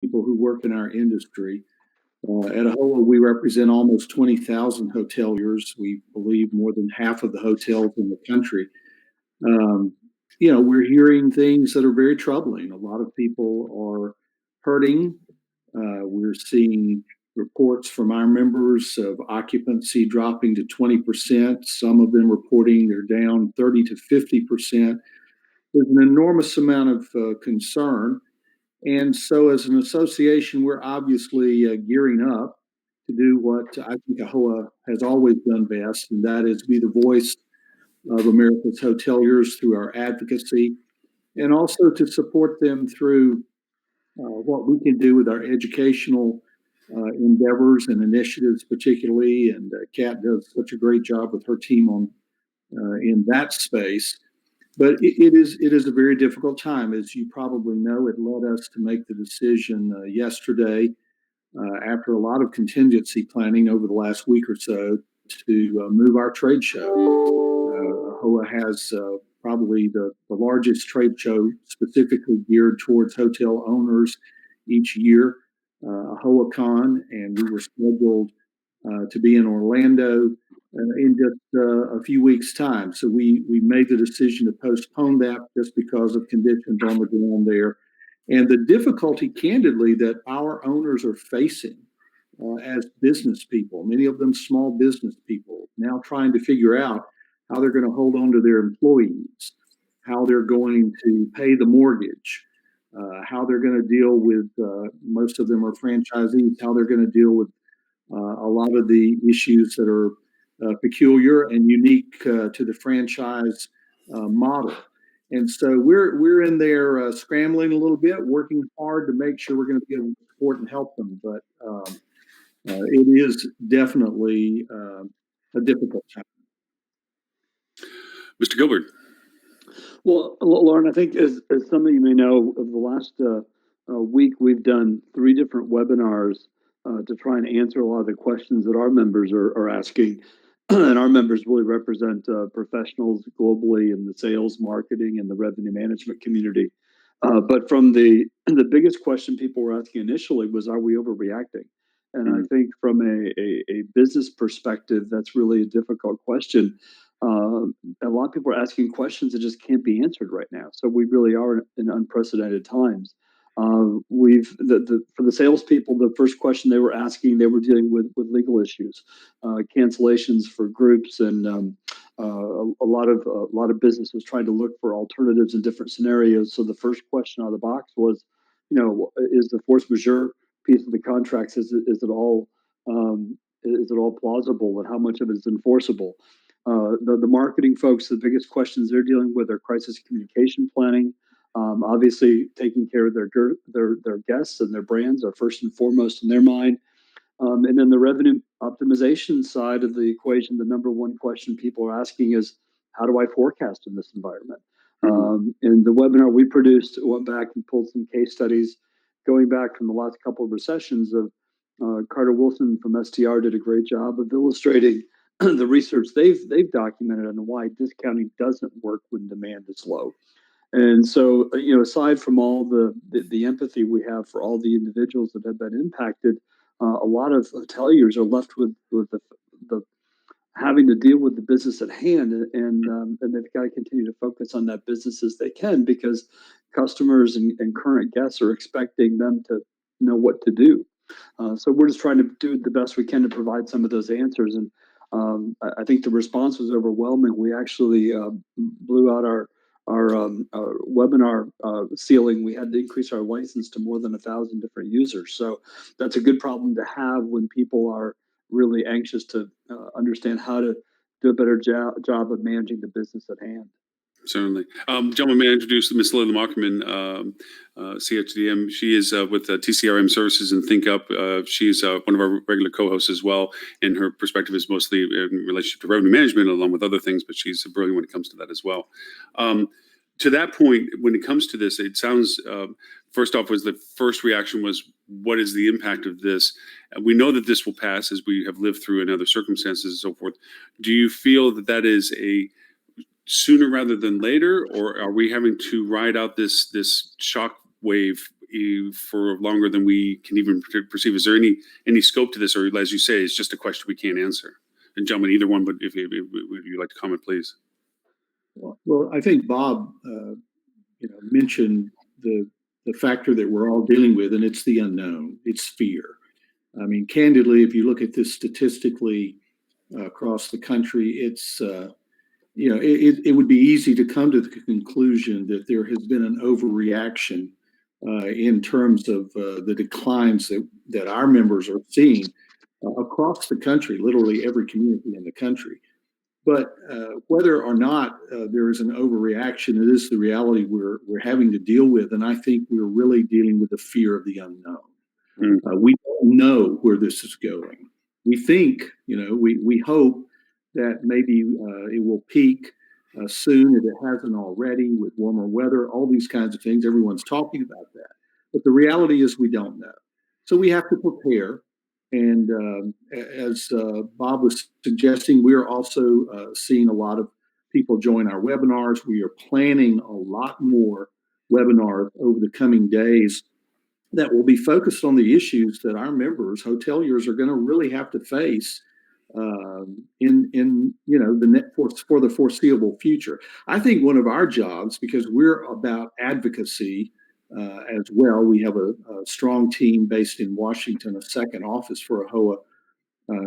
people who work in our industry. At AHOA, we represent almost 20,000 hoteliers. We believe more than half of the hotels in the country. Um, we're hearing things that are very troubling. A lot of people are hurting. We're seeing reports from our members of occupancy dropping to 20%. Some of them reporting they're down 30 to 50%. There's an enormous amount of concern. And so, as an association, we're obviously gearing up to do what I think AHOA has always done best, and that is be the voice of America's hoteliers through our advocacy, and also to support them through what we can do with our educational endeavors and initiatives, particularly. And Kat does such a great job with her team on in that space. But it is a very difficult time, as you probably know. It led us to make the decision yesterday, after a lot of contingency planning over the last week or so, to move our trade show. AHOA has probably the largest trade show specifically geared towards hotel owners each year, AHOA Con, and we were scheduled to be in Orlando in just a few weeks' time. So we made the decision to postpone that just because of conditions on the ground there and the difficulty, candidly, that our owners are facing as business people, many of them small business people, now trying to figure out how they're going to hold on to their employees, how they're going to pay the mortgage, how they're going to deal with, most of them are franchisees, how they're going to deal with a lot of the issues that are peculiar and unique to the franchise model. And so we're in there scrambling a little bit, working hard to make sure we're going to give them support and help them. But it is definitely a difficult time. Mr. Gilbert. Well, Lauren, I think as some of you may know, over the last week, we've done 3 different webinars to try and answer a lot of the questions that our members are asking. And our members really represent professionals globally in the sales, marketing, and the revenue management community. But from the biggest question people were asking initially was, are we overreacting? And I think from a business perspective, that's really a difficult question. A lot of people are asking questions that just can't be answered right now. So we really are in unprecedented times. For the salespeople, the first question they were asking, they were dealing with legal issues, cancellations for groups, and a lot of businesses trying to look for alternatives in different scenarios. So the first question out of the box was, is the force majeure piece of the contracts is it all plausible, and how much of it is enforceable? The marketing folks, the biggest questions they're dealing with are crisis communication planning. Obviously, taking care of their guests and their brands are first and foremost in their mind. And then the revenue optimization side of the equation, the number one question people are asking is, how do I forecast in this environment? In the webinar we produced, went back and pulled some case studies going back from the last couple of recessions of Carter Wilson from STR did a great job of illustrating the research they've documented on why discounting doesn't work when demand is low. And so, aside from all the empathy we have for all the individuals that have been impacted, a lot of hoteliers are left with the having to deal with the business at hand, and they've got to continue to focus on that business as they can, because customers and current guests are expecting them to know what to do. So we're just trying to do the best we can to provide some of those answers. And I think the response was overwhelming. We actually blew out our webinar ceiling. We had to increase our license to more than 1,000 different users. So that's a good problem to have when people are really anxious to understand how to do a better job of managing the business at hand. Certainly. Gentlemen, may I introduce Ms. Layla Mockerman, CHDM. She is with TCRM Services and ThinkUp. She's one of our regular co-hosts as well, and her perspective is mostly in relationship to revenue management, along with other things, but she's brilliant when it comes to that as well. To that point, when it comes to this, it sounds, first off, was the first reaction was, what is the impact of this? We know that this will pass, as we have lived through in other circumstances and so forth. Do you feel that that is a sooner rather than later, or are we having to ride out this shock wave for longer than we can even perceive. Is there any scope to this, or as you say, it's just a question we can't answer? And gentlemen, either one, but if you'd like to comment, please. Well, I think Bob, mentioned the factor that we're all dealing with, and it's the unknown. It's fear. I mean, candidly, if you look at this statistically across the country, it's it would be easy to come to the conclusion that there has been an overreaction in terms of the declines that our members are seeing across the country, literally every community in the country. But whether or not there is an overreaction, it is the reality we're having to deal with, and I think we're really dealing with the fear of the unknown. We don't know where this is going. We think, we hope that maybe it will peak soon if it hasn't already with warmer weather, all these kinds of things. Everyone's talking about that. But the reality is we don't know. So we have to prepare. And as Bob was suggesting, we're also seeing a lot of people join our webinars. We are planning a lot more webinars over the coming days that will be focused on the issues that our members, hoteliers, are going to really have to face in for the foreseeable future. I think one of our jobs, because we're about advocacy as well, we have a strong team based in Washington, a second office for AHOA.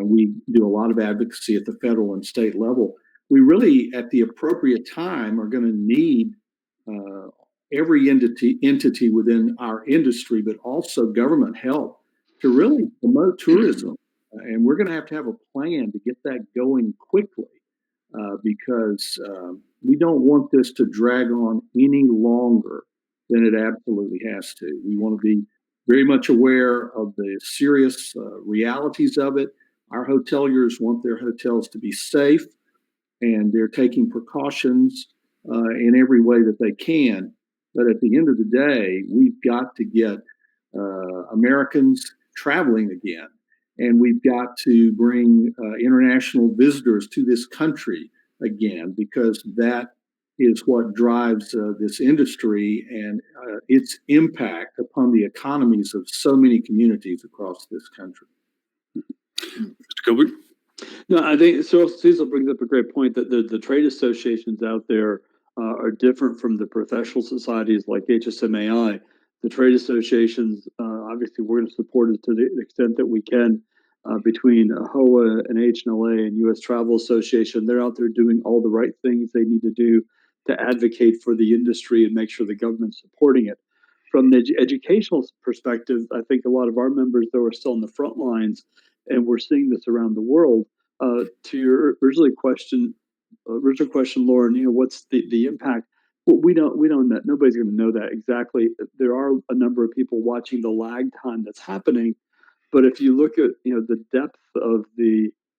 We do a lot of advocacy at the federal and state level. We really, at the appropriate time, are going to need every entity within our industry, but also government help to really promote tourism. And we're going to have a plan to get that going quickly because we don't want this to drag on any longer than it absolutely has to. We want to be very much aware of the serious realities of it. Our hoteliers want their hotels to be safe, and they're taking precautions in every way that they can. But at the end of the day, we've got to get Americans traveling again. And we've got to bring international visitors to this country again, because that is what drives this industry and its impact upon the economies of so many communities across this country. Mr. Gilbert? No, I think so. Cecil brings up a great point that the trade associations out there are different from the professional societies like HSMAI. The trade associations, obviously, we're going to support it to the extent that we can between AHOA and HNLA and U.S. Travel Association. They're out there doing all the right things they need to do to advocate for the industry and make sure the government's supporting it. From the educational perspective, I think a lot of our members, though, are still on the front lines, and we're seeing this around the world. To your original question, Lauren, what's the impact? Well, we don't know. Nobody's going to know that exactly. There are a number of people watching the lag time that's happening, but if you look at the depth of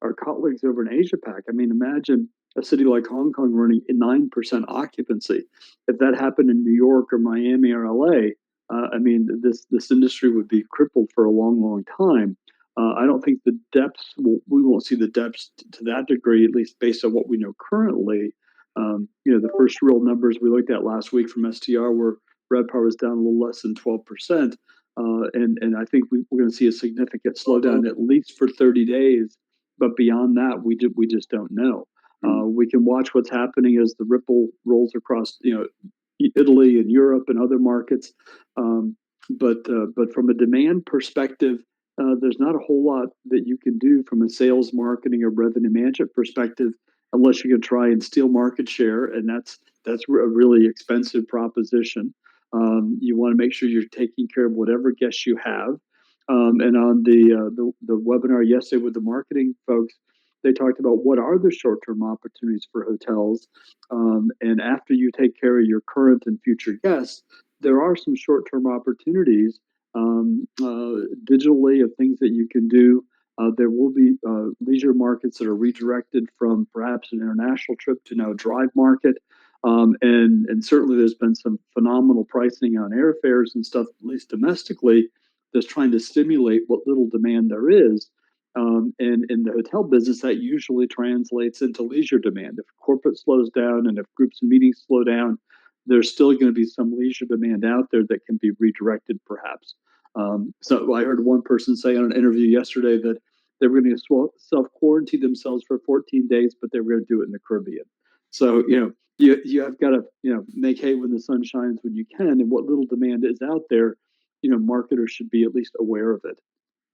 our colleagues over in Asia Pac, I mean, imagine a city like Hong Kong running 9% occupancy. If that happened in New York or Miami or LA, I mean, this industry would be crippled for a long, long time. I don't think the depths, we won't see the depths to that degree, at least based on what we know currently. The first real numbers we looked at last week from STR were RevPAR was down a little less than 12%. And I think we're going to see a significant slowdown at least for 30 days. But beyond that, we just don't know. We can watch what's happening as the ripple rolls across, Italy and Europe and other markets. But from a demand perspective, there's not a whole lot that you can do from a sales, marketing, or revenue management perspective, unless you can try and steal market share, and that's a really expensive proposition. You want to make sure you're taking care of whatever guests you have. And on the webinar yesterday with the marketing folks, they talked about what are the short-term opportunities for hotels. And after you take care of your current and future guests, there are some short-term opportunities digitally of things that you can do. There will be leisure markets that are redirected from perhaps an international trip to now a drive market. And certainly there's been some phenomenal pricing on airfares and stuff, at least domestically, that's trying to stimulate what little demand there is. And in the hotel business, that usually translates into leisure demand. If corporate slows down and if groups and meetings slow down, there's still going to be some leisure demand out there that can be redirected, perhaps. So I heard one person say on an interview yesterday that they were going to self quarantine themselves for 14 days, but they were going to do it in the Caribbean. So you have got to make hay when the sun shines when you can, and what little demand is out there, marketers should be at least aware of it.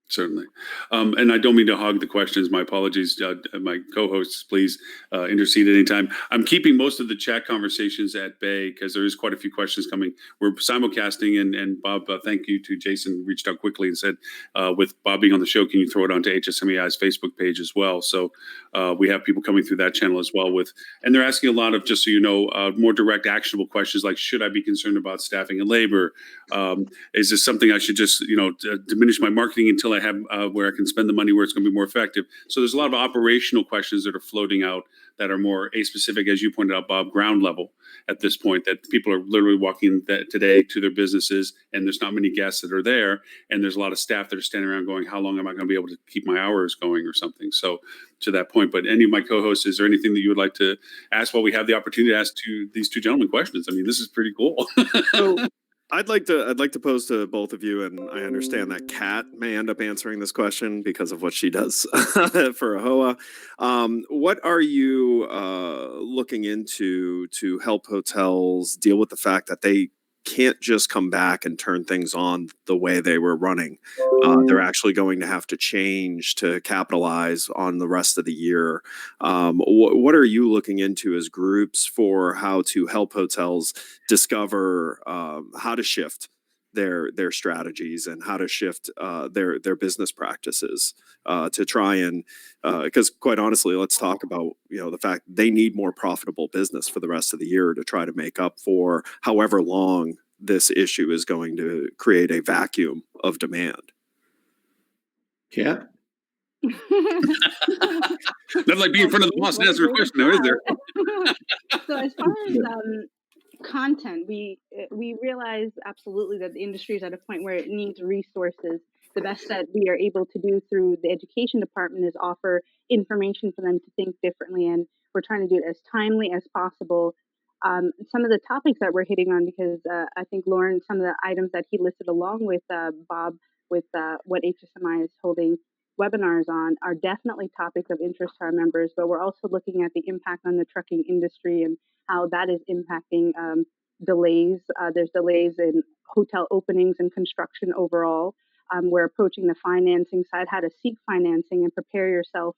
Certainly. And I don't mean to hog the questions. My apologies. My co-hosts, please intercede at any time. I'm keeping most of the chat conversations at bay because there is quite a few questions coming. We're simulcasting, and Bob, thank you to Jason, who reached out quickly and said, with Bob being on the show, can you throw it onto HSMEI's Facebook page as well? So we have people coming through that channel as well and they're asking a lot of, just so you know, more direct, actionable questions like, should I be concerned about staffing and labor? Is this something I should just, diminish my marketing until I have where I can spend the money where it's going to be more effective? So there's a lot of operational questions that are floating out that are more A-specific, as you pointed out, Bob, ground level at this point, that people are literally walking today to their businesses and there's not many guests that are there. And there's a lot of staff that are standing around going, how long am I going to be able to keep my hours going or something? So to that point, but any of my co-hosts, is there anything that you would like to ask while we have the opportunity to ask these two gentlemen questions? I mean, this is pretty cool. So I'd like to pose to both of you, and I understand that Kat may end up answering this question because of what she does for AHOA. What are you looking into to help hotels deal with the fact that they can't just come back and turn things on the way they were running? They're actually going to have to change to capitalize on the rest of the year. What are you looking into as groups for how to help hotels discover how to shift their strategies and how to shift their business practices to try and because quite honestly, let's talk about the fact they need more profitable business for the rest of the year to try to make up for however long this issue is going to create a vacuum of demand. Kat? Nothing like being in front of the boss and answer a question, though, is there? So as far as content, we realize absolutely that the industry is at a point where it needs resources. The best that we are able to do through the education department is offer information for them to think differently, and we're trying to do it as timely as possible. Some of the topics that we're hitting on, because I think Lauren, some of the items that he listed along with Bob, with what HSMI is holding webinars on, are definitely topics of interest to our members, but we're also looking at the impact on the trucking industry and how that is impacting delays. There's delays in hotel openings and construction overall. We're approaching the financing side, how to seek financing and prepare yourself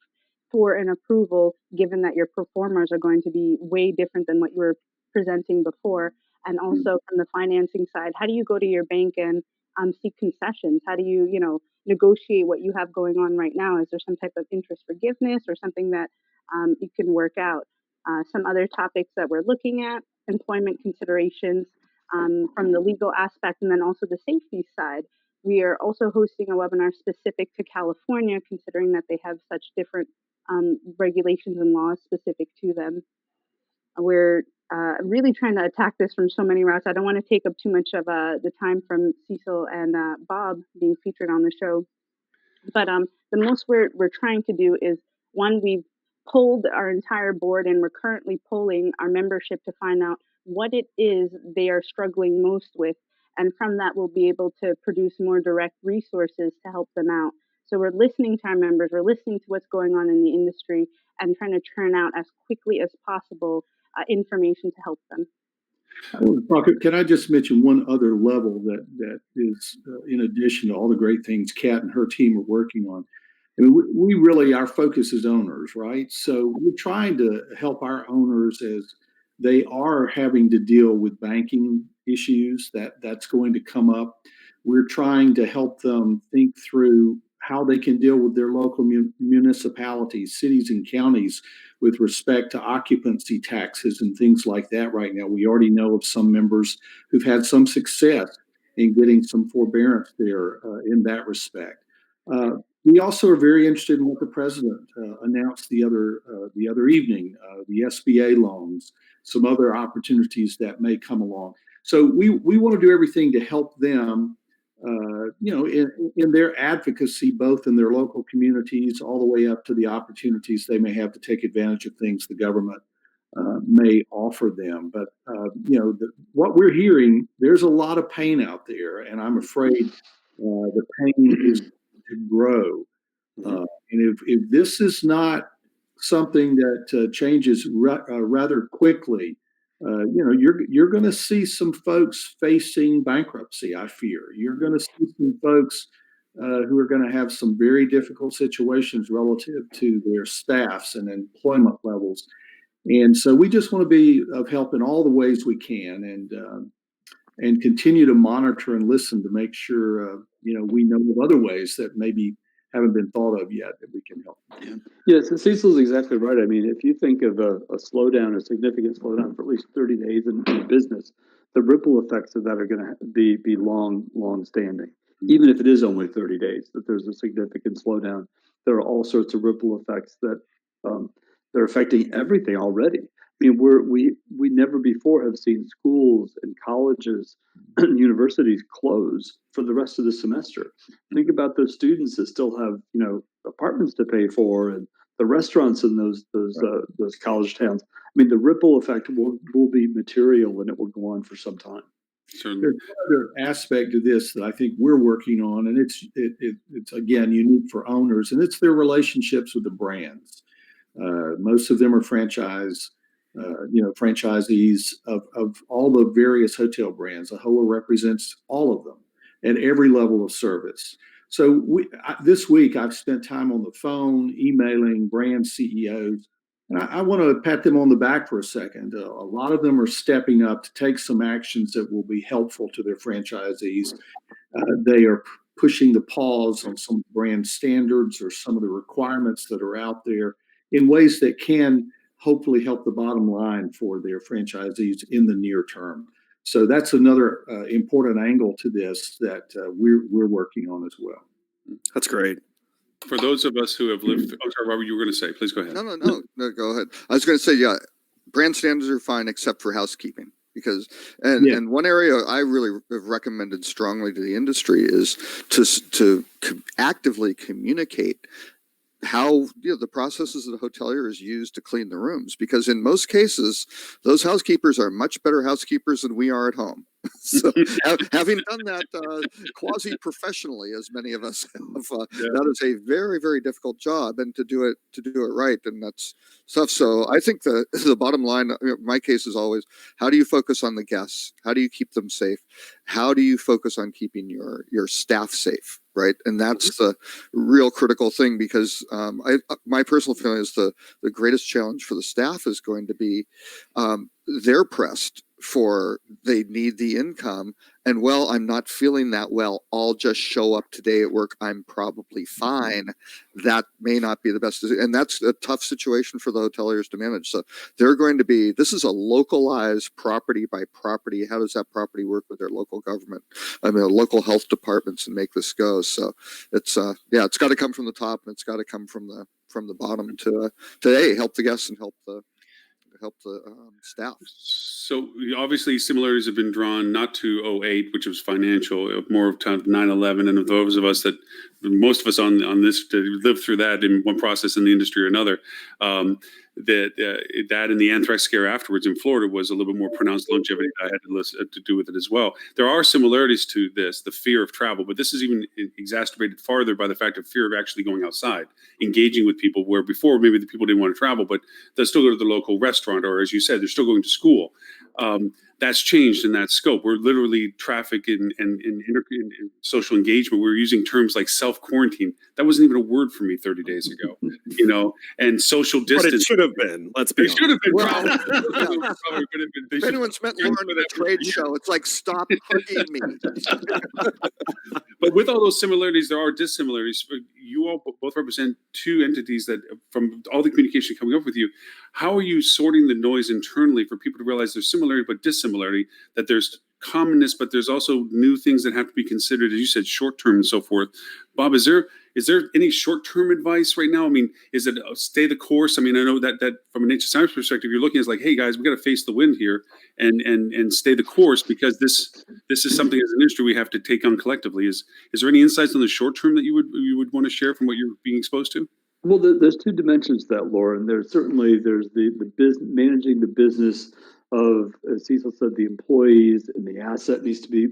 for an approval, given that your performers are going to be way different than what you were presenting before. And also from the financing side, how do you go to your bank and seek concessions? How do you, negotiate what you have going on right now? Is there some type of interest forgiveness or something that you can work out? Some other topics that we're looking at, employment considerations from the legal aspect, and then also the safety side. We are also hosting a webinar specific to California, considering that they have such different regulations and laws specific to them. We're really trying to attack this from so many routes. I don't want to take up too much of the time from Cecil and Bob being featured on the show. But the most we're trying to do is, one, we've polled our entire board, and we're currently polling our membership to find out what it is they are struggling most with. And from that, we'll be able to produce more direct resources to help them out. So we're listening to our members, we're listening to what's going on in the industry, and trying to churn out as quickly as possible information to help them. Can I just mention one other level that is in addition to all the great things Kat and her team are working on? I mean, we really, our focus is owners, right? So we're trying to help our owners as they are having to deal with banking issues that's going to come up. We're trying to help them think through how they can deal with their local municipalities, cities and counties with respect to occupancy taxes and things like that right now. We already know of some members who've had some success in getting some forbearance there in that respect. We also are very interested in what the president announced the other evening, the SBA loans, some other opportunities that may come along. So we want to do everything to help them, in their advocacy, both in their local communities, all the way up to the opportunities they may have to take advantage of things the government may offer them. But what we're hearing, there's a lot of pain out there, and I'm afraid the pain is to grow. And if this is not something that changes rather quickly, you're going to see some folks facing bankruptcy. I fear you're going to see some folks who are going to have some very difficult situations relative to their staffs and employment levels. And so we just want to be of help in all the ways we can, and continue to monitor and listen to make sure we know of other ways that maybe haven't been thought of yet that we can help. Yes, Cecil's exactly right. I mean, if you think of a slowdown, a significant slowdown for at least 30 days in business, the ripple effects of that are going to be long standing. Even if it is only 30 days, that there's a significant slowdown, there are all sorts of ripple effects that they're affecting everything already. I mean, we never before have seen schools and colleges and universities close for the rest of the semester. Think about those students that still have apartments to pay for, and the restaurants in those college towns. I mean, the ripple effect will be material, and it will go on for some time. Certainly. There's another aspect of this that I think we're working on, and it's again unique for owners, and it's their relationships with the brands. Most of them are franchisees of all the various hotel brands. AHOA represents all of them at every level of service. So this week I've spent time on the phone, emailing brand CEOs, and I want to pat them on the back for a second. A lot of them are stepping up to take some actions that will be helpful to their franchisees. They are pushing the pause on some brand standards or some of the requirements that are out there in ways that can hopefully help the bottom line for their franchisees in the near term. So that's another important angle to this that we're working on as well. That's great. For those of us who have lived, oh, sorry, Robert, you were going to say, please go ahead. No, go ahead. I was going to say, yeah, brand standards are fine except for housekeeping. Because and one area I really have recommended strongly to the industry is to actively communicate how the processes that the hoteliers use to clean the rooms, because in most cases those housekeepers are much better housekeepers than we are at home. So having done that quasi professionally, as many of us have, that is a very, very difficult job, and to do it right, and that's stuff. So I think the bottom line, my case is always, how do you focus on the guests? How do you keep them safe? How do you focus on keeping your staff safe? Right, and that's the real critical thing, because my personal feeling is the greatest challenge for the staff is going to be they're pressed for, they need the income, and well, I'm not feeling that well, I'll just show up today at work, I'm probably fine. That may not be the best, and that's a tough situation for the hoteliers to manage. So they're going to be, this is a localized property by property. How does that property work with their local government, local health departments, and make this go? So it's it's got to come from the top, and it's got to come from the bottom to help the guests and help the staff. So obviously similarities have been drawn not to 08, which was financial, more of 9/11, and of those of us that, most of us on this, to live through that in one process in the industry or another, that and the anthrax scare afterwards in Florida was a little bit more pronounced longevity that I had to do with it as well. There are similarities to this, the fear of travel, but this is even exacerbated farther by the fact of fear of actually going outside, engaging with people, where before maybe the people didn't want to travel, but they'll still go to the local restaurant, or as you said, they're still going to school. That's changed in that scope. We're literally traffic in social engagement. We're using terms like self-quarantine. That wasn't even a word for me 30 days ago, and social distance. But it should have been. Let's be honest. It should have been. Well, Probably. If anyone's met Lauren at a trade show, it's like, stop hugging me. But with all those similarities, there are dissimilarities. You all both represent two entities that, from all the communication coming up with you, how are you sorting the noise internally for people to realize there's similarity but dissimilarity, that there's commonness, but there's also new things that have to be considered, as you said, short-term and so forth. Bob, is there any short-term advice right now? I mean, is it stay the course? I mean, I know that from an HSI's perspective, you're looking at like, hey guys, we got to face the wind here and stay the course, because this is something as an industry we have to take on collectively. Is there any insights on the short term that you would want to share from what you're being exposed to? Well, there's two dimensions to that, Laura, and there's the business managing the business of, as Cecil said, the employees, and the asset needs to be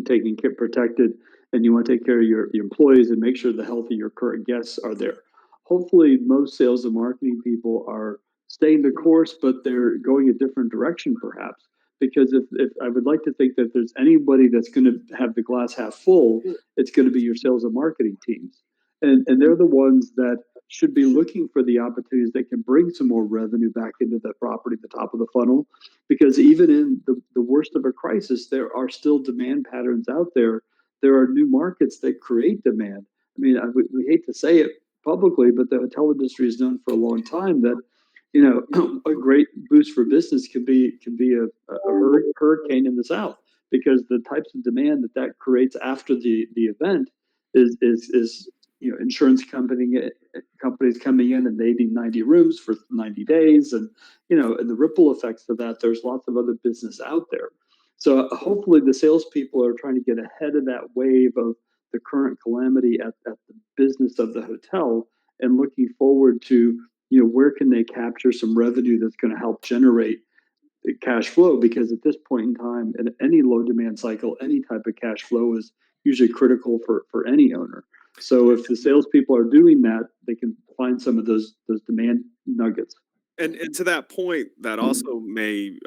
taken care, protected, and you want to take care of your employees and make sure the health of your current guests are there. Hopefully, most sales and marketing people are staying the course, but they're going a different direction, perhaps. Because if I would like to think that there's anybody that's going to have the glass half full, it's going to be your sales and marketing teams, and they're the ones that should be looking for the opportunities that can bring some more revenue back into the property at the top of the funnel. Because even in the worst of a crisis, there are still demand patterns out there. There are new markets that create demand. I mean, we hate to say it publicly, but the hotel industry has known for a long time that, you know, a great boost for business can be a hurricane in the south, because the types of demand that creates after the event is you know, insurance companies coming in and they need 90 rooms for 90 days, and you know, and the ripple effects of that. There's lots of other business out there. So hopefully the salespeople are trying to get ahead of that wave of the current calamity at the business of the hotel, and looking forward to, you know, where can they capture some revenue that's going to help generate the cash flow. Because at this point in time, in any low demand cycle, any type of cash flow is usually critical for any owner. So if the salespeople are doing that, they can find some of those demand nuggets. And to that point, that also may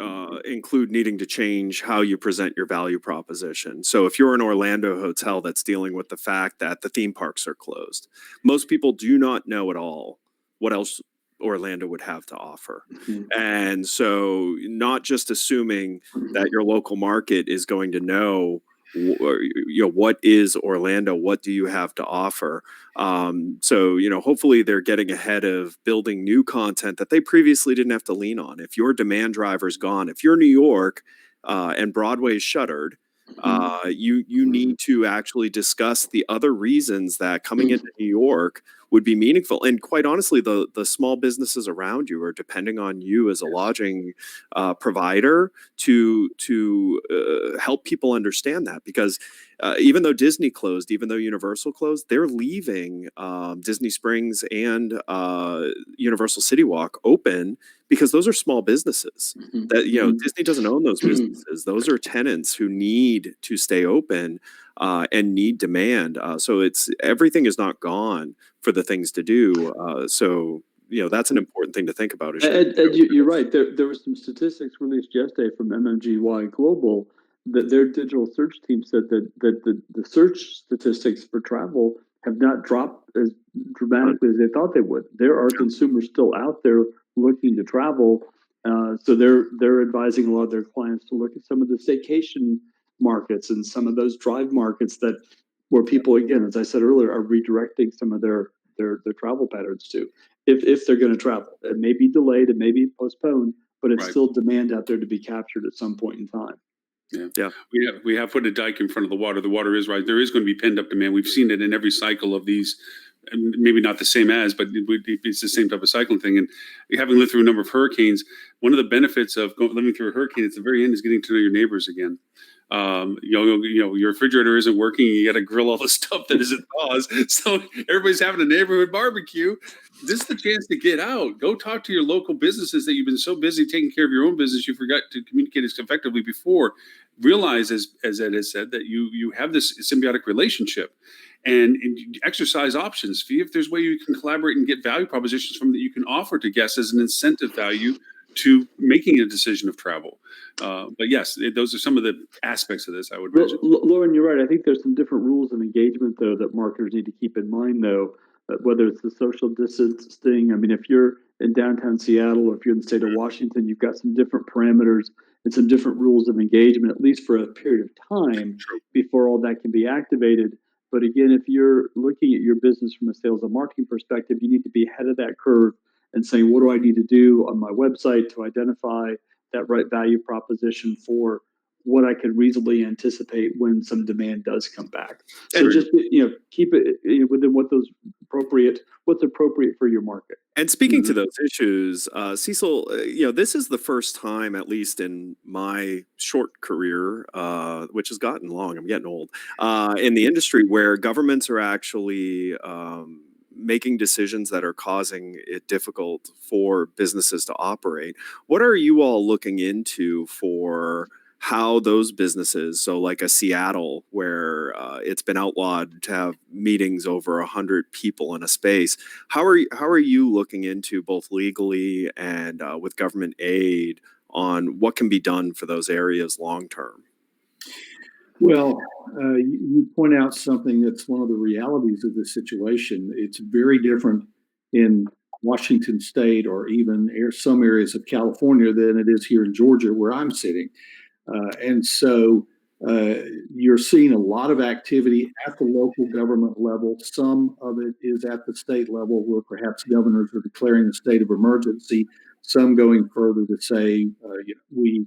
include needing to change how you present your value proposition. So if you're an Orlando hotel that's dealing with the fact that the theme parks are closed, most people do not know at all what else Orlando would have to offer. Mhm. And so not just assuming that your local market is going to know, you know, what is Orlando, what do you have to offer. So, you know, hopefully they're getting ahead of building new content that they previously didn't have to lean on. If your demand driver's gone, if you're New York and Broadway's shuttered, you need to actually discuss the other reasons that coming into New York would be meaningful. And quite honestly, the small businesses around you are depending on you as a lodging provider to help people understand that. Because even though Disney closed, even though Universal closed, they're leaving Disney Springs and Universal City Walk open, because those are small businesses. That, you know, Disney doesn't own those businesses. Those are tenants who need to stay open and need demand. So it's, everything is not gone for the things to do. So, you know, that's an important thing to think about. And you're right. There were some statistics released yesterday from MMGY Global that their digital search team said that the search statistics for travel have not dropped as dramatically as they thought they would. There are consumers still out there looking to travel. So they're advising a lot of their clients to look at some of the staycation markets and some of those drive markets that, where people, again, as I said earlier, are redirecting some of their travel patterns to, if they're going to travel. It may be delayed, it may be postponed, but it's Right. still demand out there to be captured at some point in time. Yeah. We have put a dike in front of the water. The water is right. There is going to be pent up demand. We've seen it in every cycle of these, and maybe not the same as, but it's the same type of cycling thing. And having lived through a number of hurricanes, one of the benefits of living through a hurricane at the very end is getting to know your neighbors again. You know, your refrigerator isn't working. You got to grill all the stuff that isn't thaws. So everybody's having a neighborhood barbecue. This is the chance to get out. Go talk to your local businesses that you've been so busy taking care of your own business you forgot to communicate as effectively before. Realize, as Ed has said, that you have this symbiotic relationship, and exercise options. See if there's a way you can collaborate and get value propositions from that you can offer to guests as an incentive value to making a decision of travel. But yes, those are some of the aspects of this, I would mention. Lauren, you're right. I think there's some different rules of engagement, though, that marketers need to keep in mind, though, whether it's the social distancing. I mean, if you're in downtown Seattle or if you're in the state of Washington, you've got some different parameters and some different rules of engagement, at least for a period of time before all that can be activated. But again, if you're looking at your business from a sales and marketing perspective, you need to be ahead of that curve and saying, what do I need to do on my website to identify that right value proposition for what I can reasonably anticipate when some demand does come back. So just, you know, keep it within what's appropriate for your market. And speaking to those issues, Cecil, you know, this is the first time, at least in my short career, which has gotten long, I'm getting old, in the industry, where governments are actually making decisions that are causing it difficult for businesses to operate. What are you all looking into for how those businesses, so like a Seattle where it's been outlawed to have meetings over 100 people in a space, how are you looking into both legally and with government aid on what can be done for those areas long term? Well, you point out something that's one of the realities of this situation. It's very different in Washington State or even some areas of California than it is here in Georgia, where I'm sitting. And so you're seeing a lot of activity at the local government level. Some of it is at the state level, where perhaps governors are declaring a state of emergency. Some going further to say we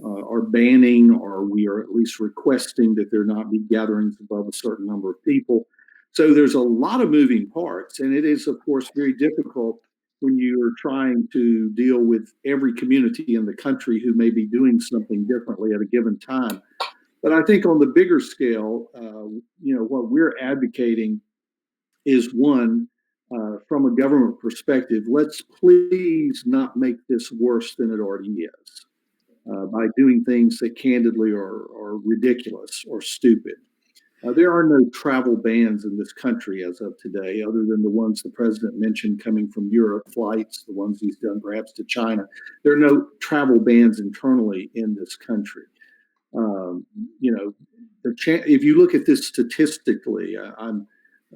are banning, or we are at least requesting that there not be gatherings above a certain number of people. So there's a lot of moving parts, and it is, of course, very difficult when you're trying to deal with every community in the country who may be doing something differently at a given time. But I think on the bigger scale, what we're advocating is one, from a government perspective, let's please not make this worse than it already is by doing things that candidly are ridiculous or stupid. There are no travel bans in this country as of today, other than the ones the president mentioned coming from Europe, flights, the ones he's done perhaps to China. There are no travel bans internally in this country. If you look at this statistically, I'm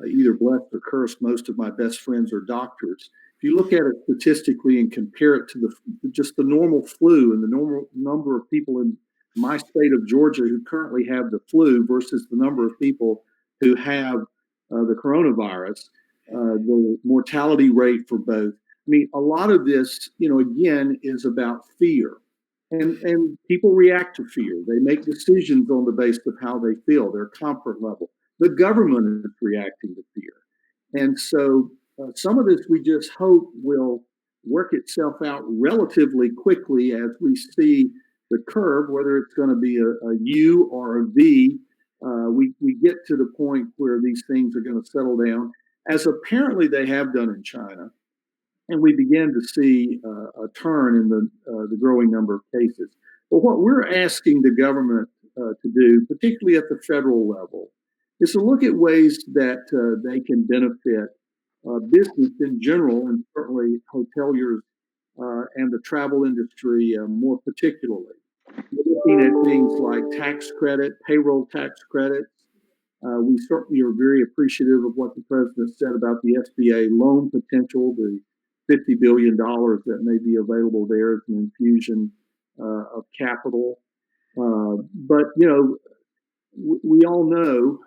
either blessed or cursed. Most of my best friends are doctors. If you look at it statistically and compare it to just the normal flu and the normal number of people in my state of Georgia who currently have the flu versus the number of people who have the coronavirus, the mortality rate for both. I mean, a lot of this, again, is about fear. And people react to fear. They make decisions on the basis of how they feel, their comfort level. The government is reacting to fear. And so some of this we just hope will work itself out relatively quickly as we see the curve, whether it's going to be a U or a V. We get to the point where these things are going to settle down, as apparently they have done in China. And we begin to see a turn in the growing number of cases. But what we're asking the government to do, particularly at the federal level, is to look at ways that they can benefit business in general, and certainly hoteliers and the travel industry more particularly. We're looking at things like tax credit, payroll tax credits. We certainly are very appreciative of what the president said about the SBA loan potential, the $50 billion that may be available there as an infusion of capital. But, we all know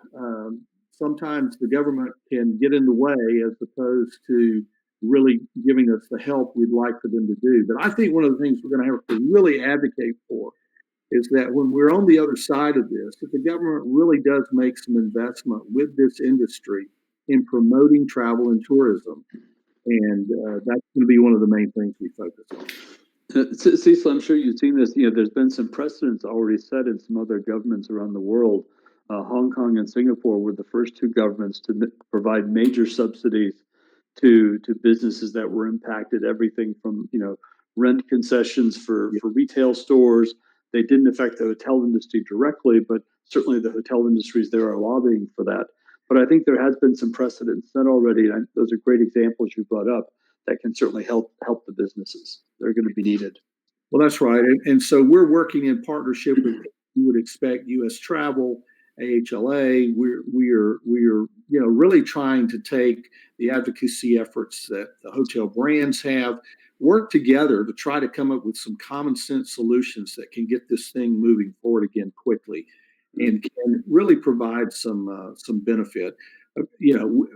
sometimes the government can get in the way as opposed to really giving us the help we'd like for them to do. But I think one of the things we're going to have to really advocate for is that when we're on the other side of this, that the government really does make some investment with this industry in promoting travel and tourism. And that's going to be one of the main things we focus on. Cecil, I'm sure you've seen this. There's been some precedents already set in some other governments around the world. Hong Kong and Singapore were the first two governments to provide major subsidies to businesses that were impacted. Everything from rent concessions for retail stores. They didn't affect the hotel industry directly, but certainly the hotel industries there are lobbying for that. But I think there has been some precedents set already, and those are great examples you brought up that can certainly help the businesses. They're going to be needed. Well, that's right. And so we're working in partnership with, you would expect, U.S. Travel, AHLA. We are really trying to take the advocacy efforts that the hotel brands have, work together to try to come up with some common sense solutions that can get this thing moving forward again quickly and can really provide some benefit.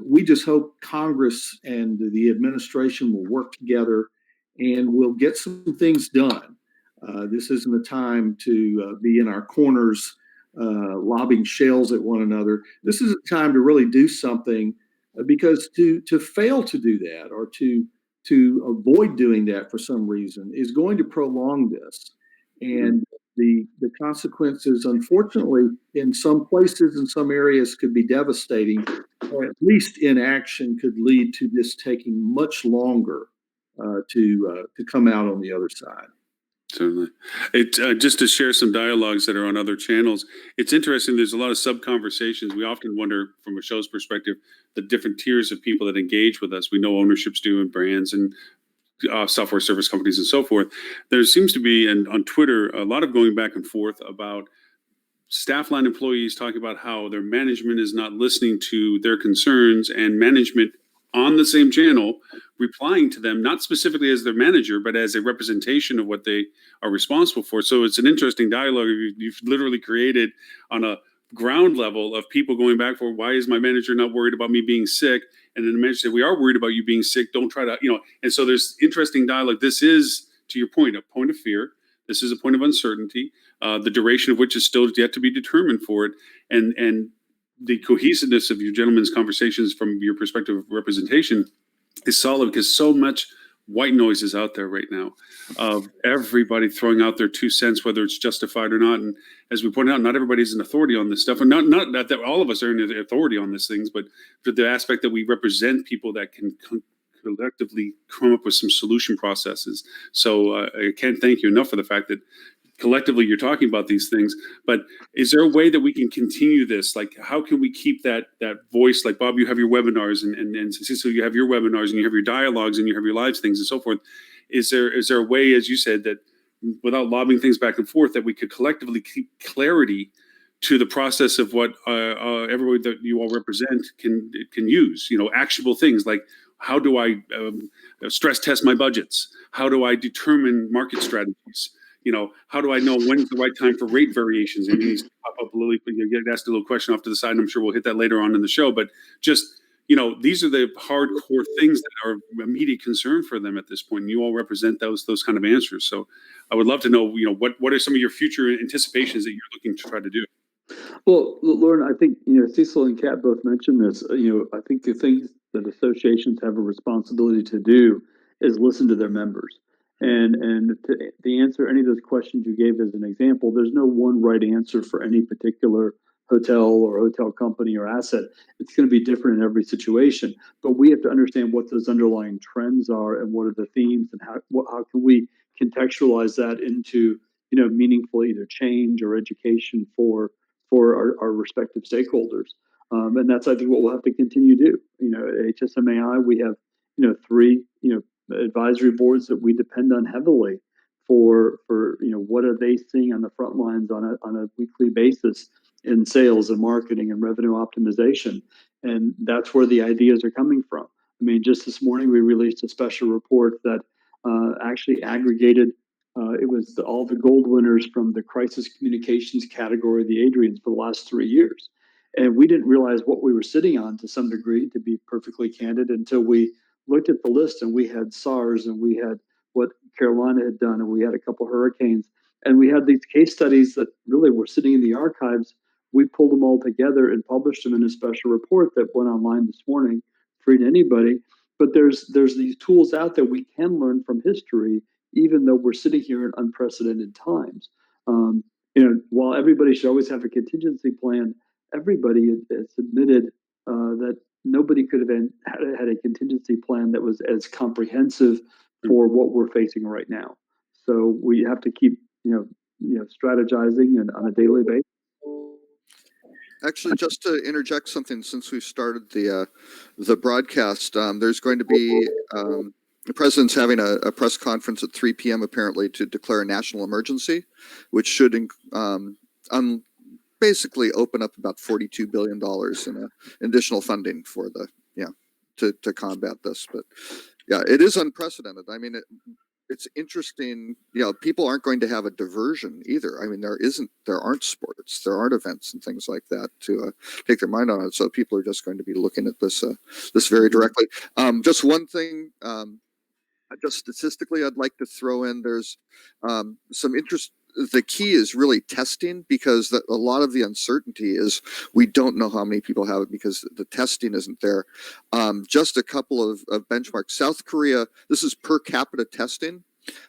We just hope Congress and the administration will work together and we'll get some things done. This isn't a time to be in our corners lobbing shells at one another. This is a time to really do something, because to fail to do that or to avoid doing that for some reason is going to prolong this. And the consequences, unfortunately, in some places, in some areas, could be devastating, or at least inaction could lead to this taking much longer to come out on the other side. Certainly. Just to share some dialogues that are on other channels, it's interesting. There's a lot of sub conversations. We often wonder, from a show's perspective, the different tiers of people that engage with us. We know ownerships do, and brands, and software service companies, and so forth. There seems to be, and on Twitter, a lot of going back and forth about staff line employees talking about how their management is not listening to their concerns, and management on the same channel replying to them, not specifically as their manager, but as a representation of what they are responsible for. So it's an interesting dialogue you've literally created on a ground level of people going back for, why is my manager not worried about me being sick? And then the manager said, we are worried about you being sick. Don't try to, and so there's interesting dialogue. This is, to your point, a point of fear. This is a point of uncertainty, the duration of which is still yet to be determined for it. And the cohesiveness of your gentlemen's conversations from your perspective of representation is solid, because so much white noise is out there right now of everybody throwing out their 2 cents, whether it's justified or not. And as we pointed out, not everybody's an authority on this stuff, and not that all of us are an authority on these things, but for the aspect that we represent people that can collectively come up with some solution processes. So I can't thank you enough for the fact that collectively you're talking about these things. But is there a way that we can continue this? Like, how can we keep that voice? Like, Bob, you have your webinars, and Cecil, you have your webinars, and you have your dialogues, and you have your lives things, and so forth. Is there a way, as you said, that without lobbing things back and forth, that we could collectively keep clarity to the process of what everybody that you all represent can use? Actionable things like, how do I stress test my budgets? How do I determine market strategies? How do I know when's the right time for rate variations? And these pop up a little, you get asked a little question off to the side, and I'm sure we'll hit that later on in the show. But just, these are the hardcore things that are immediate concern for them at this point. And you all represent those kind of answers. So I would love to know, what are some of your future anticipations that you're looking to try to do? Well, Lauren, I think, Cecil and Kat both mentioned this. I think the things that associations have a responsibility to do is listen to their members. And to answer any of those questions you gave as an example, there's no one right answer for any particular hotel or hotel company or asset. It's going to be different in every situation. But we have to understand what those underlying trends are, and what are the themes, and how can we contextualize that into meaningful either change or education for our respective stakeholders. And that's, I think, what we'll have to continue to do. At HSMAI, we have 3 advisory boards that we depend on heavily for what are they seeing on the front lines on a weekly basis in sales and marketing and revenue optimization. And that's where the ideas are coming from. I mean, just this morning we released a special report that actually aggregated it was all the gold winners from the crisis communications category, the Adrians, for the last 3 years. And we didn't realize what we were sitting on, to some degree, to be perfectly candid, until we looked at the list, and we had SARS, and we had what Carolina had done, and we had a couple hurricanes, and we had these case studies that really were sitting in the archives. We pulled them all together and published them in a special report that went online this morning, free to anybody. But there's these tools out there we can learn from history, even though we're sitting here in unprecedented times. While everybody should always have a contingency plan, everybody has admitted that nobody could have had a contingency plan that was as comprehensive for what we're facing right now. So we have to keep, strategizing and on a daily basis. Actually, just to interject something, since we started the broadcast, there's going to be the president's having a press conference at 3 p.m. apparently to declare a national emergency, which should basically open up about $42 billion in additional funding for to combat this. But yeah, it is unprecedented. I mean, it's interesting. People aren't going to have a diversion either. I mean, there aren't sports, there aren't events and things like that to take their mind on it. So people are just going to be looking at this very directly. Just one thing, just statistically, I'd like to throw in. There's some interest. The key is really testing, because a lot of the uncertainty is we don't know how many people have it because the testing isn't there. Just a couple of benchmarks. South Korea, this is per capita testing,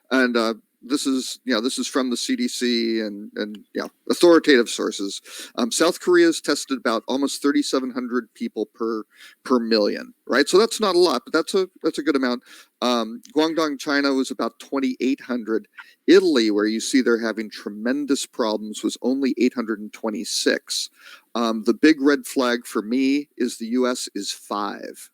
and this is from the CDC and authoritative sources. South Korea's tested about almost 3,700 people per million, right? So that's not a lot, but that's a good amount. Guangdong, China was about 2,800. Italy, where you see they're having tremendous problems, was only 826. The big red flag for me is the U.S. is 5.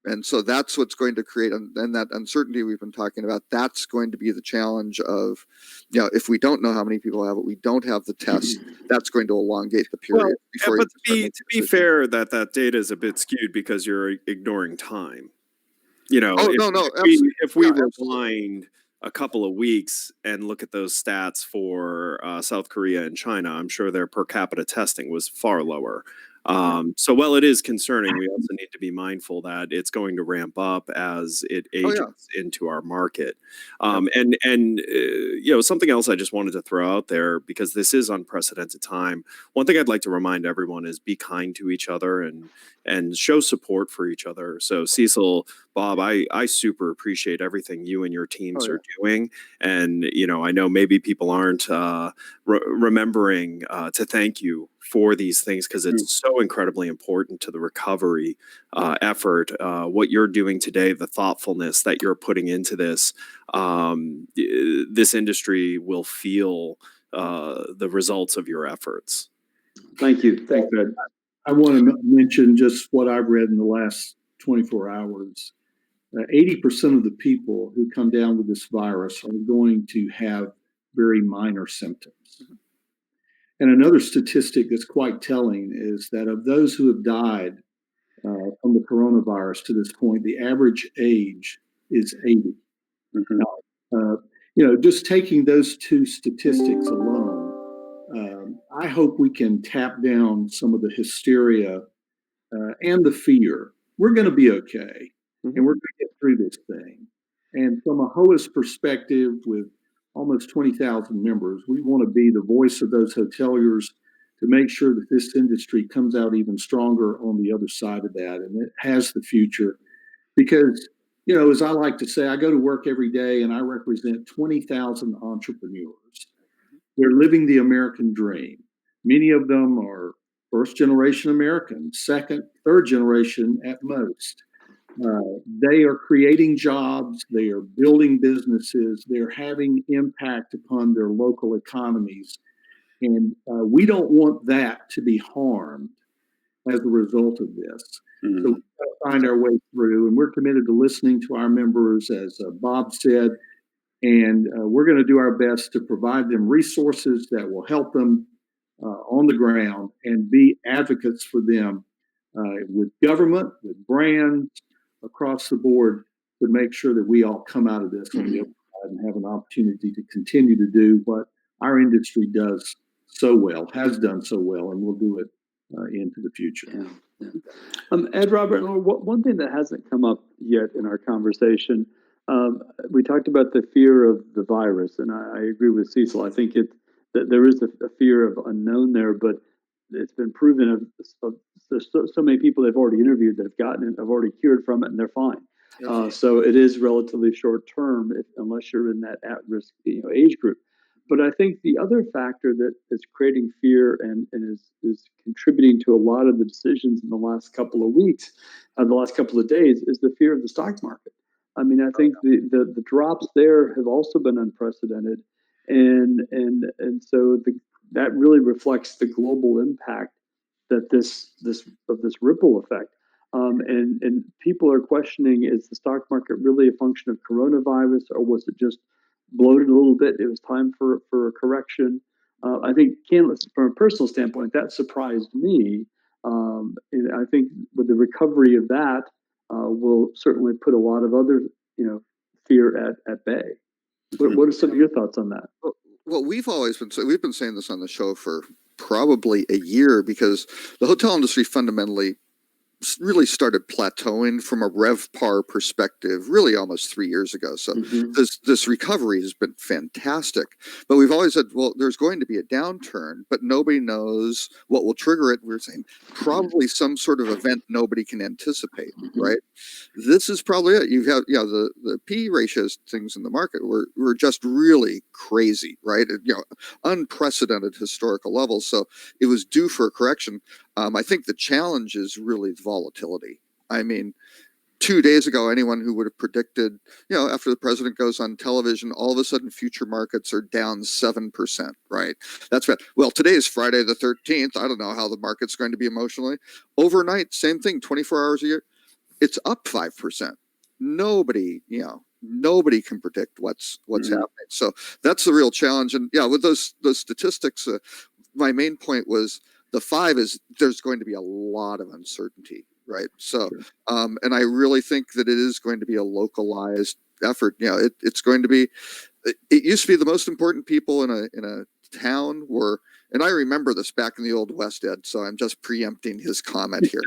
And so that's what's going to create, and that uncertainty we've been talking about, that's going to be the challenge of, if we don't know how many people have it, we don't have the test, that's going to elongate the period. But to be fair, that data is a bit skewed because you're ignoring time. If we rewind a couple of weeks and look at those stats for South Korea and China, I'm sure their per capita testing was far lower. So while it is concerning, we also need to be mindful that it's going to ramp up as it ages into our market. Something else I just wanted to throw out there, because this is unprecedented time. One thing I'd like to remind everyone is be kind to each other and show support for each other. So Cecil, Bob, I super appreciate everything you and your teams are doing. And, I know maybe people aren't remembering to thank you for these things, because it's so incredibly important to the recovery effort. What you're doing today, the thoughtfulness that you're putting into this, this industry will feel the results of your efforts. Thank you. Thanks, Ed. I want to mention just what I've read in the last 24 hours. 80% of the people who come down with this virus are going to have very minor symptoms. And another statistic that's quite telling is that of those who have died from the coronavirus to this point, the average age is 80. Now, just taking those two statistics alone, I hope we can tap down some of the hysteria and the fear. We're going to be okay, and we're going to get through this thing. And from a HOA's perspective, with almost 20,000 members, we want to be the voice of those hoteliers to make sure that this industry comes out even stronger on the other side of that, and it has the future. Because, as I like to say, I go to work every day and I represent 20,000 entrepreneurs. They're living the American dream. Many of them are first generation Americans, second, third generation at most. They are creating jobs, they are building businesses, they're having impact upon their local economies. And we don't want that to be harmed as a result of this. So we've got to find our way through, and we're committed to listening to our members, as Bob said, and we're going to do our best to provide them resources that will help them on the ground and be advocates for them with government, with brands, across the board, to make sure that we all come out of this on the other side and have an opportunity to continue to do what our industry does so well, has done so well, and will do it into the future. Ed, Robert, one thing that hasn't come up yet in our conversation, we talked about the fear of the virus, and I agree with Cecil. I think that there is a fear of unknown there, but it's been proven there's so many people they've already interviewed that have gotten it, have already cured from it, and they're fine. So it is relatively short term, unless you're in that at-risk age group. But I think the other factor that is creating fear and is contributing to a lot of the decisions in the last couple of weeks, the last couple of days, is the fear of the stock market. I mean, I think the drops there have also been unprecedented, and so that really reflects the global impact that this ripple effect. And people are questioning: is the stock market really a function of coronavirus, or was it just bloated a little bit? It was time for a correction. I think, from a personal standpoint, that surprised me. And I think with the recovery of that, will certainly put a lot of other fear at bay. What are some of your thoughts on that? Well, we've been saying this on the show for probably a year, because the hotel industry fundamentally really started plateauing from a RevPAR perspective really almost 3 years ago. So this recovery has been fantastic. But we've always said, well, there's going to be a downturn, but nobody knows what will trigger it. We're saying probably some sort of event nobody can anticipate, right? This is probably it. You have, the P ratios things in the market were just really crazy, right? Unprecedented historical levels. So it was due for a correction. I think the challenge is really volatility. I mean, 2 days ago, anyone who would have predicted, after the president goes on television, all of a sudden future markets are down 7%, right? That's bad. Well, today is Friday the 13th. I don't know how the market's going to be emotionally. Overnight, same thing, 24 hours a year, it's up 5%. Nobody can predict what's happening. So that's the real challenge. And with those statistics, my main point was the 5 is there's going to be a lot of uncertainty, right? So, and I really think that it is going to be a localized effort. It's going to be. It used to be the most important people in a town were. And I remember this back in the Old West, Ed, so I'm just preempting his comment here.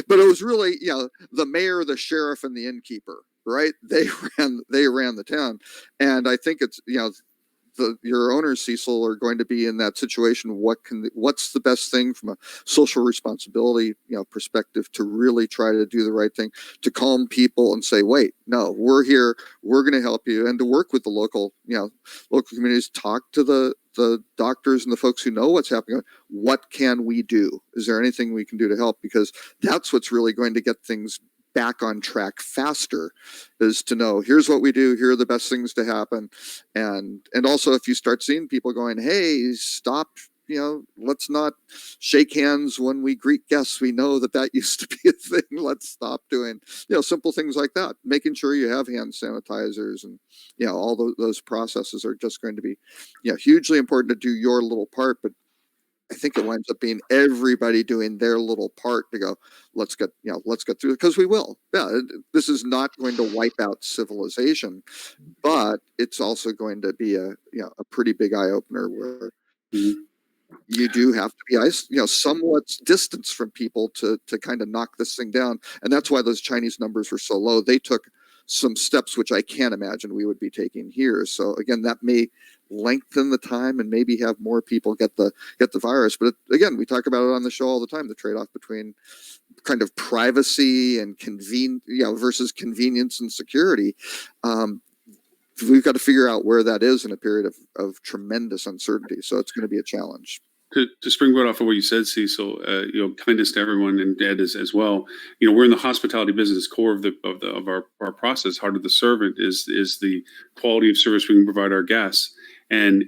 but it was really, the mayor, the sheriff, and the innkeeper, right? They ran the town. And I think it's, your owners, Cecil, are going to be in that situation. What's the best thing from a social responsibility, perspective to really try to do the right thing, to calm people and say, wait, no, we're here, we're going to help you, and to work with the local communities, talk to the doctors and the folks who know what's happening. What can we do? Is there anything we can do to help? Because that's what's really going to get things back on track faster, is to know here's what we do, here are the best things to happen. And also, if you start seeing people going, hey, stop, let's not shake hands when we greet guests, we know that used to be a thing, let's stop doing simple things like that, making sure you have hand sanitizers, and all those processes are just going to be hugely important to do your little part. But I think it winds up being everybody doing their little part to go, let's get through it, because we will. This is not going to wipe out civilization, but it's also going to be a pretty big eye opener where you do have to be somewhat distanced from people to kind of knock this thing down. And that's why those Chinese numbers were so low. They took some steps which I can't imagine we would be taking here. So again, that may lengthen the time and maybe have more people get the virus. But again, we talk about it on the show all the time, the trade-off between kind of privacy and versus convenience and security. We've got to figure out where that is in a period of tremendous uncertainty. So it's going to be a challenge. To springboard off of what you said, Cecil, kindness to everyone, and Ed as well. We're in the hospitality business. Core of our process, heart of the servant, is the quality of service we can provide our guests. And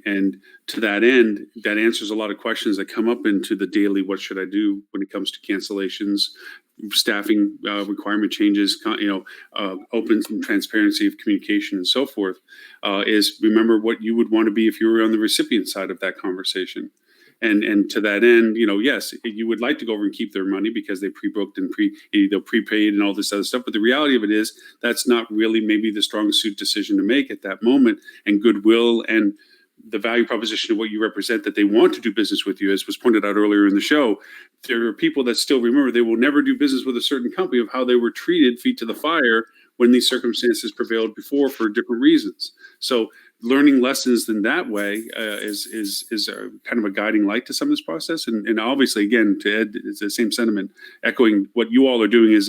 to that end, that answers a lot of questions that come up into the daily. What should I do when it comes to cancellations, staffing requirement changes, openness and transparency of communication, and so forth? Is remember what you would want to be if you were on the recipient side of that conversation. And to that end, yes, you would like to go over and keep their money because they pre-booked and they're prepaid and all this other stuff. But the reality of it is that's not really maybe the strongest suit decision to make at that moment. And goodwill and the value proposition of what you represent, that they want to do business with you, as was pointed out earlier in the show. There are people that still remember they will never do business with a certain company of how they were treated, feet to the fire, when these circumstances prevailed before for different reasons. So learning lessons in that way is kind of a guiding light to some of this process. And obviously, again, to Ed, it's the same sentiment, echoing what you all are doing is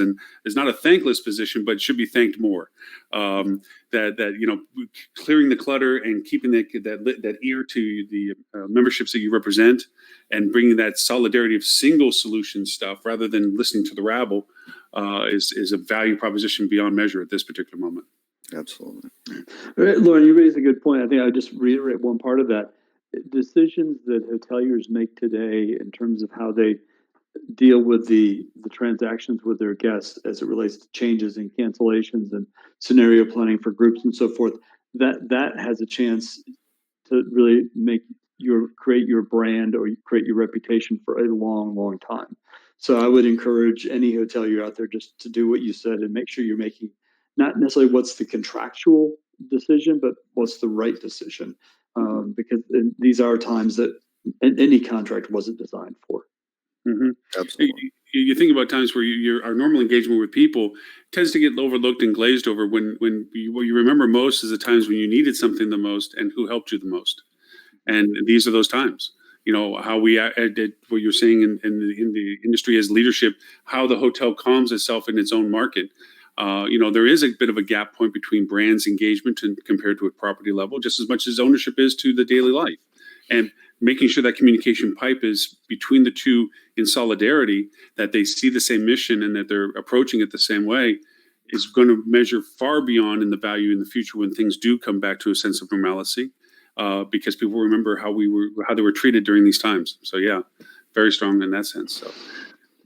not a thankless position, but should be thanked more. That clearing the clutter and keeping that ear to the memberships that you represent, and bringing that solidarity of single solution stuff rather than listening to the rabble is a value proposition beyond measure at this particular moment. Absolutely. Lauren, you raised a good point. I think I would just reiterate one part of that. Decisions that hoteliers make today in terms of how they deal with the transactions with their guests as it relates to changes and cancellations and scenario planning for groups and so forth, that has a chance to really create your brand or create your reputation for a long time. So I would encourage any hotelier out there just to do what you said and make sure you're making not necessarily what's the contractual decision, but what's the right decision, because these are times that any contract wasn't designed for. Mm-hmm. Absolutely. You think about times where our normal engagement with people tends to get overlooked and glazed over when what you remember most is the times when you needed something the most and who helped you the most. And these are those times. You know, how we did what you're saying in the industry as leadership, how the hotel calms itself in its own market. You know, there is a bit of a gap point between brands engagement and compared to a property level, just as much as ownership is to the daily life. And making sure that communication pipe is between the two in solidarity, that they see the same mission and that they're approaching it the same way, is going to measure far beyond in the value in the future when things do come back to a sense of normalcy, because people remember how they were treated during these times. So yeah, very strong in that sense. So,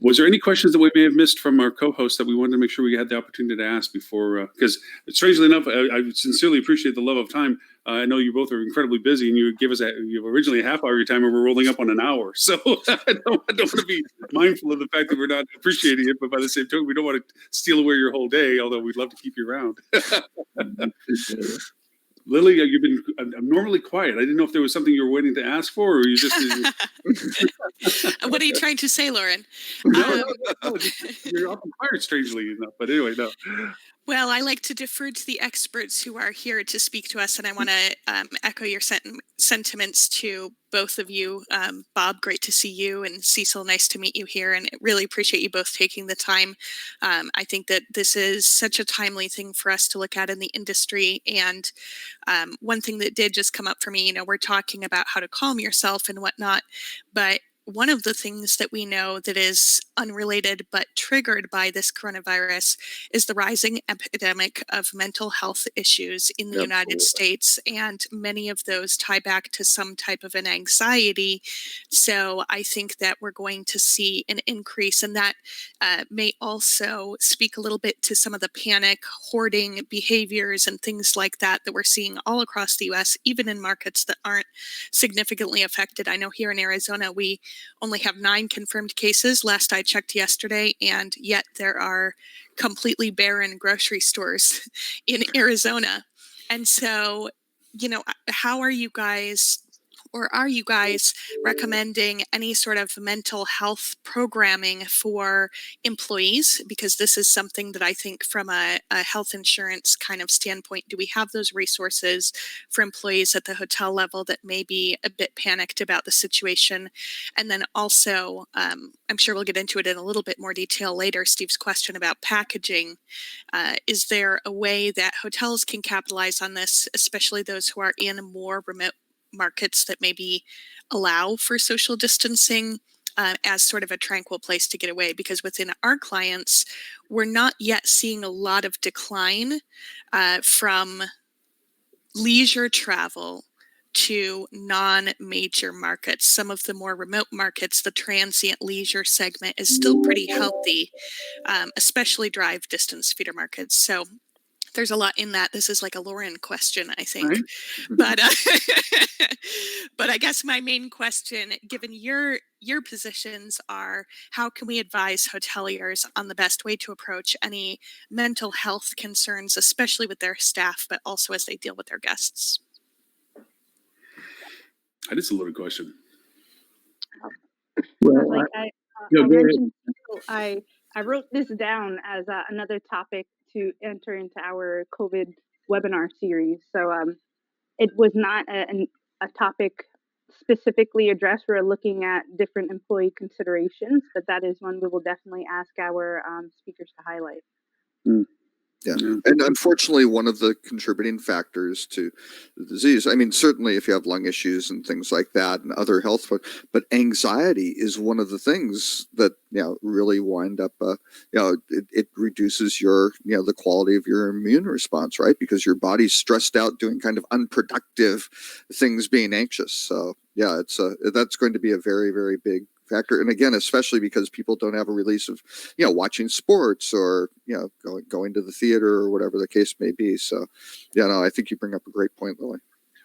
was there any questions that we may have missed from our co-host that we wanted to make sure we had the opportunity to ask before? Because strangely enough, I sincerely appreciate the love of time. I know you both are incredibly busy, and you give us you originally a half hour of your time, and we're rolling up on an hour. So I don't want to be mindful of the fact that we're not appreciating it, but by the same token, we don't want to steal away your whole day. Although we'd love to keep you around. Lily, you've been I'm normally quiet. I didn't know if there was something you were waiting to ask for, or you just. What are you trying to say, Lauren? No, you're often quiet, strangely enough. But anyway, no. Well, I like to defer to the experts who are here to speak to us, and I want to echo your sentiments to both of you. Bob, great to see you, and Cecil, nice to meet you here, and really appreciate you both taking the time. I think that this is such a timely thing for us to look at in the industry, and one thing that did just come up for me, you know, we're talking about how to calm yourself and whatnot, but one of the things that we know that is unrelated but triggered by this coronavirus is the rising epidemic of mental health issues in the United States, and many of those tie back to some type of an anxiety. So I think that we're going to see an increase, and that may also speak a little bit to some of the panic, hoarding behaviors and things like that that we're seeing all across the U.S., even in markets that aren't significantly affected. I know here in Arizona, we only have 9 confirmed cases last I checked yesterday, and yet there are completely barren grocery stores in Arizona. And so, you know, how are you guys, or are you guys recommending any sort of mental health programming for employees? Because this is something that I think from a health insurance kind of standpoint, do we have those resources for employees at the hotel level that may be a bit panicked about the situation? And then also, I'm sure we'll get into it in a little bit more detail later, Steve's question about packaging. Is there a way that hotels can capitalize on this, especially those who are in more remote markets that maybe allow for social distancing as sort of a tranquil place to get away? Because within our clients, we're not yet seeing a lot of decline from leisure travel to non-major markets. Some of the more remote markets, the transient leisure segment is still pretty healthy, especially drive distance feeder markets. So there's a lot in that. This is like a Lauren question, I think. Right. But I guess my main question, given your positions, are how can we advise hoteliers on the best way to approach any mental health concerns, especially with their staff, but also as they deal with their guests? That is a loaded question. Well, like I mentioned, I wrote this down as another topic to enter into our COVID webinar series. So it was not a topic specifically addressed. We're looking at different employee considerations, but that is one we will definitely ask our speakers to highlight. Yeah. And unfortunately, one of the contributing factors to the disease, I mean, certainly if you have lung issues and things like that and other health, but anxiety is one of the things that, you know, really wind up, you know, it reduces your, you know, the quality of your immune response, right? Because your body's stressed out doing kind of unproductive things, being anxious. So yeah, it's that's going to be a very, very big factor. And again, especially because people don't have a release of, you know, watching sports or, you know, going to the theater or whatever the case may be. So, yeah, no, I think you bring up a great point, Lily.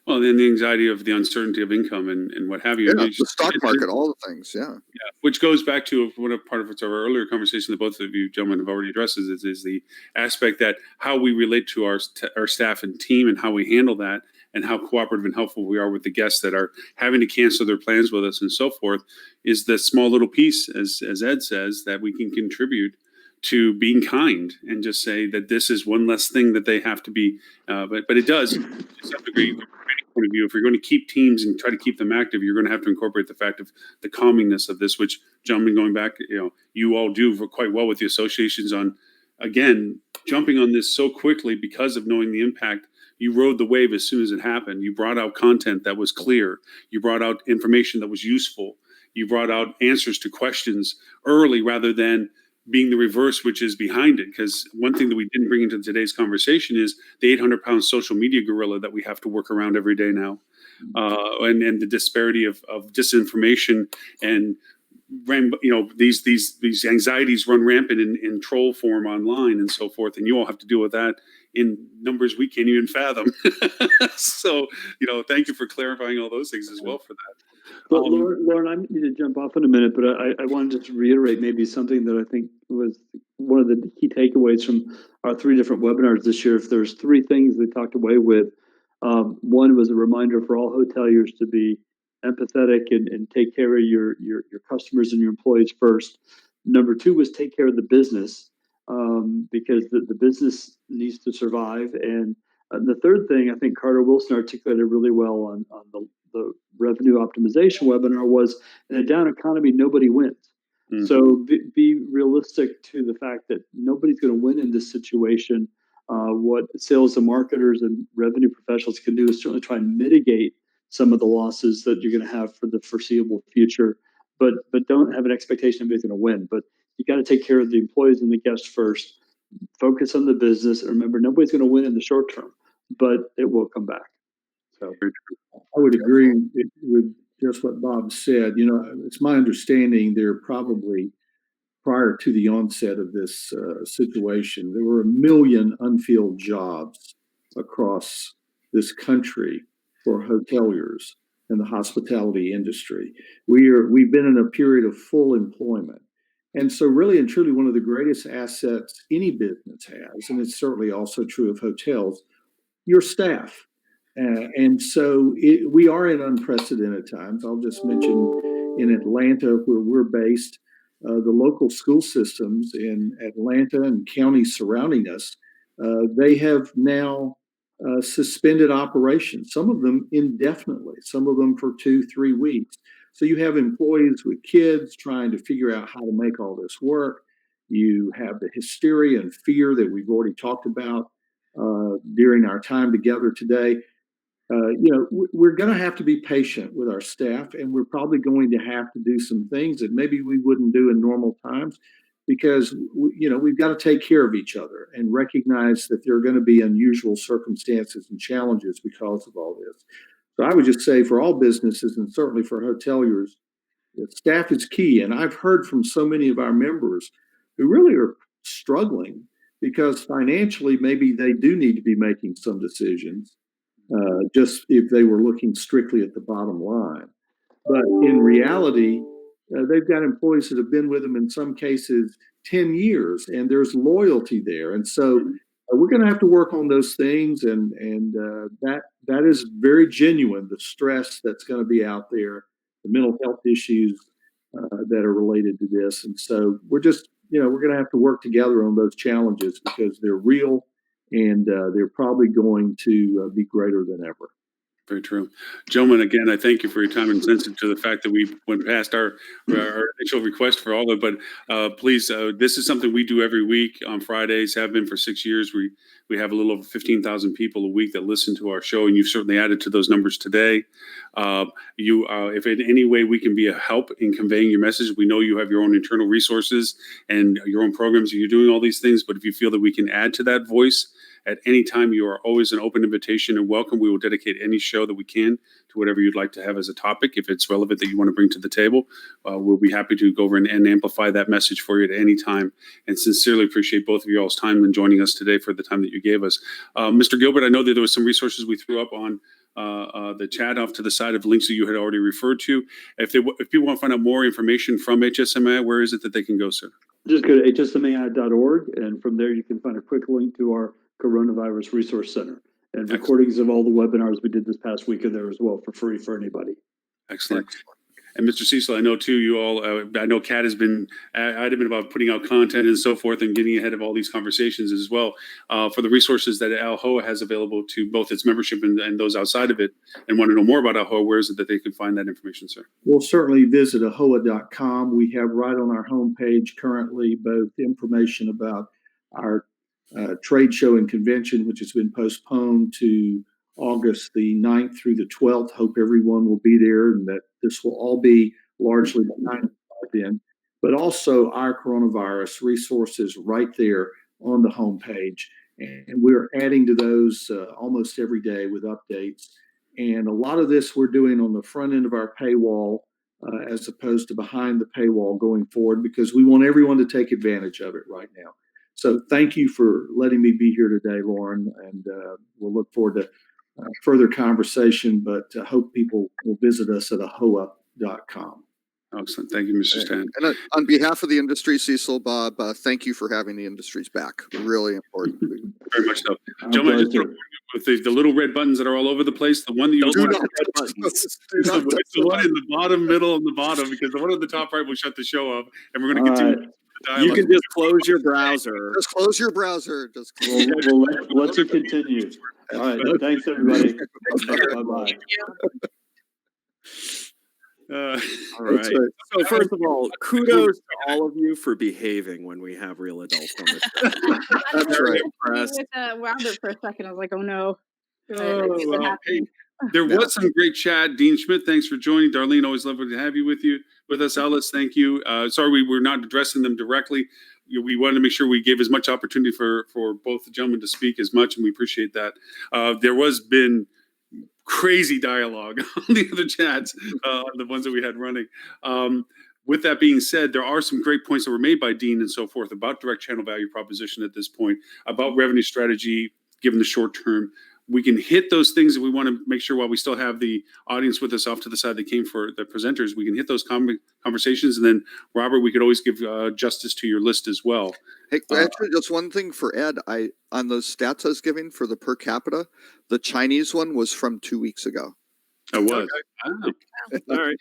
Well, then the anxiety of the uncertainty of income and what have you. Yeah, the stock market, all the things. Yeah. Yeah. Which goes back to part of our earlier conversation that both of you gentlemen have already addressed is the aspect that how we relate to our staff and team and how we handle that. and how cooperative and helpful we are with the guests that are having to cancel their plans with us and so forth, is the small little piece, as Ed says, that we can contribute to being kind and just say that this is one less thing that they have to be. But it does, to some degree, from any point of view, if you're going to keep teams and try to keep them active, you're going to have to incorporate the fact of the calmingness of this, which, gentlemen, going back, you all do quite well with the associations on, again, jumping on this so quickly because of knowing the impact. You rode the wave as soon as it happened. You brought out content that was clear. You brought out information that was useful. You brought out answers to questions early rather than being the reverse, which is behind it. Because one thing that we didn't bring into today's conversation is the 800-pound social media gorilla that we have to work around every day now. And the disparity of disinformation and these anxieties run rampant in troll form online and so forth, and you all have to deal with that in numbers we can't even fathom. So, thank you for clarifying all those things as well for that. But Lauren, I need to jump off in a minute, but I wanted to just reiterate maybe something that I think was one of the key takeaways from our 3 different webinars this year. If there's 3 things we talked away with, one was a reminder for all hoteliers to be empathetic and take care of your customers and your employees first. Number 2 was take care of the business, because the business needs to survive. And the third thing, I think Carter Wilson articulated really well on the revenue optimization webinar, was in a down economy, nobody wins. Mm-hmm. So be realistic to the fact that nobody's going to win in this situation. What sales and marketers and revenue professionals can do is certainly try and mitigate some of the losses that you're going to have for the foreseeable future, but don't have an expectation everybody's going to win. But you got to take care of the employees and the guests first. Focus on the business. And remember, nobody's going to win in the short term, but it will come back. So I would agree with just what Bob said. It's my understanding there probably, prior to the onset of this situation, there were 1 million unfilled jobs across this country for hoteliers in the hospitality industry. We've been in a period of full employment. And so really and truly, one of the greatest assets any business has, and it's certainly also true of hotels, your staff. And so we are in unprecedented times. I'll just mention in Atlanta, where we're based, the local school systems in Atlanta and counties surrounding us, they have now suspended operations, some of them indefinitely, some of them for 2-3 weeks. So you have employees with kids trying to figure out how to make all this work. You have the hysteria and fear that we've already talked about during our time together today. We're going to have to be patient with our staff, and we're probably going to have to do some things that maybe we wouldn't do in normal times, because we've got to take care of each other and recognize that there are going to be unusual circumstances and challenges because of all this. So I would just say, for all businesses, and certainly for hoteliers, staff is key. And I've heard from so many of our members who really are struggling because financially maybe they do need to be making some decisions, just if they were looking strictly at the bottom line. But in reality, they've got employees that have been with them in some cases 10 years, and there's loyalty there. And so we're going to have to work on those things, and that is very genuine, the stress that's going to be out there, the mental health issues that are related to this. And so we're just, we're going to have to work together on those challenges, because they're real, and they're probably going to be greater than ever. Very true. Gentlemen, again, I thank you for your time, and sensitive to the fact that we went past our initial request for all of it. But please, this is something we do every week on Fridays, have been for 6 years. We have a little over 15,000 people a week that listen to our show, and you've certainly added to those numbers today. If in any way we can be a help in conveying your message, we know you have your own internal resources and your own programs, and you're doing all these things. But if you feel that we can add to that voice, at any time, you are always an open invitation and welcome. We will dedicate any show that we can to whatever you'd like to have as a topic. If it's relevant that you want to bring to the table, we'll be happy to go over and amplify that message for you at any time. And sincerely appreciate both of you all's time and joining us today for the time that you gave us. Mr. Gilbert, I know that there was some resources we threw up on the chat off to the side of links that you had already referred to. If people want to find out more information from HSMAI, where is it that they can go, sir? Just go to hsmai.org, and from there you can find a quick link to our Coronavirus Resource Center. And recordings of all the webinars we did this past week are there as well for free for anybody. Excellent. And Mr. Cecil, I know too, you all, I know Kat has been adamant about putting out content and so forth and getting ahead of all these conversations as well for the resources that ALHOA has available to both its membership and those outside of it, and want to know more about ALHOA. Where is it that they can find that information, sir? We'll certainly visit ahoa.com. We have right on our homepage currently both information about our trade show and convention, which has been postponed to August the 9th through the 12th. Hope everyone will be there and that this will all be largely behind us by then. But also our coronavirus resources right there on the homepage. And we're adding to those almost every day with updates. And a lot of this we're doing on the front end of our paywall as opposed to behind the paywall going forward, because we want everyone to take advantage of it right now. So thank you for letting me be here today, Lauren, and we'll look forward to further conversation, but hope people will visit us at ahoa.com. Excellent. Thank you, Mr. Stan. And on behalf of the industry, Cecil, Bob, thank you for having the industries back. Really important. Very much so. Gentlemen, just with the little red buttons that are all over the place, the one that you Those want are the red buttons. it's the one in the bottom, middle, and the bottom, because the one at the top right will shut the show off, and we're going to continue. You can just close your browser. Just close your browser. Just close. We'll let you continue. All right. Thanks, everybody. Bye-bye. All right. So first of all, kudos to all of you for behaving when we have real adults on the show. That's right. With Robert for a second, I was like, oh no. Hey, there was some great chat. Dean Schmidt, thanks for joining. Darlene, always lovely to have you with us. Alice, thank you. Sorry we were not addressing them directly. We wanted to make sure we gave as much opportunity for both the gentlemen to speak as much, and we appreciate that. There was been crazy dialogue on the other chats, the ones that we had running. With that being said, there are some great points that were made by Dean and so forth about direct channel value proposition at this point, about revenue strategy given the short term. We can hit those things if we want to make sure, while we still have the audience with us off to the side that came for the presenters, we can hit those conversations. And then, Robert, we could always give justice to your list as well. Hey, actually, just one thing for Ed. On those stats I was giving for the per capita, the Chinese one was from 2 weeks ago. I was. Wow. All right.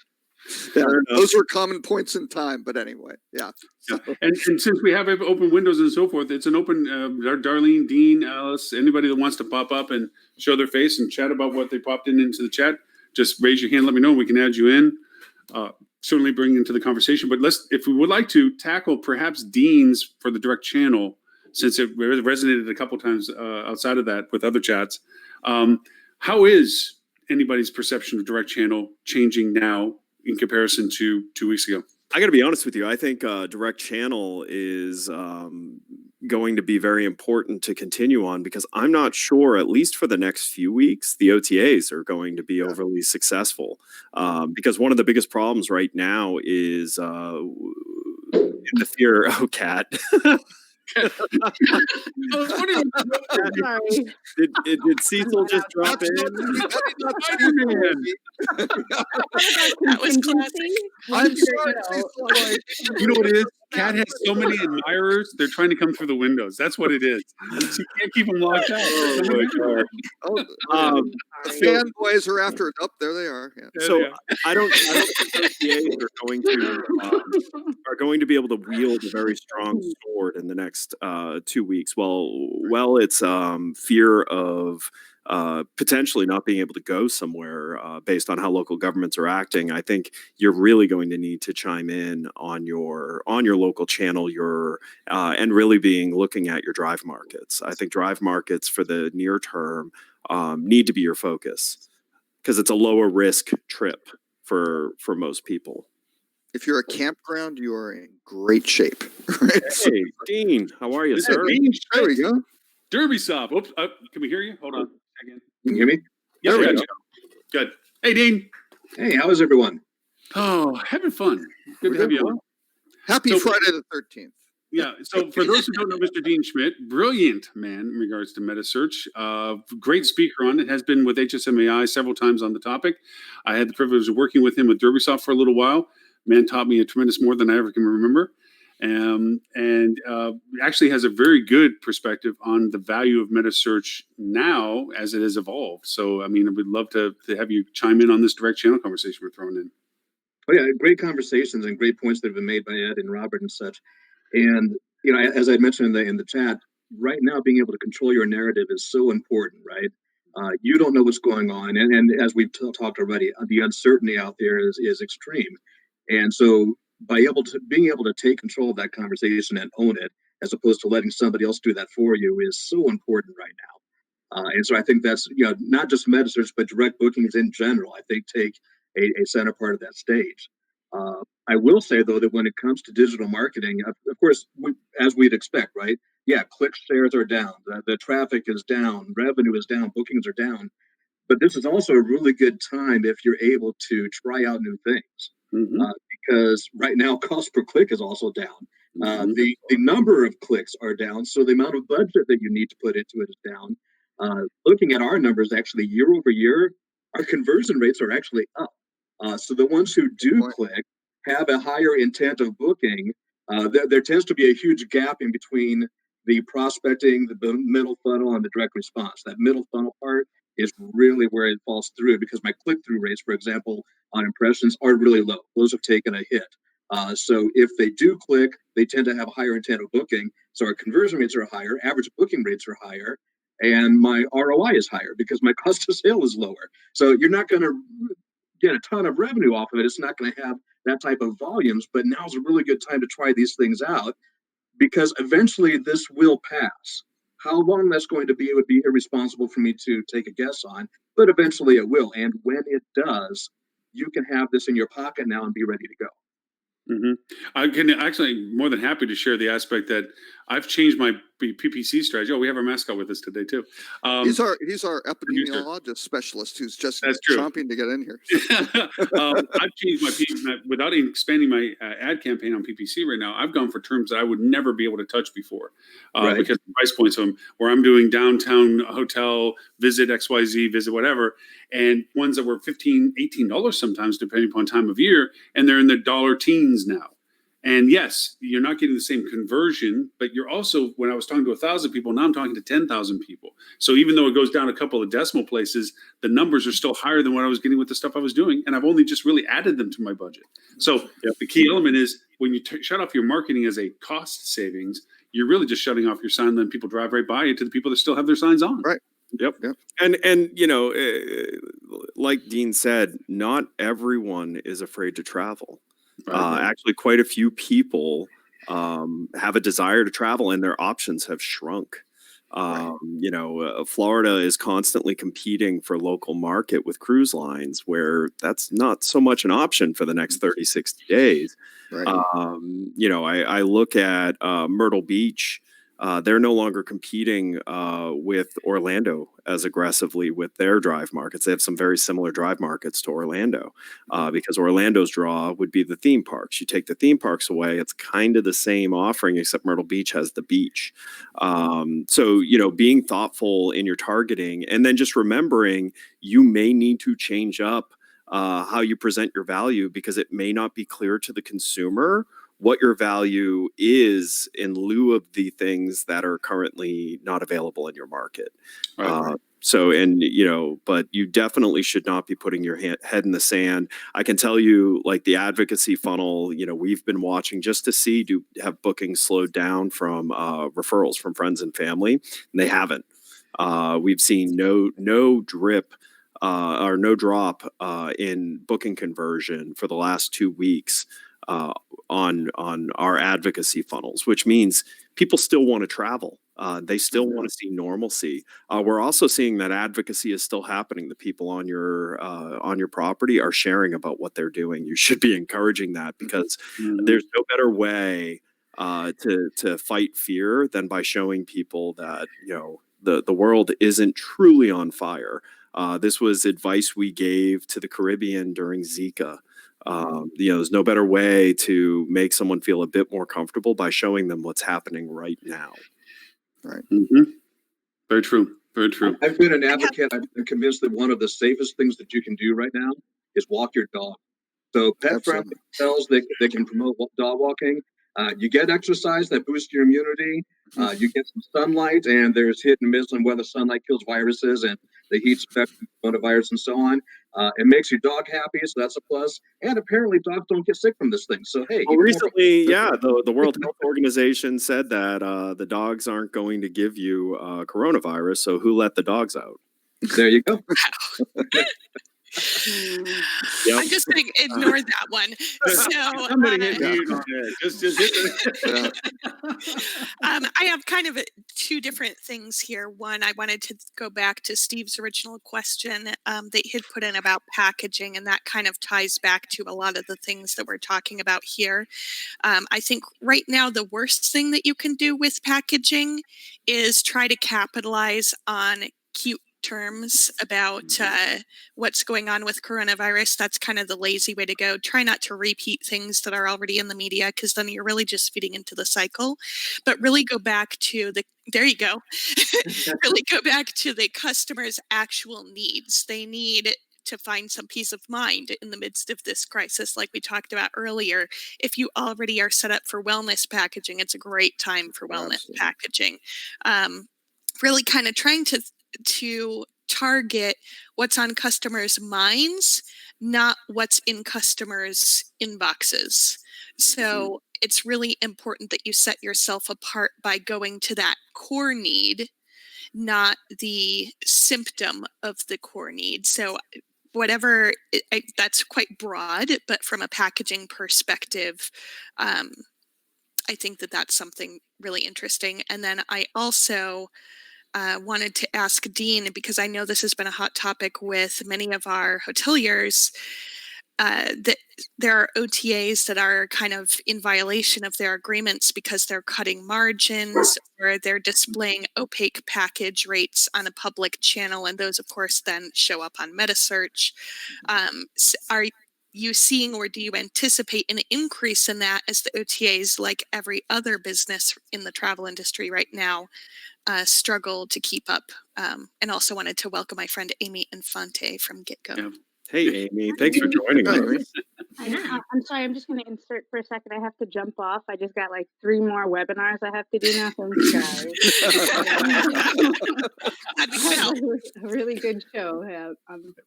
Yeah, those were common points in time, but anyway, yeah. And since we have open windows and so forth, it's an open, Darlene, Dean, Alice, anybody that wants to pop up and show their face and chat about what they popped into the chat, just raise your hand, let me know, we can add you in. Certainly bring into the conversation, but if we would like to tackle perhaps Dean's for the direct channel, since it resonated a couple times outside of that with other chats. How is anybody's perception of direct channel changing now in comparison to 2 weeks ago? I got to be honest with you. I think direct channel is going to be very important to continue on, because I'm not sure, at least for the next few weeks, the OTAs are going to be overly successful. Because one of the biggest problems right now is the fear. Oh, Kat. Sorry. Did Cecil just drop in? That was classic. I'm sorry, Cecil. You know what it is? Kat has so many admirers, they're trying to come through the windows. That's what it is. She can't keep them locked out. Oh, the fanboys are after it. Up there they are. Yeah. So I don't think OTAs are going to be able to wield a very strong sword in the next 2 weeks. Well, it's fear of potentially not being able to go somewhere based on how local governments are acting. I think you're really going to need to chime in on your local channel, and really looking at your drive markets. I think drive markets for the near term need to be your focus, because it's a lower risk trip for most people. If you're a campground, you are in great shape. Right? Hey, Dean, how are you, sir? There we go. Derby Stop. Oops, can we hear you? Hold on. Again. Can you hear me? Yeah, There we good. go. Good. Hey, Dean. Hey, how is everyone? Oh, having fun. Good to have you on. Happy So- Friday the 13th. Yeah. So for those who don't know Mr. Dean Schmidt, brilliant man in regards to MetaSearch, great speaker on it, has been with HSMAI several times on the topic. I had the privilege of working with him with DerbySoft for a little while. Man taught me a tremendous more than I ever can remember. and actually has a very good perspective on the value of metasearch now as it has evolved. So, I mean, I would love to have you chime in on this direct channel conversation we're throwing in. Oh yeah, great conversations and great points that have been made by Ed and Robert and such. And as I mentioned in the chat, right now being able to control your narrative is so important, right? You don't know what's going on, and as we've talked already, the uncertainty out there is extreme. And so being able to take control of that conversation and own it, as opposed to letting somebody else do that for you, is so important right now. And so I think that's not just metasearch, but direct bookings in general, I think take a center part of that stage. I will say though that when it comes to digital marketing, of course, as we'd expect, right? Yeah, click shares are down, the traffic is down, revenue is down, bookings are down. But this is also a really good time if you're able to try out new things, because right now cost per click is also down. The number of clicks are down, so the amount of budget that you need to put into it is down. Looking at our numbers, actually year over year, our conversion rates are actually up. So the ones who do click have a higher intent of booking. There tends to be a huge gap in between the prospecting, the middle funnel, and the direct response. That middle funnel part is really where it falls through, because my click-through rates, for example, on impressions are really low. Those have taken a hit. So if they do click, they tend to have a higher intent of booking. So our conversion rates are higher, average booking rates are higher, and my ROI is higher because my cost of sale is lower. So you're not going to get a ton of revenue off of it. It's not going to have that type of volumes, but now's a really good time to try these things out, because eventually this will pass. How long that's going to be, it would be irresponsible for me to take a guess on, but eventually it will. And when it does, you can have this in your pocket now and be ready to go. I can actually more than happy to share the aspect that I've changed my PPC strategy. Oh, we have our mascot with us today too. He's our epidemiologist specialist who's just chomping to get in here. I've changed without expanding my ad campaign on PPC right now. I've gone for terms that I would never be able to touch before, because the price points of them, where I'm doing downtown hotel, visit XYZ, visit whatever, and ones that were $15, $18 sometimes, depending upon time of year, and they're in the dollar teens now. And yes, you're not getting the same conversion, but you're also, when I was talking to 1,000 people, now I'm talking to 10,000 people. So even though it goes down a couple of decimal places, the numbers are still higher than what I was getting with the stuff I was doing. And I've only just really added them to my budget. So the key element is when you shut off your marketing as a cost savings, you're really just shutting off your sign, letting people drive right by it to the people that still have their signs on. Right. Yep. And like Dean said, not everyone is afraid to travel. Actually, quite a few people have a desire to travel, and their options have shrunk. Florida is constantly competing for local market with cruise lines, where that's not so much an option for the next 30, 60 days. Right. I look at Myrtle Beach. They're no longer competing with Orlando as aggressively with their drive markets. They have some very similar drive markets to Orlando, because Orlando's draw would be the theme parks. You take the theme parks away, it's kind of the same offering, except Myrtle Beach has the beach. So being thoughtful in your targeting, and then just remembering you may need to change up how you present your value, because it may not be clear to the consumer what your value is in lieu of the things that are currently not available in your market. But you definitely should not be putting your head in the sand. I can tell you, like the advocacy funnel, we've been watching just to see, have bookings slowed down from referrals from friends and family, and they haven't. We've seen no drip or no drop in booking conversion for the last 2 weeks. On our advocacy funnels, which means people still want to travel. They still want to see normalcy. We're also seeing that advocacy is still happening. The people on your property are sharing about what they're doing. You should be encouraging that, because there's no better way to fight fear than by showing people that the world isn't truly on fire. This was advice we gave to the Caribbean during Zika. There's no better way to make someone feel a bit more comfortable by showing them what's happening right now. Right. Very true. Very true. I've been an advocate. I'm convinced that one of the safest things that you can do right now is walk your dog. So pet-friendly hotels that can promote dog walking. You get exercise that boosts your immunity. You get some sunlight, and there's hit and miss on whether sunlight kills viruses and the heat spread coronavirus and so on. It makes your dog happy, so that's a plus. And apparently, dogs don't get sick from this thing. So hey, Well, recently, yeah, the World Health Organization said that the dogs aren't going to give you coronavirus. So who let the dogs out? there you go. Yep. I'm just going to ignore that one. So Somebody hit mute on there. Just hit it. I have kind of two different things here. One, I wanted to go back to Steve's original question that he had put in about packaging, and that kind of ties back to a lot of the things that we're talking about here. I think right now the worst thing that you can do with packaging is try to capitalize on cute terms about what's going on with coronavirus. That's kind of the lazy way to go. Try not to repeat things that are already in the media, because then you're really just feeding into the cycle. But really go back to there you go. Really go back to the customer's actual needs. They need to find some peace of mind in the midst of this crisis, like we talked about earlier. If you already are set up for wellness packaging, it's a great time for wellness packaging. Really kind of trying to target what's on customers' minds, not what's in customers' inboxes. So it's really important that you set yourself apart by going to that core need, not the symptom of the core need. So whatever, that's quite broad, but from a packaging perspective, I think that that's something really interesting. And then I also wanted to ask Dean, because I know this has been a hot topic with many of our hoteliers, that there are OTAs that are kind of in violation of their agreements because they're cutting margins or they're displaying opaque package rates on a public channel, and those of course then show up on metasearch. Are you seeing, or do you anticipate an increase in that as the OTAs, like every other business in the travel industry right now, struggle to keep up? And also wanted to welcome my friend Amy Infante from GetGo. Yeah. Hey, Amy, thanks for joining us. I'm sorry, I'm just going to insert for a second. I have to jump off. I just got like 3 more webinars I have to do now. So I'm sorry. A really good show. Yeah,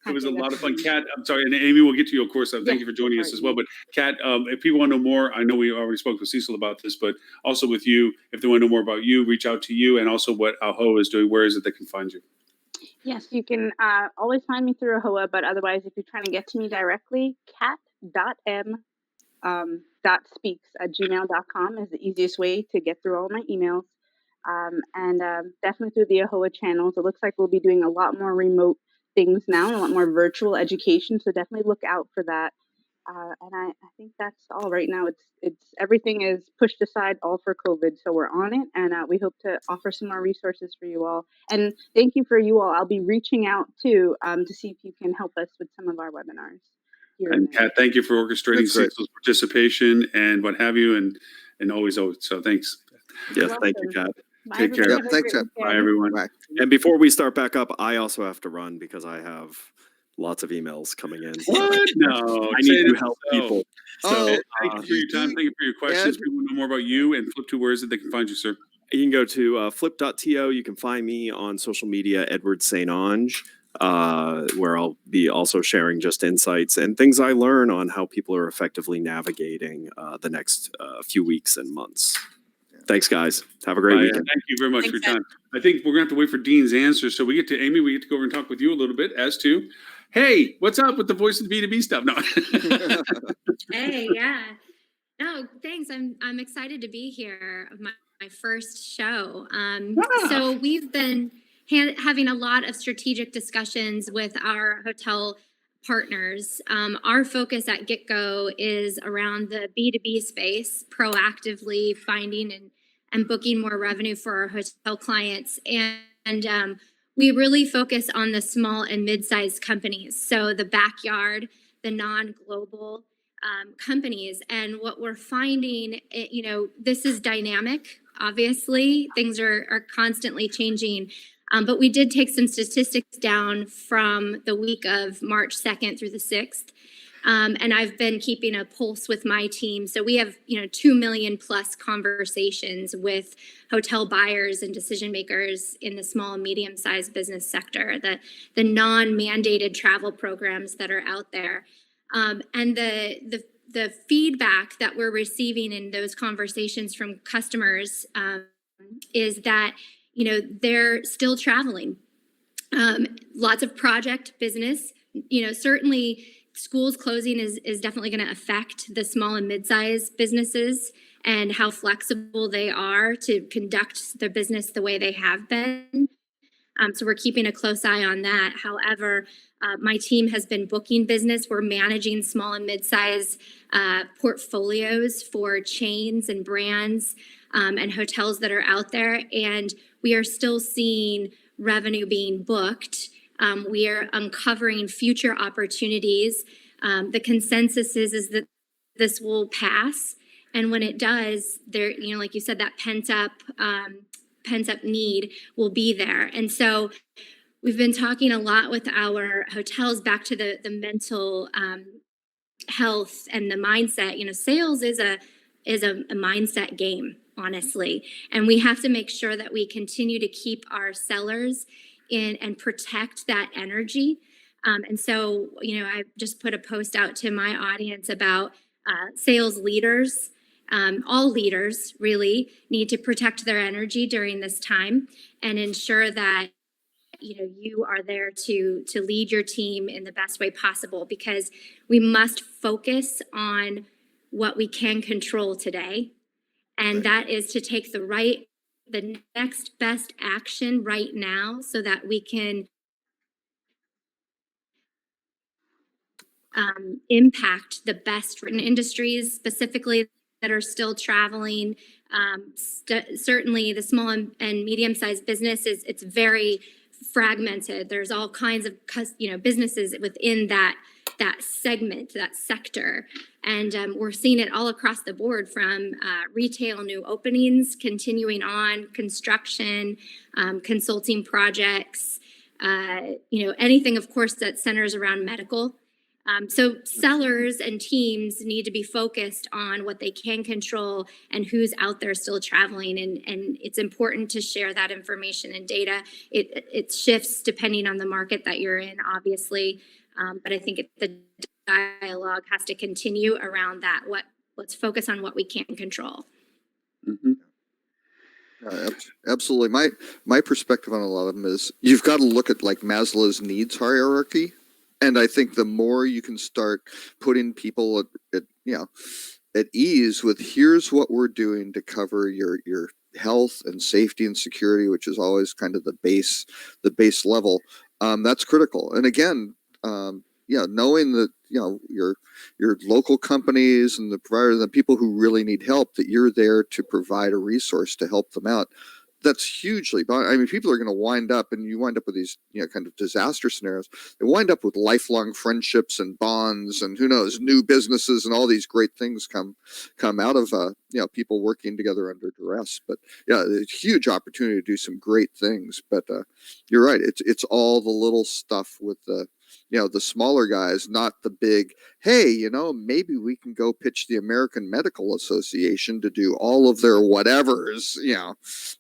It was a lot of fun. Kat, I'm sorry, and Amy, we'll get to you, of course. Thank you for joining us as well. But Kat, if people want to know more, I know we already spoke with Cecil about this, but also with you, if they want to know more about you, reach out to you, and also what AHOA is doing. Where is it they can find you? Yes, you can always find me through AHOA, but otherwise, if you're trying to get to me directly, kat.m.speaks@gmail.com is the easiest way to get through all my emails. And definitely through the AHOA channels. It looks like we'll be doing a lot more remote things now, a lot more virtual education. So definitely look out for that. And I think that's all right now. It's everything is pushed aside all for COVID. So we're on it, and we hope to offer some more resources for you all. And thank you for you all. I'll be reaching out too to see if you can help us with some of our webinars. And Kat, thank you for orchestrating Cecil's participation and what have you, and always. So thanks. Yes, thank you, Kat. Take care. Yeah, thanks, Kat. Bye, everyone. Bye. And before we start back up, I also have to run because I have lots of emails coming in. What? No, I need to help people. So Oh, thank you for your time. Thank you for your questions. People want to know more about you and Flip to, where is it they can find you, sir? You can go to flip.to. You can find me on social media, Edward St. Ange, where I'll be also sharing just insights and things I learn on how people are effectively navigating the next few weeks and months. Thanks, guys. Have a great weekend. Thank you very much for your time. I think we're going to have to wait for Dean's answer. So we get to Amy. We get to go over and talk with you a little bit as to, hey, what's up with the voice of the B2B stuff? No. Hey, yeah. No, thanks. I'm excited to be here. My first show. So we've been having a lot of strategic discussions with our hotel partners. Our focus at GetGo is around the B2B space, proactively finding and booking more revenue for our hotel clients. And we really focus on the small and mid-sized companies. So the backyard, the non-global companies. And what we're finding, this is dynamic. Obviously, things are constantly changing. But we did take some statistics down from the week of March 2nd through the 6th. And I've been keeping a pulse with my team. So we have, 2 million plus conversations with hotel buyers and decision makers in the small and medium sized business sector, the non-mandated travel programs that are out there. And the feedback that we're receiving in those conversations from customers is that, they're still traveling. Lots of project business, certainly schools closing is definitely going to affect the small and mid-sized businesses and how flexible they are to conduct their business the way they have been. So we're keeping a close eye on that. However, my team has been booking business. We're managing small and mid-sized portfolios for chains and brands and hotels that are out there. And we are still seeing revenue being booked. We are uncovering future opportunities. The consensus is that this will pass. And when it does, there, like you said, that pent up need will be there. And so we've been talking a lot with our hotels back to the mental health and the mindset. Sales is a mindset game, honestly. And we have to make sure that we continue to keep our sellers in and protect that energy. And so, I just put a post out to my audience about sales leaders. All leaders really need to protect their energy during this time and ensure that you are there to lead your team in the best way possible, because we must focus on what we can control today, and that is to take the next best action right now so that we can impact the best written industries specifically that are still traveling. Certainly the small and medium-sized business it's very fragmented. There's all kinds of businesses within that segment, that sector. And we're seeing it all across the board, from retail new openings, continuing on, construction, consulting projects, anything, of course, that centers around medical. So sellers and teams need to be focused on what they can control and who's out there still traveling. And it's important to share that information and data. It shifts depending on the market that you're in, obviously. But I think the dialogue has to continue around that. Let's focus on what we can control. Mm-hmm. Absolutely. My perspective on a lot of them is you've got to look at like Maslow's needs hierarchy. And I think the more you can start putting people at ease with, here's what we're doing to cover your health and safety and security, which is always kind of the base level. That's critical. And again, knowing that, your local companies and the provider, the people who really need help, that you're there to provide a resource to help them out. That's hugely, people are going to wind up, and you wind up with these, kind of disaster scenarios. They wind up with lifelong friendships and bonds, and who knows, new businesses, and all these great things come out of, people working together under duress. But yeah, it's a huge opportunity to do some great things. But you're right. It's all the little stuff with the smaller guys, not the big, hey, maybe we can go pitch the American Medical Association to do all of their whatevers,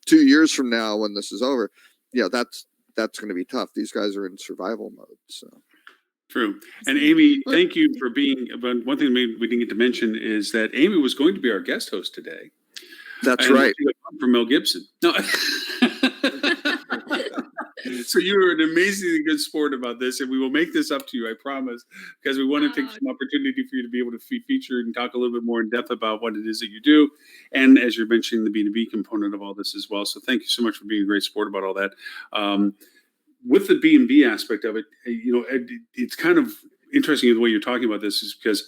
2 years from now when this is over. That's going to be tough. These guys are in survival mode. So true. And Amy, thank you for being, but one thing we didn't get to mention is that Amy was going to be our guest host today. That's right. From Mel Gibson. No. So you were an amazingly good sport about this, and we will make this up to you, I promise, because we want to take some opportunity for you to be able to feature and talk a little bit more in depth about what it is that you do. And as you're mentioning, the B2B component of all this as well. So thank you so much for being a great sport about all that. With the B&B aspect of it, it's kind of interesting the way you're talking about this, is because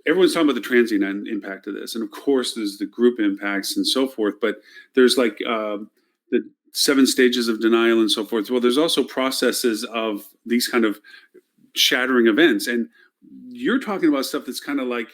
everyone's talking about the transient impact of this. And of course, there's the group impacts and so forth, but there's like the 7 stages of denial and so forth. Well, there's also processes of these kind of shattering events. And you're talking about stuff that's kind of like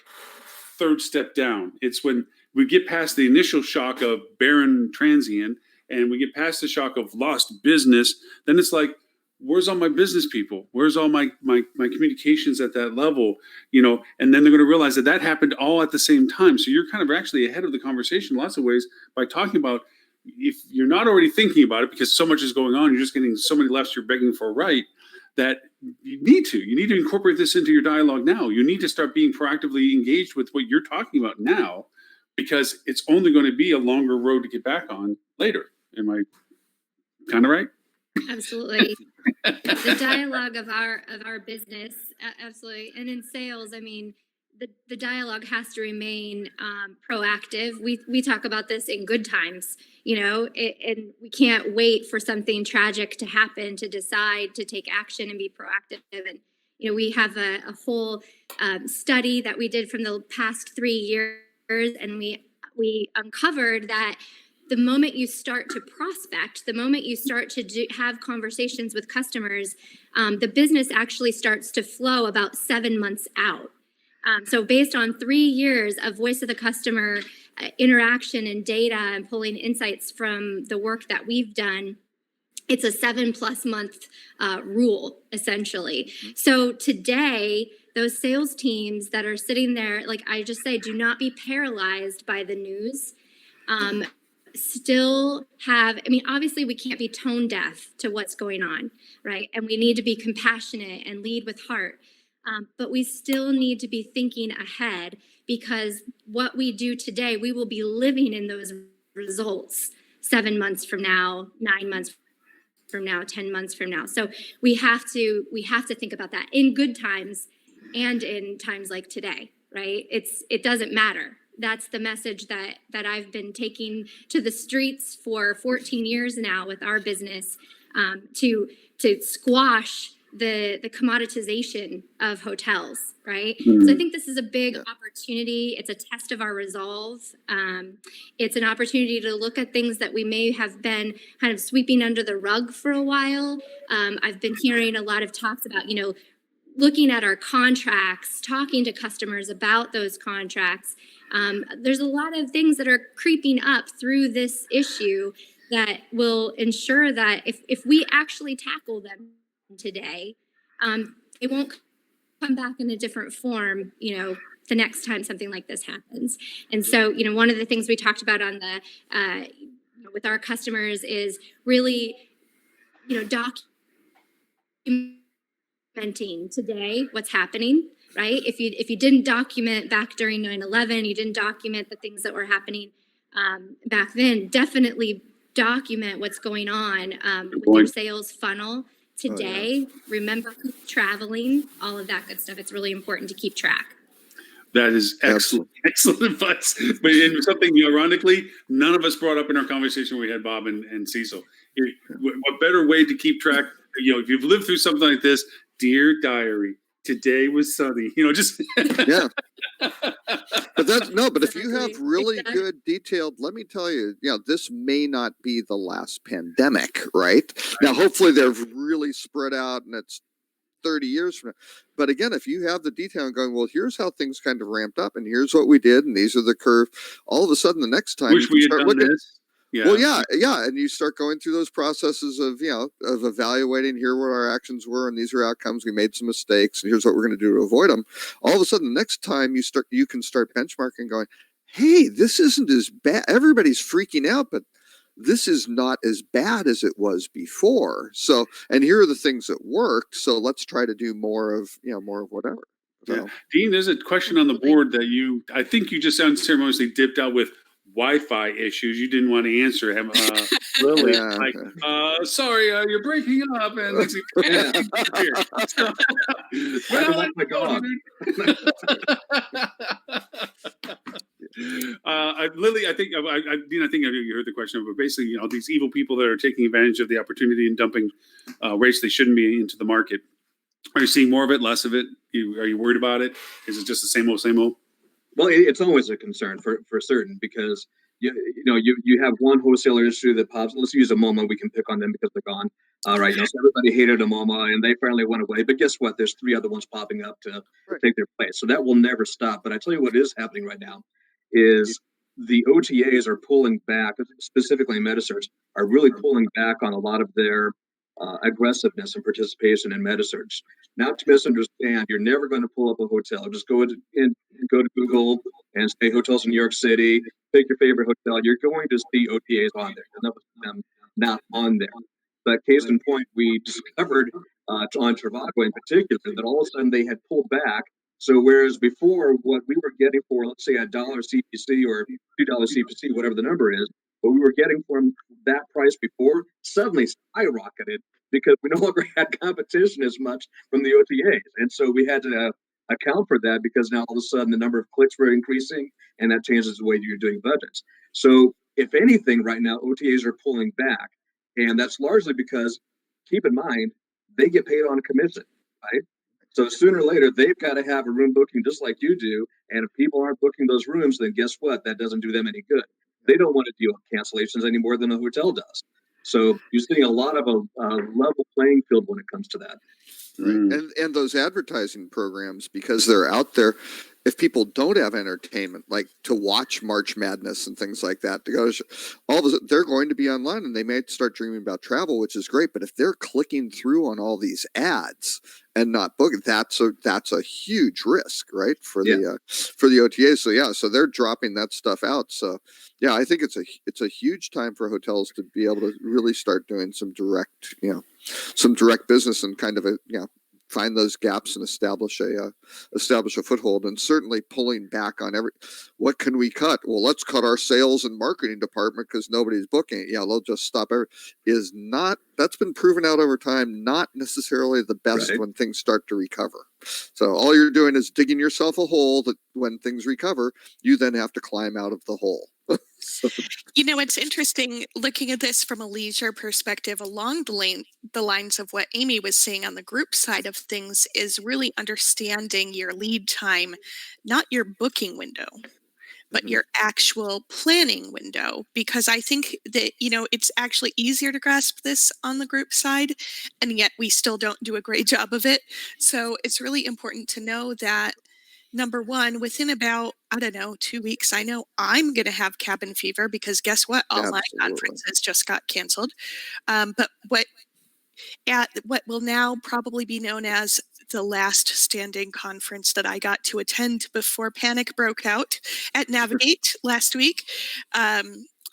third step down. It's when we get past the initial shock of barren transient and we get past the shock of lost business, then it's like, where's all my business people? Where's all my communications at that level? You know, and then they're going to realize that that happened all at the same time. So you're kind of actually ahead of the conversation in lots of ways by talking about, if you're not already thinking about it because so much is going on, you're just getting so many lefts, you're begging for a right, that you need to incorporate this into your dialogue now. You need to start being proactively engaged with what you're talking about now, because it's only going to be a longer road to get back on later. Am I kind of right? Absolutely. The dialogue of our business, absolutely. And in sales, I mean, the dialogue has to remain proactive. We talk about this in good times, you know, and we can't wait for something tragic to happen to decide to take action and be proactive. And you know, we have a whole study that we did from the past 3 years, and we uncovered that the moment you start to prospect, the moment you start to have conversations with customers, the business actually starts to flow about 7 months out. So based on 3 years of voice of the customer interaction and data and pulling insights from the work that we've done, it's a 7+ month rule, essentially. So today, those sales teams that are sitting there, like I just say, do not be paralyzed by the news. Still have, I mean, obviously we can't be tone deaf to what's going on, right? And we need to be compassionate and lead with heart. But we still need to be thinking ahead, because what we do today, we will be living in those results 7 months from now, 9 months from now, 10 months from now. So we have to think about that in good times and in times like today, right? It doesn't matter. That's the message that I've been taking to the streets for 14 years now with our business, to squash the commoditization of hotels, right? Mhm. So I think this is a big opportunity. It's a test of our resolve. It's an opportunity to look at things that we may have been kind of sweeping under the rug for a while. I've been hearing a lot of talks about, you know, looking at our contracts, talking to customers about those contracts. There's a lot of things that are creeping up through this issue that will ensure that if we actually tackle them today, it won't come back in a different form, you know, the next time something like this happens. And so, you know, one of the things we talked about on the, you know, with our customers is really, you know, documenting today what's happening, right? If you didn't document back during 9/11, you didn't document the things that were happening back then, definitely document what's going on with your sales funnel today. Remember who's traveling, all of that good stuff. It's really important to keep track. That is excellent advice. But in something, ironically, none of us brought up in our conversation we had, Bob and Cecil. What better way to keep track? You know, if you've lived through something like this, dear diary, today was sunny. You know, just yeah. But if you have really good detailed, let me tell you, you know, this may not be the last pandemic, right? Now, hopefully they're really spread out and it's 30 years from now. But again, if you have the detail and going, well, here's how things kind of ramped up and here's what we did and these are the curve, all of a sudden the next time wish we had done this. Yeah. Well, yeah, and you start going through those processes of, you know, of evaluating, here what our actions were, and these are outcomes. We made some mistakes, and here's what we're going to do to avoid them. All of a sudden, the next time you can start benchmarking, going, hey, this isn't as bad. Everybody's freaking out, but this is not as bad as it was before. So, and here are the things that worked. So let's try to do more of whatever. So. Yeah. Dean, there's a question on the board that I think you just unceremoniously dipped out with. Wi-Fi issues. You didn't want to answer him. Lily, sorry, you're breaking up, and Lily, I think, Dean, I think you heard the question, but basically, you know, these evil people that are taking advantage of the opportunity and dumping rates they shouldn't be into the market. Are you seeing more of it, less of it? Are you worried about it? Is it just the same old, same old? Well, it's always a concern for certain, because you have one wholesaler issue that pops. Let's use AMOMA. We can pick on them because they're gone. Right. So everybody hated AMOMA and they finally went away. But guess what? There's 3 other ones popping up to take their place. So that will never stop. But I tell you what is happening right now is the OTAs are pulling back, specifically MetaSearch, are really pulling back on a lot of their aggressiveness and participation in metasearch. Not to misunderstand, you're never going to pull up a hotel. Just go go to Google and say hotels in New York City. Pick your favorite hotel. You're going to see OTAs on there. Enough of them not on there. But case in point, we discovered on Trivago in particular that all of a sudden they had pulled back. So whereas before what we were getting for, let's say $1 CPC or $2 CPC, whatever the number is, what we were getting from that price before suddenly skyrocketed because we no longer had competition as much from the OTAs. And so we had to account for that because now all of a sudden the number of clicks were increasing and that changes the way you're doing budgets. So if anything, right now, OTAs are pulling back. And that's largely because, keep in mind, they get paid on commission, right? So sooner or later, they've got to have a room booking just like you do. And if people aren't booking those rooms, then guess what? That doesn't do them any good. They don't want to deal with cancellations any more than a hotel does. So you're seeing a lot of a level playing field when it comes to that. Right. And those advertising programs, because they're out there, if people don't have entertainment, like to watch March Madness and things like that, to go, they're going to be online and they may start dreaming about travel, which is great. But if they're clicking through on all these ads and not booking, that's a huge risk, right? For the OTAs. So yeah, so they're dropping that stuff out. So yeah, I think it's a huge time for hotels to be able to really start doing some direct business and kind of find those gaps and establish a foothold, and certainly pulling back on what can we cut? Well, let's cut our sales and marketing department because nobody's booking. Yeah, they'll just stop. That's been proven out over time, not necessarily the best when things start to recover. So all you're doing is digging yourself a hole that when things recover, you then have to climb out of the hole. You know, it's interesting looking at this from a leisure perspective along the lines of what Amy was saying on the group side of things is really understanding your lead time, not your booking window, but your actual planning window. Because I think that, it's actually easier to grasp this on the group side, and yet we still don't do a great job of it. So it's really important to know that, number one, within about, 2 weeks, I know I'm going to have cabin fever because guess what? All my conferences just got canceled. But what will now probably be known as the last standing conference that I got to attend before panic broke out at Navigate last week.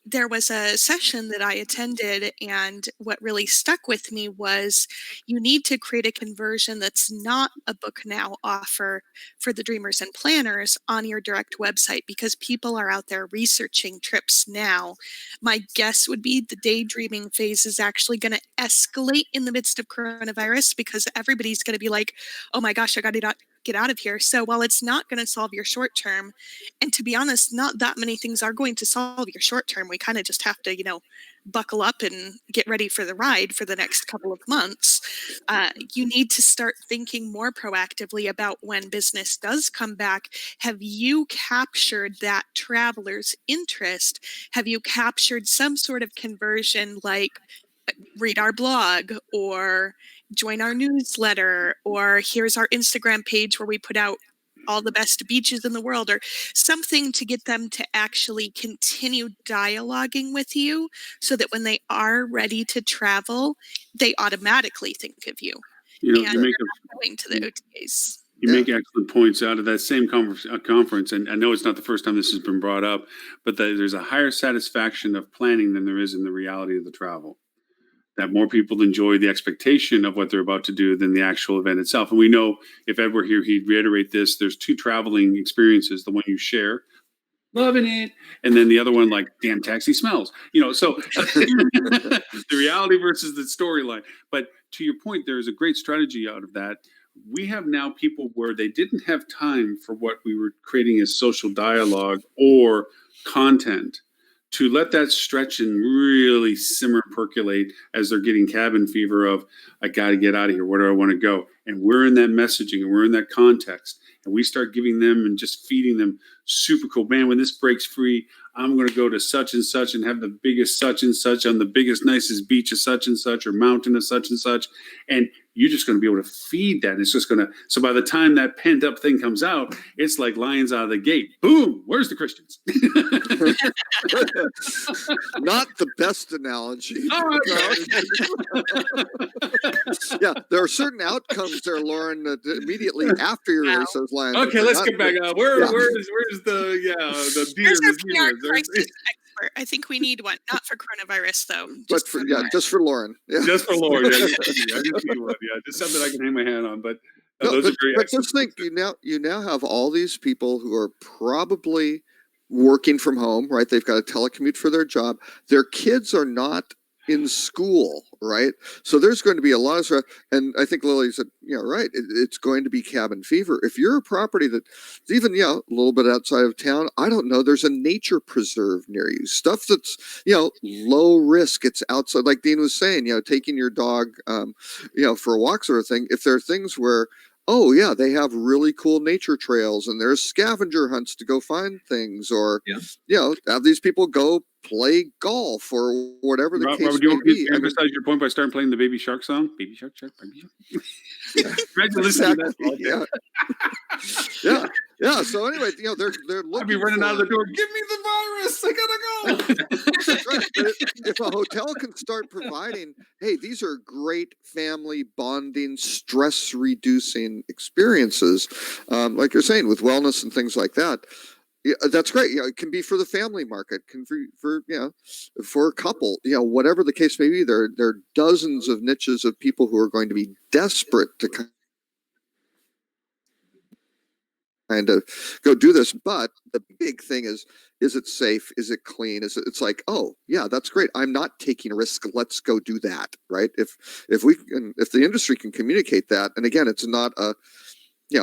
There was a session that I attended, and what really stuck with me was you need to create a conversion that's not a book now offer for the dreamers and planners on your direct website, because people are out there researching trips now. My guess would be the daydreaming phase is actually going to escalate in the midst of coronavirus, because everybody's going to be like, oh my gosh, I got to get out of here. So while it's not going to solve your short term, and to be honest, not that many things are going to solve your short term, we kind of just have to, buckle up and get ready for the ride for the next couple of months. You need to start thinking more proactively about when business does come back. Have you captured that traveler's interest? Have you captured some sort of conversion, like read our blog or join our newsletter, or here's our Instagram page where we put out all the best beaches in the world, or something to get them to actually continue dialoguing with you so that when they are ready to travel, they automatically think of you. You and make going to the OTAs. You make excellent points out of that same conference, and I know it's not the first time this has been brought up, but there's a higher satisfaction of planning than there is in the reality of the travel. That more people enjoy the expectation of what they're about to do than the actual event itself. And we know, if Ed were here, he'd reiterate this, there's two traveling experiences, the one you share, loving it, and then the other one, like, damn, taxi smells. So the reality versus the storyline. But to your point, there's a great strategy out of that. We have now people where they didn't have time for what we were creating as social dialogue or content, to let that stretch and really simmer and percolate as they're getting cabin fever of, I got to get out of here. Where do I want to go? And we're in that messaging and we're in that context. And we start giving them and just feeding them super cool. Man, when this breaks free, I'm going to go to such and have the biggest such and such on the biggest, nicest beach of such and such or mountain of such and such. And you're just going to be able to feed that. And it's just going to, so by the time that pent up thing comes out, it's like lions out of the gate. Boom. Where's the Christians? Not the best analogy. All right. Yeah, there are certain outcomes there, Lauren, that immediately after you Wow. race those lions. Okay, let's get back up. Where's the deer? Where's our the PR deer? crisis expert? I think we need one, not for coronavirus though. But Just for, for yeah, Lauren. just for Lauren. Yeah. Just for Lord. Yeah, I just need one. Yeah, just something I can hang my hat on. But No, those but, are very but excellent. just think, you now have all these people who are probably working from home, right? They've got a telecommute for their job. Their kids are not in school, right? So there's going to be a lot of stress. And I think Lily said, right, it's going to be cabin fever. If you're a property that's even, a little bit outside of town, I don't know, there's a nature preserve near you. Stuff that's, low risk. It's outside, like Dean was saying, taking your dog, for a walk sort of thing. If there are things where, oh yeah, they have really cool nature trails and there's scavenger hunts to go find things, or have these people go play golf or whatever the case Robert, do you may want me be. to emphasize your point by starting playing the Baby Shark song? Baby Shark, Shark, Baby Shark. Imagine listening to that. Yeah. So anyway, they're looking. I'd be running out of the door. Give me the virus. I gotta go. That's right. But if a hotel can start providing, hey, these are great family bonding, stress reducing experiences, like you're saying, with wellness and things like that. Yeah, that's great. It can be for the family market, can for for a couple, whatever the case may be. There are dozens of niches of people who are going to be desperate to kind of go do this. But the big thing is it safe? Is it clean? It's like, oh yeah, that's great. I'm not taking a risk. Let's go do that. Right. If the industry can communicate that, and again, it's not a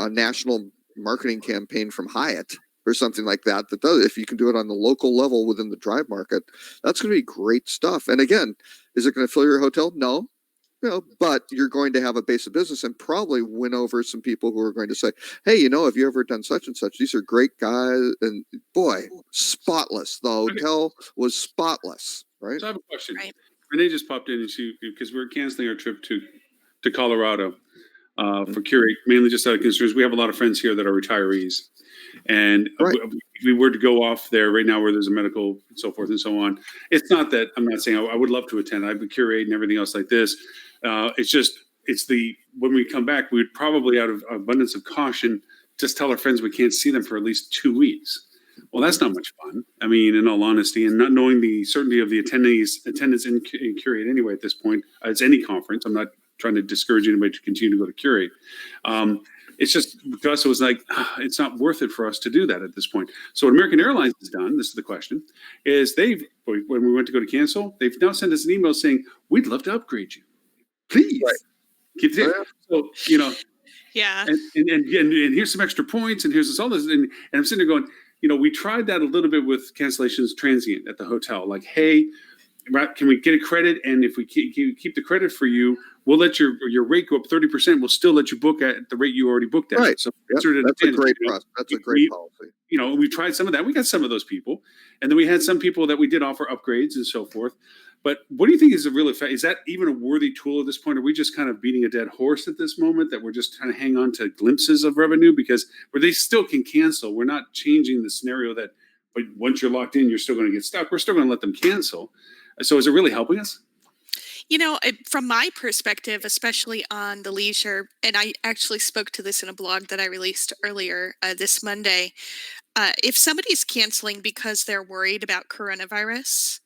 national marketing campaign from Hyatt or something like that does. If you can do it on the local level within the drive market, that's going to be great stuff. And again, is it going to fill your hotel? No, but you're going to have a base of business and probably win over some people who are going to say, hey, have you ever done such and such? These are great guys. And boy, spotless. The hotel was spotless, right? So I have a question. Right. Renee just popped in and because we're canceling our trip to Colorado for Curate, mainly just out of concerns. We have a lot of friends here that are retirees. And if we were to go off there right now where there's a medical and so forth and so on, it's not that I'm not saying I would love to attend. I would curate and everything else like this. When we come back, we would probably, out of abundance of caution, just tell our friends we can't see them for at least 2 weeks. Well, that's not much fun. I mean, in all honesty, and not knowing the certainty of the attendance in Curate anyway at this point, it's any conference. I'm not trying to discourage anybody to continue to go to Curate. It's just, to us, it was like, it's not worth it for us to do that at this point. So what American Airlines has done, this is the question, is when we went to go to cancel, they've now sent us an email saying, we'd love to upgrade you. Please. Right. Keep it. So, Yeah. And here's some extra points, and here's all this. And I'm sitting there going, we tried that a little bit with cancellations transient at the hotel. Like, hey, can we get a credit? And if we keep the credit for you, we'll let your rate go up 30%. We'll still let you book at the rate you already booked at. Right. So that's a great process. That's a great policy. We tried some of that. We got some of those people, and then we had some people that we did offer upgrades and so forth. But what do you think is a real effect? Is that even a worthy tool at this point? Are we just kind of beating a dead horse at this moment, that we're just trying to hang on to glimpses of revenue because where they still can cancel? We're not changing the scenario that, but once you're locked in, you're still going to get stuck. We're still going to let them cancel. So is it really helping us? From my perspective, especially on the leisure, and I actually spoke to this in a blog that I released earlier this Monday. If somebody's canceling because they're worried about coronavirus,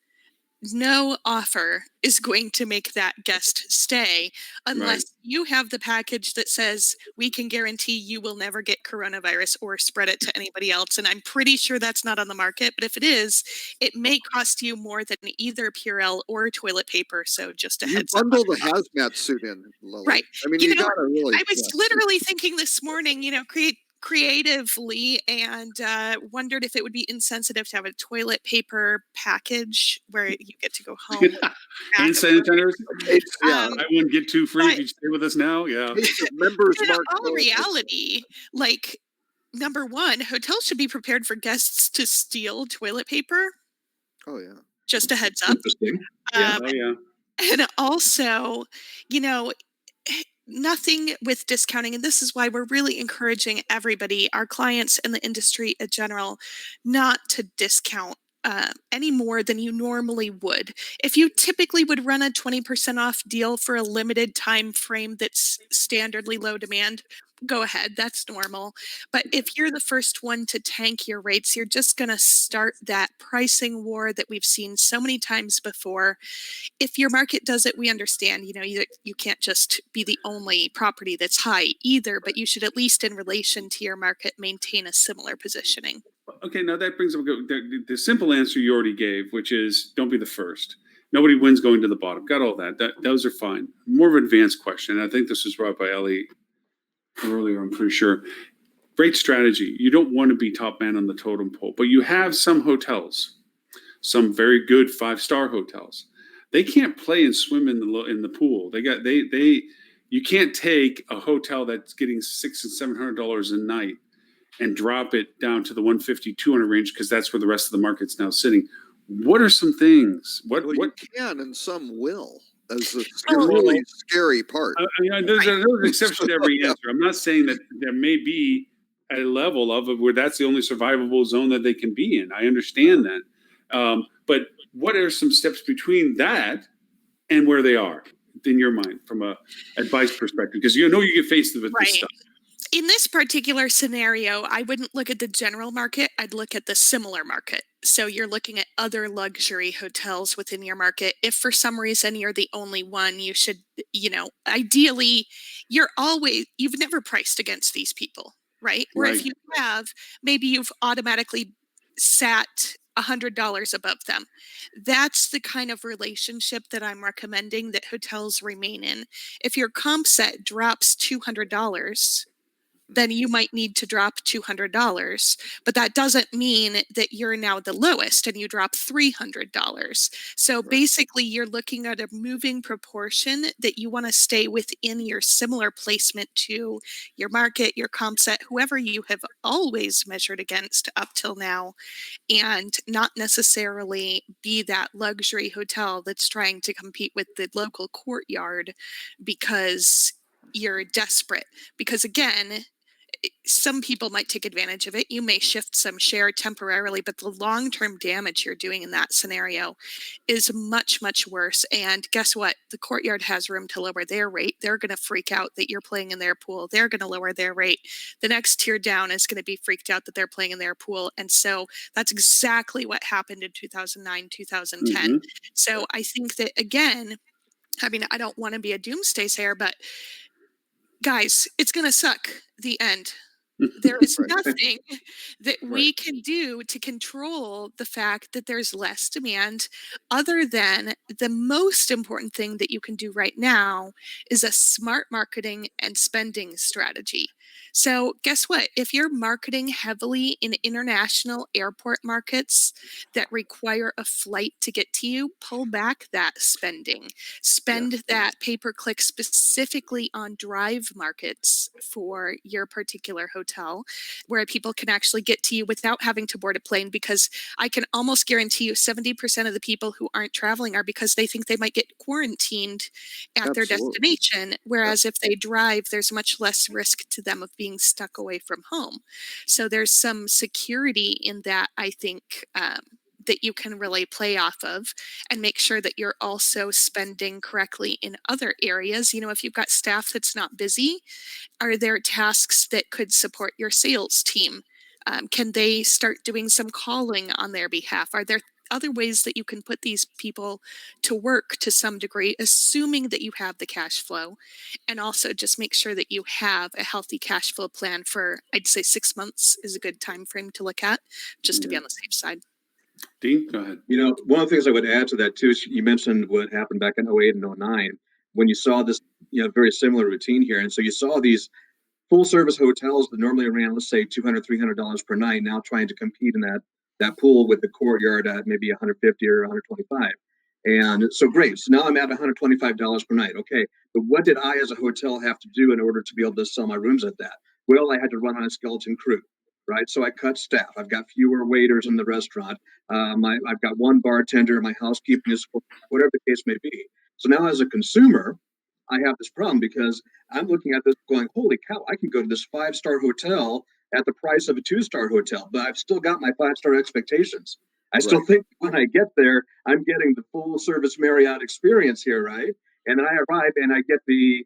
no offer is going to make that guest stay unless you have the package that says we can guarantee you will never get coronavirus or spread it to anybody else. And I'm pretty sure that's not on the market, but if it is, it may cost you more than either Purell or toilet paper. So just a heads up. Bundle the hazmat suit in, Lily. Right. I mean, you gotta really. I was literally thinking this morning, creatively, and wondered if it would be insensitive to have a toilet paper package where you get to go home. Hand sanitizers. Yeah. I wouldn't get 2 free if you stay with us now. Yeah. Members In mark all reality, number one, hotels should be prepared for guests to steal toilet paper. Oh yeah. Just a heads up. Interesting. Yeah. And also, nothing with discounting. And this is why we're really encouraging everybody, our clients and the industry in general, not to discount any more than you normally would. If you typically would run a 20% off deal for a limited time frame that's standardly low demand, go ahead, that's normal. But if you're the first one to tank your rates, you're just going to start that pricing war that we've seen so many times before. If your market does it, we understand, you can't just be the only property that's high either, but you should at least in relation to your market maintain a similar positioning. Okay, now that brings up the simple answer you already gave, which is don't be the first. Nobody wins going to the bottom. Got all that. Those are fine. More of an advanced question. I think this was brought by Ellie earlier, I'm pretty sure. Great strategy. You don't want to be top man on the totem pole, but you have some hotels, some very good 5-star hotels. They can't play and swim in the pool. You can't take a hotel that's getting $600 and $700 a night and drop it down to the 150, 200 range, because that's where the rest of the market's now sitting. What are some things? What you can, and some will, as the really scary part. There's an exception to every answer. I'm not saying that there may be a level of it where that's the only survivable zone that they can be in. I understand that. But what are some steps between that and where they are, in your mind, from a advice perspective? Because you get faced with this stuff. In this particular scenario, I wouldn't look at the general market. I'd look at the similar market. So you're looking at other luxury hotels within your market. If for some reason you're the only one, you should, ideally, you've never priced against these people, right? Or if you have, maybe you've automatically sat $100 above them. That's the kind of relationship that I'm recommending that hotels remain in. If your comp set drops $200, then you might need to drop $200, but that doesn't mean that you're now the lowest and you drop $300. So basically you're looking at a moving proportion that you want to stay within your similar placement to your market, your comp set, whoever you have always measured against up till now, and not necessarily be that luxury hotel that's trying to compete with the local Courtyard because you're desperate. Because again, some people might take advantage of it. You may shift some share temporarily, but the long-term damage you're doing in that scenario is much, much worse. And guess what? The Courtyard has room to lower their rate. They're going to freak out that you're playing in their pool. They're going to lower their rate. The next tier down is going to be freaked out that they're playing in their pool. And so that's exactly what happened in 2009, 2010. Mm-hmm. So I think that, again, I don't want to be a doomsday sayer, but guys, it's going to suck. The end. There is nothing that we can do to control the fact that there's less demand, other than the most important thing that you can do right now is a smart marketing and spending strategy. So guess what? If you're marketing heavily in international airport markets that require a flight to get to you, pull back that spending. Spend that pay-per-click specifically on drive markets for your particular hotel, where people can actually get to you without having to board a plane, because I can almost guarantee you 70% of the people who aren't traveling are because they think they might get quarantined at their destination, whereas if they drive, there's much less risk to them of being stuck away from home. So there's some security in that, I think, that you can really play off of, and make sure that you're also spending correctly in other areas. If you've got staff that's not busy, are there tasks that could support your sales team? Can they start doing some calling on their behalf? Are there other ways that you can put these people to work to some degree, assuming that you have the cash flow? And also just make sure that you have a healthy cash flow plan for, I'd say 6 months is a good time frame to look at, just to be on the safe side. Dean, go ahead. One of the things I would add to that too is you mentioned what happened back in 08 and 09 when you saw this, very similar routine here. And so you saw these full service hotels that normally ran, let's say $200, $300 per night, now trying to compete in that pool with the Courtyard at maybe 150 or 125. And so great. So now I'm at $125 per night. Okay. But what did I as a hotel have to do in order to be able to sell my rooms at that? Well, I had to run on a skeleton crew, right? So I cut staff. I've got fewer waiters in the restaurant. I've got one bartender. My housekeeping is full, whatever the case may be. So now as a consumer, I have this problem because I'm looking at this going, holy cow, I can go to this 5-star hotel at the price of a 2-star hotel, but I've still got my 5-star expectations. I still think when I get there, I'm getting the full service Marriott experience here, right? And then I arrive and I get the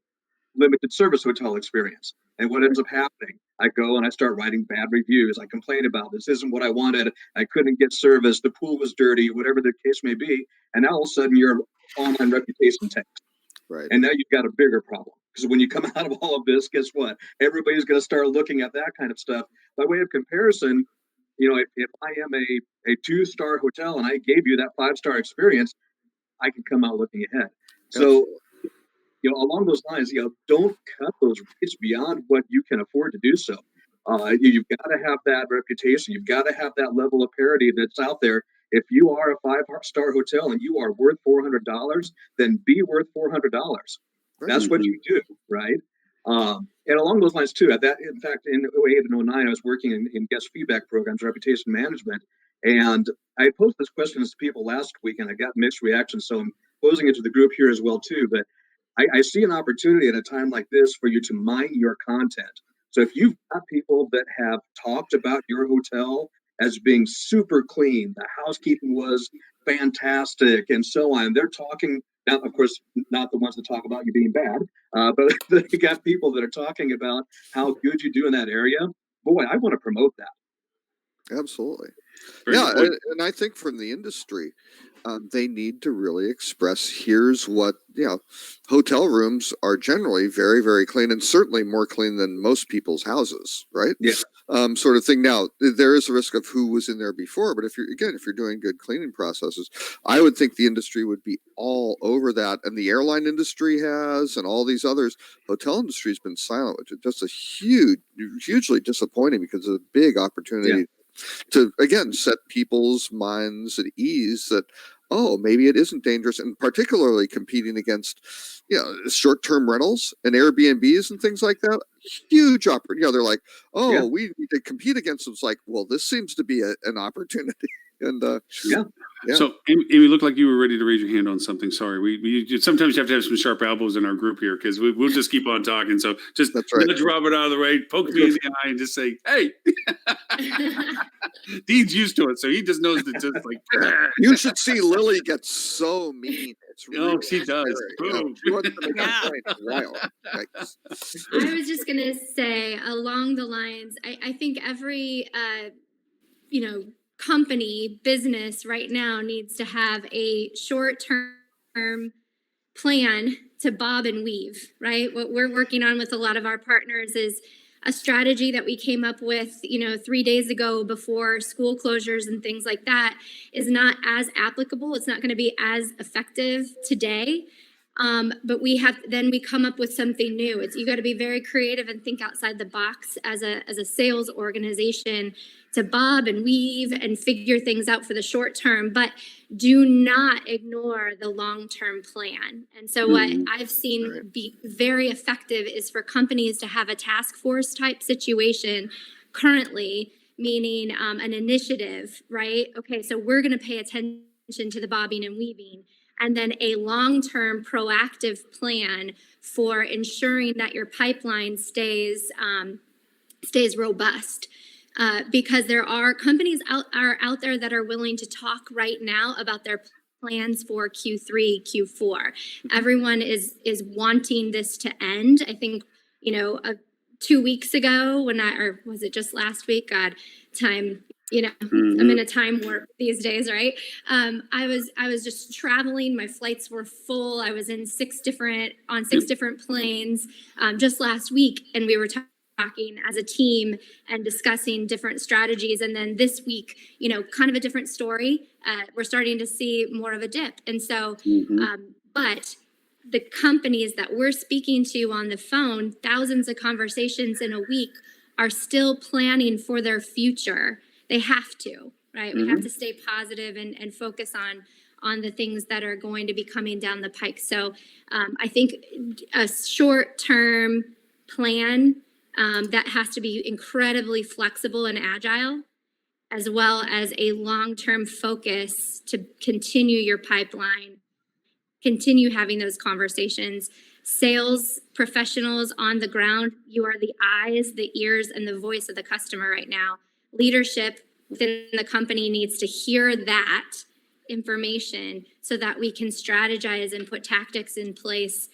limited service hotel experience. And what ends up happening, I go and I start writing bad reviews. I complain about this isn't what I wanted. I couldn't get service. The pool was dirty, whatever the case may be. And now all of a sudden your online reputation tanks. Right. And now you've got a bigger problem. Because when you come out of all of this, guess what? Everybody's going to start looking at that kind of stuff. By way of comparison, if I am a 2-star hotel and I gave you that 5-star experience, I can come out looking ahead. So, along those lines, don't cut those rates beyond what you can afford to do so. You've got to have that reputation. You've got to have that level of parity that's out there. If you are a 5-star hotel and you are worth $400, then be worth $400. That's what you do, right? And along those lines too. In fact, in 2008 and 2009, I was working in guest feedback programs, reputation management, and I posed this question to people last week, and I got mixed reactions. So I'm posing it to the group here as well too. But I see an opportunity at a time like this for you to mine your content. So if you've got people that have talked about your hotel as being super clean, the housekeeping was fantastic, and so on, they're talking now, of course, not the ones that talk about you being bad, but you got people that are talking about how good you do in that area. Boy, I want to promote that. Absolutely. Very Yeah, good point. and I think from the industry, they need to really express, here's what, hotel rooms are generally very, very clean, and certainly more clean than most people's houses, right? Yeah. Sort of thing. Now, there is a risk of who was in there before, but if you're doing good cleaning processes, I would think the industry would be all over that, and the airline industry has, and all these others. Hotel industry has been silent, which is just hugely disappointing because of a big opportunity to, again, set people's minds at ease that, maybe it isn't dangerous, and particularly competing against, short-term rentals and Airbnbs and things like that. Huge opportunity. They're like, we need to compete against them. It's like, well, this seems to be an opportunity. And Yeah. So, Amy, looked like you were ready to raise your hand on something. Sorry, we sometimes you have to have some sharp elbows in our group here because we'll just keep on talking. So just nudge Robert out of the way, poke me in the eye, and just say, "Hey." Dean's used to it, so he just knows that. Just like you should see Lily get so mean. It's really she does. She wants to make a point. Wild. I was just gonna say along the lines. I think every company, business right now needs to have a short-term plan to bob and weave, right? What we're working on with a lot of our partners is a strategy that we came up with, 3 days ago before school closures and things like that is not as applicable. It's not going to be as effective today. But we come up with something new. You got to be very creative and think outside the box as a sales organization to bob and weave and figure things out for the short term, but do not ignore the long-term plan. And so what I've seen be very effective is for companies to have a task force type situation currently, meaning an initiative, right? Okay, so we're going to pay attention to the bobbing and weaving, and then a long-term proactive plan for ensuring that your pipeline stays robust. Because there are companies out there that are willing to talk right now about their plans for Q3, Q4. Everyone is wanting this to end. I think 2 weeks ago or was it just last week? God, time. I'm in a time warp these days, right? I was just traveling. My flights were full. I was in 6 different planes just last week, and we were talking as a team and discussing different strategies. And then this week, kind of a different story. We're starting to see more of a dip. And so, but the companies that we're speaking to on the phone, thousands of conversations in a week, are still planning for their future. They have to, right? We have to stay positive and focus on the things that are going to be coming down the pike. So I think a short-term plan that has to be incredibly flexible and agile, as well as a long-term focus to continue your pipeline continue having those conversations. Sales professionals on the ground, you are the eyes, the ears, and the voice of the customer right now. Leadership within the company needs to hear that information so that we can strategize and put tactics in place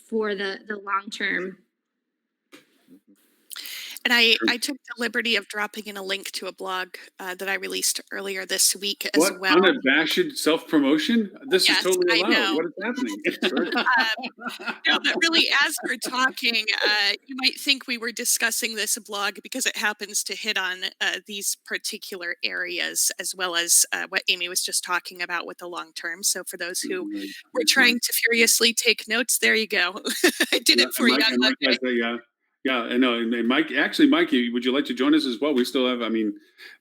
for the long term. And I took the liberty of dropping in a link to a blog that I released earlier this week as What? well. Unabashed self-promotion? This Yes, is totally I allowed. know. What is happening? No, but really, as we're talking, you might think we were discussing this blog because it happens to hit on these particular areas, as well as what Amy was just talking about with the long term. So for those who were trying to furiously take notes, there you go. I did it for you on Monday. Yeah, I know. And Mike, actually, Mike, would you like to join us as well? We still have, I mean,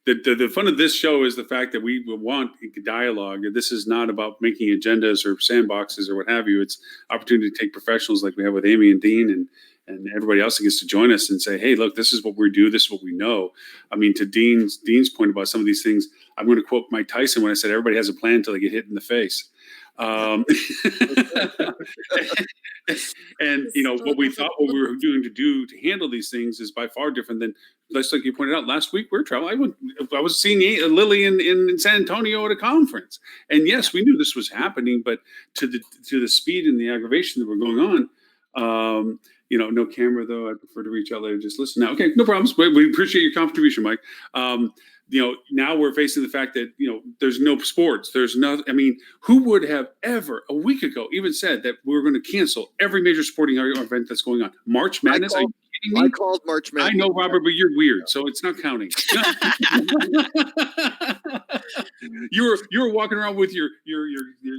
the fun of this show is the fact that we want dialogue. This is not about making agendas or sandboxes or what have you. It's opportunity to take professionals like we have with Amy and Dean and everybody else that gets to join us and say, hey, look, this is what we do. This is what we know. I mean, to Dean's point about some of these things, I'm going to quote Mike Tyson when I said, everybody has a plan until they get hit in the face. And what we thought what we were doing to handle these things is by far different than, just like you pointed out last week. We were traveling. I was seeing Lily in San Antonio at a conference, and yes, we knew this was happening, but to the speed and the aggravation that were going on. No camera though. I prefer to reach out later. Just listen now. Okay, no problems. We appreciate your contribution, Mike. Now we're facing the fact that, there's no sports. There's no, I mean, who would have ever a week ago even said that we were going to cancel every major sporting event that's going on? March Madness? Are you kidding me? I called March Madness. I know, Robert, but you're weird, so it's not counting. You were walking around with your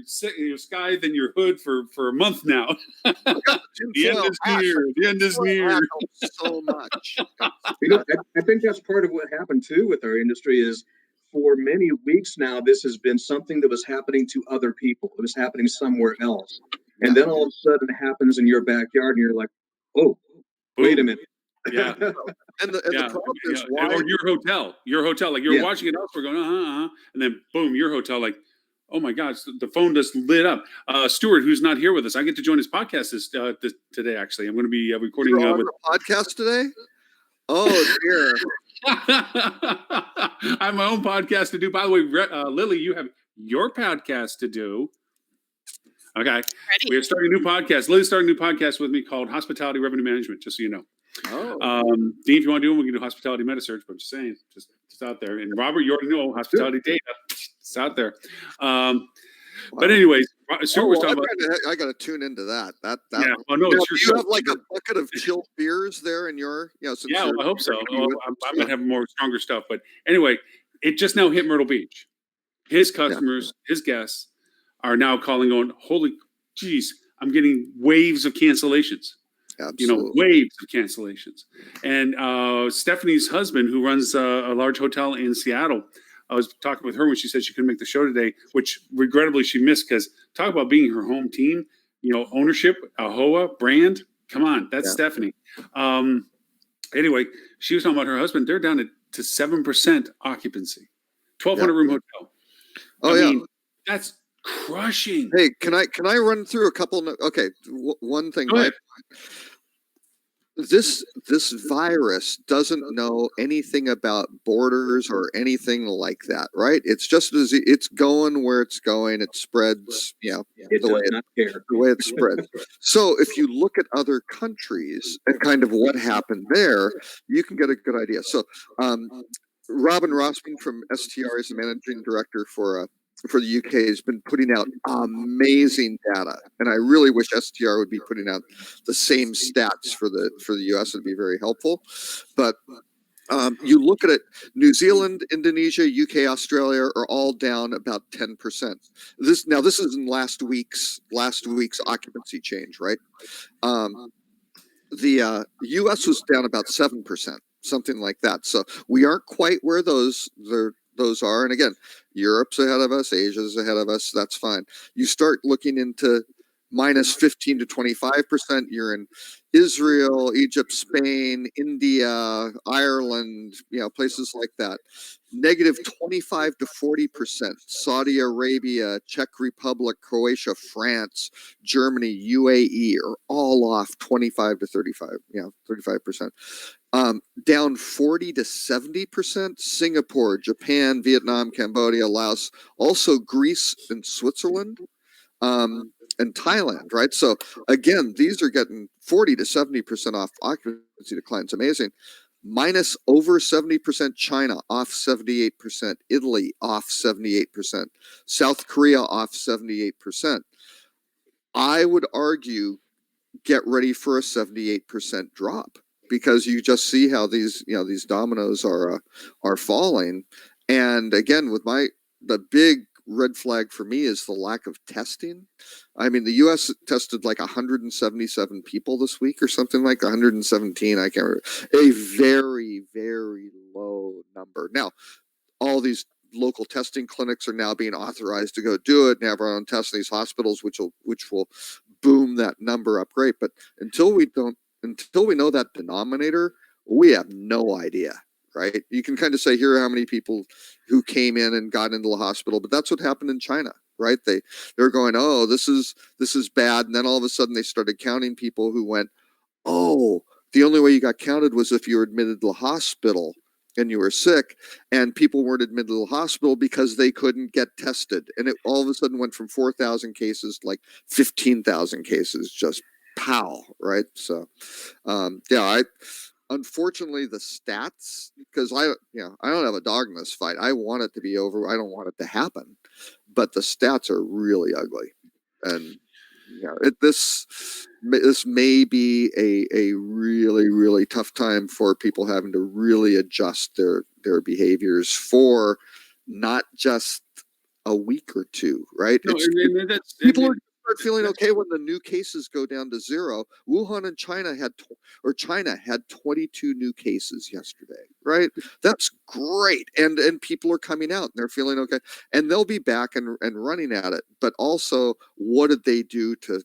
scythe and your hood for a month now. The end is near. The end is near. So much. I think that's part of what happened too with our industry is for many weeks now, this has been something that was happening to other people. It was happening somewhere else. And then all of a sudden it happens in your backyard and you're like, oh, wait a minute. Yeah. And the problem is why. Or your hotel, like you're watching it elsewhere going, and then boom, your hotel, like, oh my gosh, the phone just lit up. Stuart, who's not here with us, I get to join his podcast today. Actually, I'm going to be recording You're on with a podcast today. Oh dear. I have my own podcast to do. By the way, Lily, you have your podcast to do. Okay. We are starting a new podcast. Lily's starting a new podcast with me called Hospitality Revenue Management, just so you know. Oh. Dean, if you want to do it, we can do hospitality meta search, but I'm just saying, just out there. And Robert, you already know hospitality data. It's out there. But anyways, Stuart was talking about. I got to tune into that. Yeah. Oh, no, do it's you have like a bucket of chilled beers there in your? I hope so. I might have more stronger stuff, but anyway, it just now hit Myrtle Beach. His customers, his guests, are now calling on. Holy, geez, I'm getting waves of cancellations. Absolutely. Waves of cancellations. And Stephanie's husband, who runs a large hotel in Seattle, I was talking with her when she said she couldn't make the show today, which regrettably she missed, because talk about being her home team, ownership, AHOA, brand. Come on, that's Stephanie. Anyway, she was talking about her husband. They're down to 7% occupancy, 1,200 room hotel. Oh, I mean, that's crushing. Hey, can I run through a couple? Okay, one thing. This virus doesn't know anything about borders or anything like that, right? It's just it's going where it's going. It spreads, the way it spreads. So if you look at other countries and kind of what happened there, you can get a good idea. So Robin Rossman from STR is the managing director for the UK has been putting out amazing data, and I really wish STR would be putting out the same stats for the US. It'd be very helpful. But you look at it, New Zealand, Indonesia, UK, Australia are all down about 10%. This is in last week's occupancy change, right? The US was down about 7%, something like that. So we aren't quite where those are. And again, Europe's ahead of us, Asia's ahead of us. That's fine. You start looking into minus 15 to 25%. You're in Israel, Egypt, Spain, India, Ireland, places like that. Negative 25 to 40%. Saudi Arabia, Czech Republic, Croatia, France, Germany, UAE are all off 25 to 35%. Down 40 to 70%. Singapore, Japan, Vietnam, Cambodia, Laos, also Greece and Switzerland, and Thailand, right? So again, these are getting 40 to 70% off occupancy declines. Amazing. Minus over 70%. China off 78%. Italy off 78%. South Korea off 78%. I would argue get ready for a 78% drop, because you just see how these dominoes are falling. And again, with the big red flag for me is the lack of testing. I mean, the U.S. tested like 177 people this week or something, like 117. I can't remember. A very, very low number. Now, all these local testing clinics are now being authorized to go do it and have our own tests in these hospitals, which will boom that number up great. But until we know that denominator, we have no idea. Right? You can kind of say, here are how many people who came in and got into the hospital, but that's what happened in China, right? They're going, oh, this is bad, and then all of a sudden they started counting people who went, oh, the only way you got counted was if you were admitted to the hospital and you were sick, and people weren't admitted to the hospital because they couldn't get tested, and it all of a sudden went from 4,000 cases to like 15,000 cases, just pow, right? So, unfortunately, the stats, because I don't have a dog in this fight. I want it to be over. I don't want it to happen, but the stats are really ugly, and this may be a really, really tough time for people having to really adjust their behaviors for not just a week or two, right? People are start feeling okay when the new cases go down to zero. Wuhan and China had 22 new cases yesterday, right? That's great. And people are coming out and they're feeling okay. And they'll be back and running at it. But also, what did they do to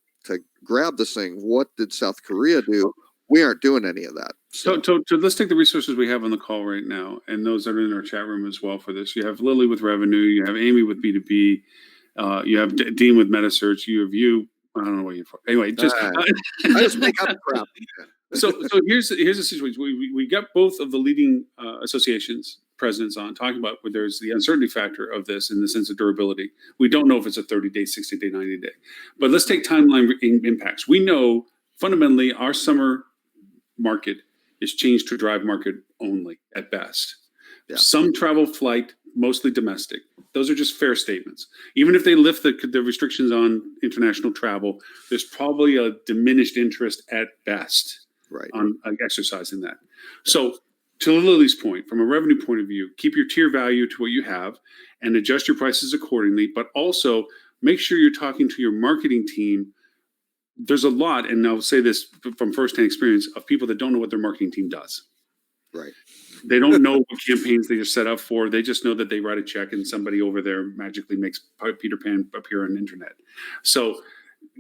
grab this thing? What did South Korea do? We aren't doing any of that. So let's take the resources we have on the call right now, and those that are in our chat room as well for this. You have Lily with revenue, you have Amy with B2B, you have Dean with MetaSearch, you have you. I don't know what you're for. Anyway, just I just make up crap. So here's the situation. We got both of the leading associations presidents on talking about where there's the uncertainty factor of this in the sense of durability. We don't know if it's a 30-day, 60-day, 90-day. But let's take timeline impacts. We know fundamentally our summer market is changed to drive market only at best. Yeah. Some travel flight, mostly domestic. Those are just fair statements. Even if they lift the restrictions on international travel, there's probably a diminished interest at best on exercising that. So to Lily's point, from a revenue point of view, keep your tier value to what you have and adjust your prices accordingly, but also make sure you're talking to your marketing team. There's a lot, and I'll say this from firsthand experience, of people that don't know what their marketing team does. Right. They don't know what campaigns they are set up for. They just know that they write a check and somebody over there magically makes Peter Pan appear on the internet. So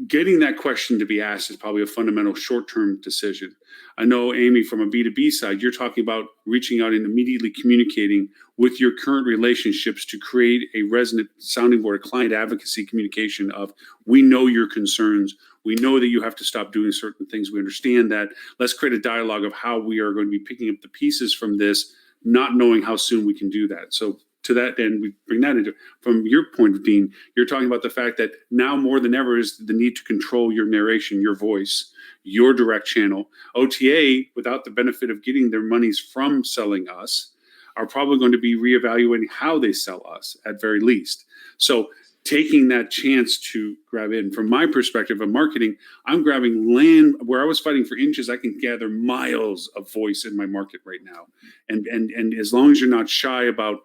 getting that question to be asked is probably a fundamental short-term decision. I know, Amy, from a B2B side, you're talking about reaching out and immediately communicating with your current relationships to create a resonant sounding board, a client advocacy communication of, we know your concerns. We know that you have to stop doing certain things. We understand that. Let's create a dialogue of how we are going to be picking up the pieces from this, not knowing how soon we can do that. So to that end, we bring that into, from your point of Dean, you're talking about the fact that now more than ever is the need to control your narration, your voice, your direct channel. OTA, without the benefit of getting their monies from selling us, are probably going to be reevaluating how they sell us at very least. So taking that chance to grab in. From my perspective of marketing, I'm grabbing land where I was fighting for inches. I can gather miles of voice in my market right now. And as long as you're not shy about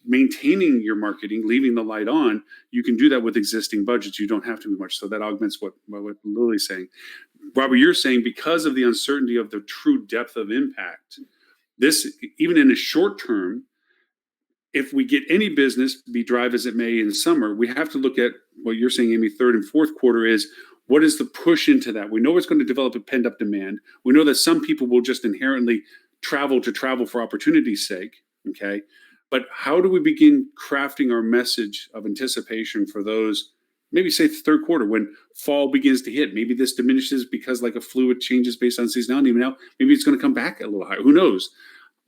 maintaining your marketing, leaving the light on, you can do that with existing budgets. You don't have to be much. So that augments what Lily's saying. Robert, you're saying because of the uncertainty of the true depth of impact, this, even in a short term, if we get any business, be drive as it may in summer, we have to look at what you're saying, Amy, third and fourth quarter is, what is the push into that? We know it's going to develop a pent up demand. We know that some people will just inherently travel for opportunity's sake. Okay. But how do we begin crafting our message of anticipation for those, maybe say the third quarter when fall begins to hit? Maybe this diminishes because like a flu, it changes based on seasonality. Now, maybe it's going to come back a little higher. Who knows?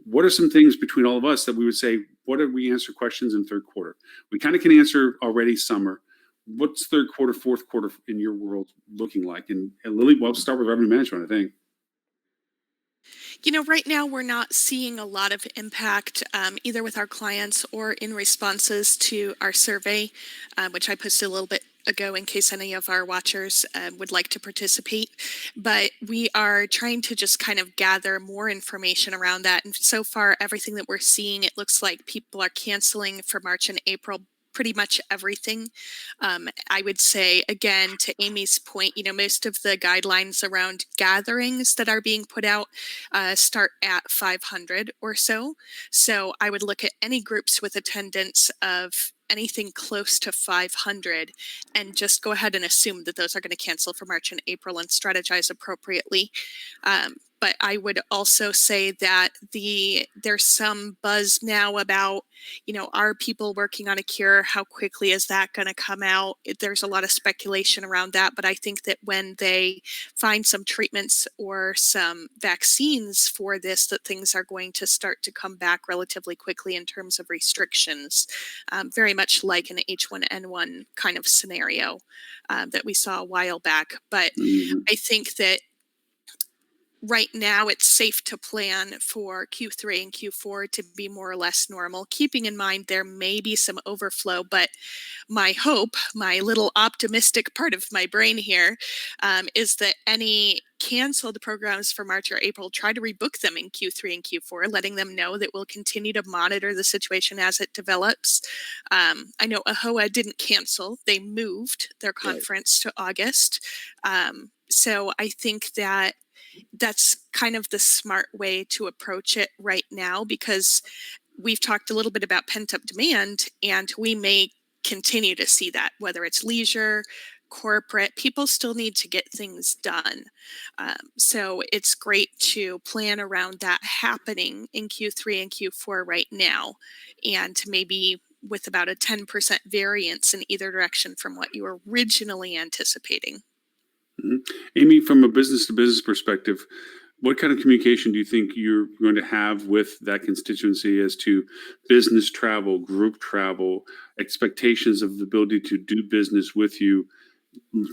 What are some things between all of us that we would say, what did we answer questions in third quarter? We kind of can answer already summer. What's third quarter, fourth quarter in your world looking like? And Lily, well, start with revenue management, I think. You know, right now we're not seeing a lot of impact either with our clients or in responses to our survey, which I posted a little bit ago in case any of our watchers would like to participate. But we are trying to just kind of gather more information around that. And so far, everything that we're seeing, it looks like people are canceling for March and April pretty much everything. I would say, again, to Amy's point, you know, most of the guidelines around gatherings that are being put out start at 500 or so. So I would look at any groups with attendance of anything close to 500 and just go ahead and assume that those are going to cancel for March and April and strategize appropriately. But I would also say that there's some buzz now about, you know, are people working on a cure? How quickly is that going to come out? There's a lot of speculation around that. But I think that when they find some treatments or some vaccines for this, that things are going to start to come back relatively quickly in terms of restrictions, very much like an H1N1 kind of scenario that we saw a while back. But I think that right now it's safe to plan for Q3 and Q4 to be more or less normal, keeping in mind there may be some overflow. But my hope, my little optimistic part of my brain here, is that any canceled programs for March or April, try to rebook them in Q3 and Q4, letting them know that we'll continue to monitor the situation as it develops. I know AHOA didn't cancel. They moved their conference to August. So I think that that's kind of the smart way to approach it right now, because we've talked a little bit about pent-up demand, and we may continue to see that, whether it's leisure, corporate, people still need to get things done. So it's great to plan around that happening in Q3 and Q4 right now, and maybe with about a 10% variance in either direction from what you were originally anticipating. Mm-hmm. Amy, from a business to business perspective, what kind of communication do you think you're going to have with that constituency as to business travel, group travel, expectations of the ability to do business with you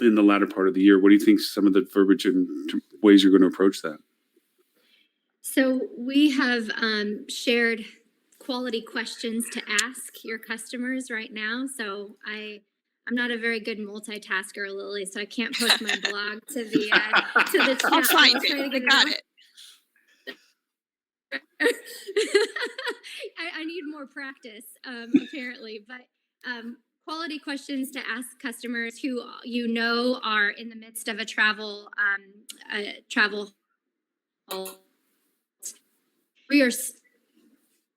in the latter part of the year? What do you think some of the verbiage and ways you're going to approach that? So we have shared quality questions to ask your customers right now. So I'm not a very good multitasker, Lily, so I can't post my blog to the chat. I'll find it. I got it. I need more practice, apparently. But quality questions to ask customers who you know are in the midst of a travel. We are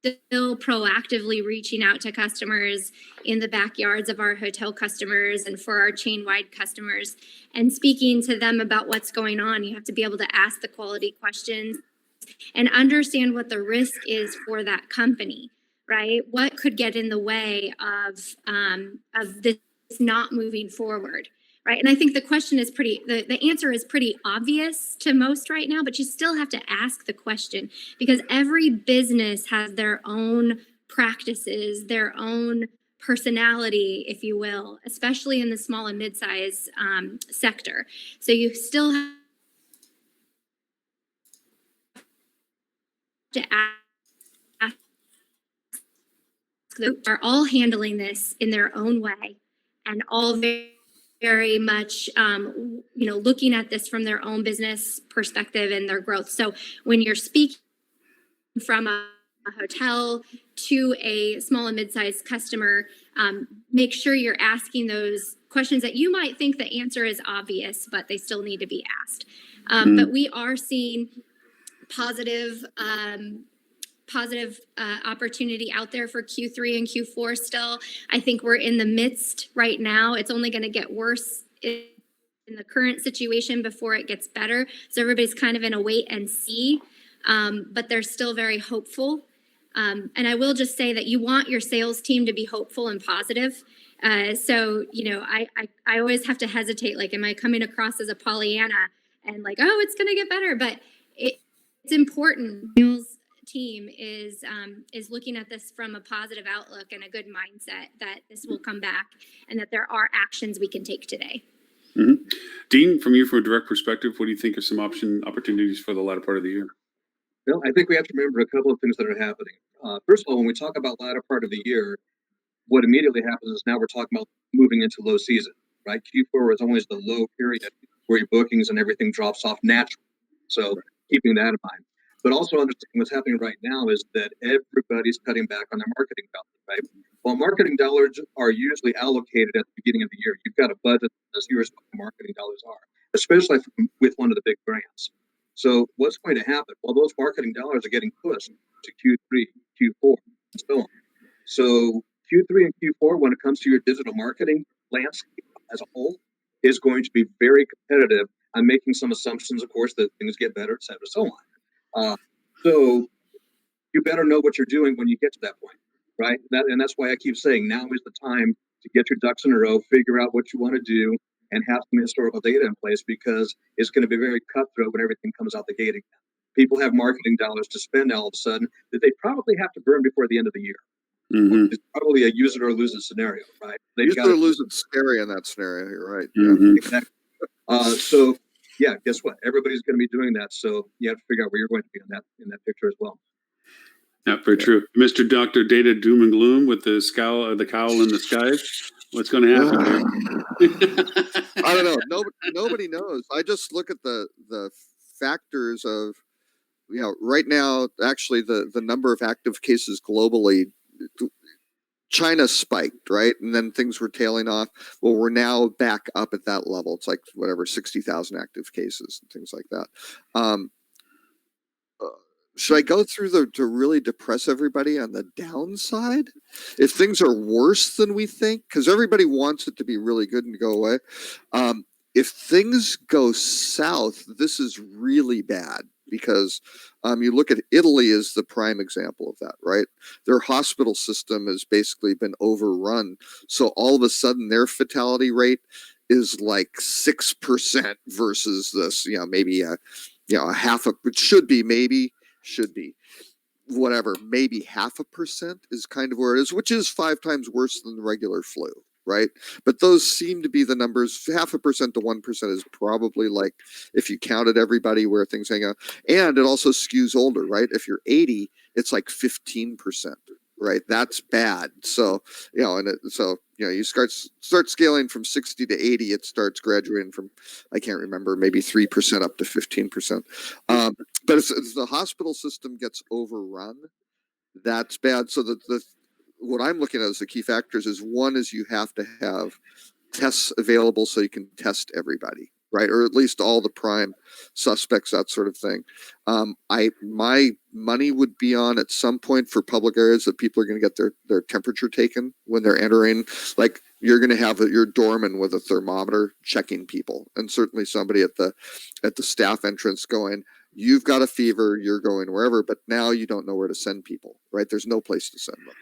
still proactively reaching out to customers in the backyards of our hotel customers and for our chain-wide customers and speaking to them about what's going on. You have to be able to ask the quality questions and understand what the risk is for that company, right? What could get in the way of this not moving forward, right? And I think the question is the answer is pretty obvious to most right now, but you still have to ask the question because every business has their own practices, their own personality, if you will, especially in the small and mid-size sector. So you still have to ask, are all handling this in their own way and all very much, looking at this from their own business perspective and their growth. So when you're speaking from a hotel to a small and mid-sized customer, make sure you're asking those questions that you might think the answer is obvious, but they still need to be asked. But we are seeing positive opportunity out there for Q3 and Q4 still. I think we're in the midst right now. It's only going to get worse in in the current situation before it gets better. So everybody's kind of in a wait and see, but they're still very hopeful. And I will just say that you want your sales team to be hopeful and positive. So, you know, I always have to hesitate. Like, am I coming across as a Pollyanna and like, oh, it's going to get better? But it's important. Neil's team is looking at this from a positive outlook and a good mindset that this will come back and that there are actions we can take today. Mm-hmm. Dean, from a direct perspective, what do you think are some opportunities for the latter part of the year? Well, I think we have to remember a couple of things that are happening. First of all, when we talk about latter part of the year, what immediately happens is now we're talking about moving into low season, right? Q4 is always the low period where your bookings and everything drops off naturally. So keeping that in mind. But also understanding what's happening right now is that everybody's cutting back on their marketing dollars, right? While marketing dollars are usually allocated at the beginning of the year, you've got a budget as here's what the marketing dollars are, especially with one of the big brands. So what's going to happen? Well, those marketing dollars are getting pushed to Q3, Q4, and so on. So Q3 and Q4, when it comes to your digital marketing landscape as a whole, is going to be very competitive. I'm making some assumptions, of course, that things get better, et cetera, so on. So you better know what you're doing when you get to that point, right? And that's why I keep saying now is the time to get your ducks in a row, figure out what you want to do, and have some historical data in place, because it's going to be very cutthroat when everything comes out the gate again. People have marketing dollars to spend all of a sudden that they probably have to burn before the end of the year. Mm-hmm. It's probably a use it or lose it scenario, right? Use it or lose it scary in that scenario. You're right. Mm-hmm. Exactly. So yeah, guess what? Everybody's going to be doing that. So you have to figure out where you're going to be in that picture as well. Yeah, very true. Mr. Dr. Data Doom and Gloom with the cowl in the skies. What's going to happen? I don't know. Nobody knows. I just look at the factors of, you know, right now, actually the number of active cases globally, China spiked, right? And then things were tailing off. Well, we're now back up at that level. It's like whatever, 60,000 active cases and things like that. Should I go through to really depress everybody on the downside? If things are worse than we think, because everybody wants it to be really good and go away. If things go south, this is really bad, because you look at Italy as the prime example of that, right? Their hospital system has basically been overrun. So all of a sudden their fatality rate is like 6% versus this, you know, maybe a half a, it should be whatever, maybe 0.5% is kind of where it is, which is 5 times worse than the regular flu, right? But those seem to be the numbers. 0.5% to 1% is probably like, if you counted everybody, where things hang out. And it also skews older, right? If you're 80, it's like 15%, right? That's bad. So, you know, you start scaling from 60 to 80, it starts graduating from, I can't remember, maybe 3% up to 15%. But if the hospital system gets overrun, that's bad. So what I'm looking at as the key factors is, one is you have to have tests available so you can test everybody, right? Or at least all the prime suspects, that sort of thing. My money would be on, at some point, for public areas, that people are going to get their temperature taken when they're entering. Like, you're going to have your doorman with a thermometer checking people, and certainly somebody at the staff entrance going, you've got a fever, you're going wherever, but now you don't know where to send people, right? There's no place to send them.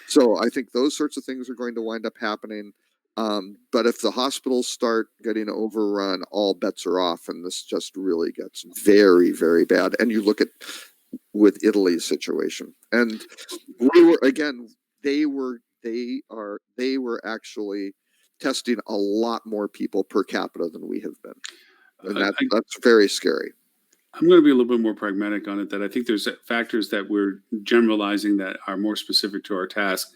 So I think those sorts of things are going to wind up happening. But if the hospitals start getting overrun, all bets are off, and this just really gets very, very bad. And you look at with Italy's situation, and they were actually testing a lot more people per capita than we have been, and that's very scary. I'm going to be a little bit more pragmatic on it, that I think there's factors that we're generalizing that are more specific to our task.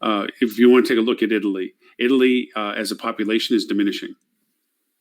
If you want to take a look at Italy as a population is diminishing.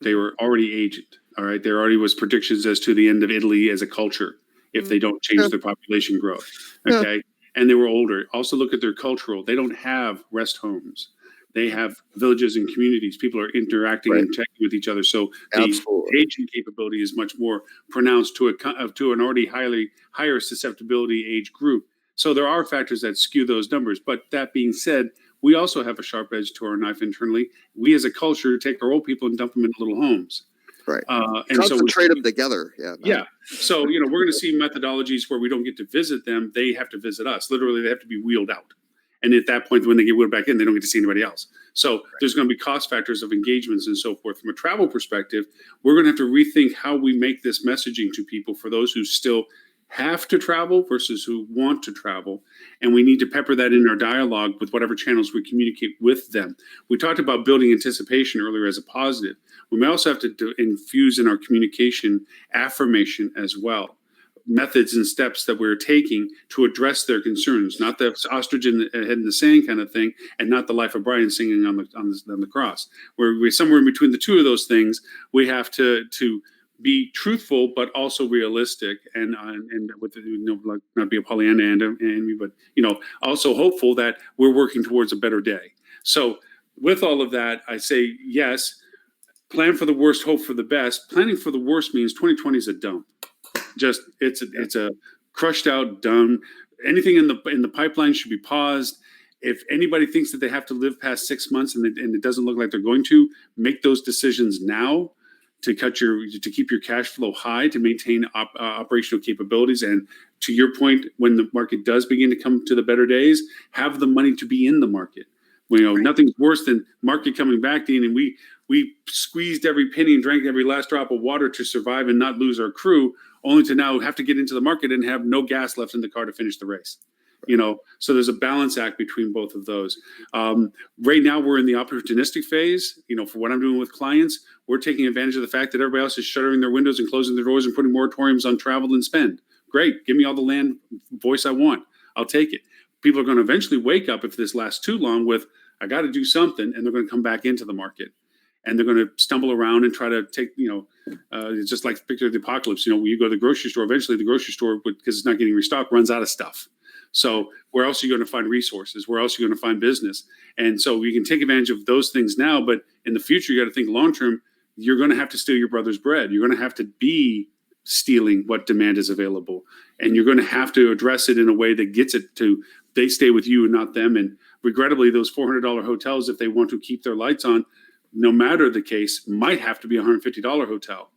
They were already aged. All right. There already was predictions as to the end of Italy as a culture if they don't change their population growth. Okay. And they were older. Also look at their cultural. They don't have rest homes. They have villages and communities. People are interacting and checking with each other. So the aging capability is much more pronounced to an already higher susceptibility age group. So there are factors that skew those numbers. But that being said, we also have a sharp edge to our knife internally. We as a culture take our old people and dump them into little homes. Right. And Concentrate them together. Yeah. So, we're going to see methodologies where we don't get to visit them. They have to visit us. Literally, they have to be wheeled out. And at that point, when they get wheeled back in, they don't get to see anybody else. So there's going to be cost factors of engagements and so forth. From a travel perspective, we're going to have to rethink how we make this messaging to people for those who still have to travel versus who want to travel. And we need to pepper that in our dialogue with whatever channels we communicate with them. We talked about building anticipation earlier as a positive. We may also have to infuse in our communication affirmation as well. Methods and steps that we're taking to address their concerns, not the ostrich in the head in the sand kind of thing, and not the Life of Brian singing on the cross. We're somewhere in between the two of those things. We have to be truthful, but also realistic, and with like not be a Pollyanna and but also hopeful that we're working towards a better day. So with all of that, I say yes. Plan for the worst, hope for the best. Planning for the worst means 2020 is a dump. Just it's a crushed out done. Anything in the pipeline should be paused. If anybody thinks that they have to live past 6 months and it doesn't look like they're going to, make those decisions now to keep your cash flow high, to maintain operational capabilities. And to your point, when the market does begin to come to the better days, have the money to be in the market. Nothing's worse than market coming back, Dean, and we squeezed every penny and drank every last drop of water to survive and not lose our crew, only to now have to get into the market and have no gas left in the car to finish the race. So there's a balance act between both of those. Right now we're in the opportunistic phase. For what I'm doing with clients, we're taking advantage of the fact that everybody else is shuttering their windows and closing their doors and putting moratoriums on travel and spend. Great. Give me all the land voice I want. I'll take it. People are going to eventually wake up if this lasts too long with, I got to do something, and they're going to come back into the market. And they're going to stumble around and try to take, it's just like picture of the apocalypse. When you go to the grocery store, eventually the grocery store, because it's not getting restocked, runs out of stuff. So where else are you going to find resources? Where else are you going to find business? And so you can take advantage of those things now, but in the future, you got to think long term. You're going to have to steal your brother's bread. You're going to have to be stealing what demand is available, and you're going to have to address it in a way that gets it to they stay with you and not them. And regrettably, those $400 hotels, if they want to keep their lights on, no matter the case, might have to be a $150 hotel.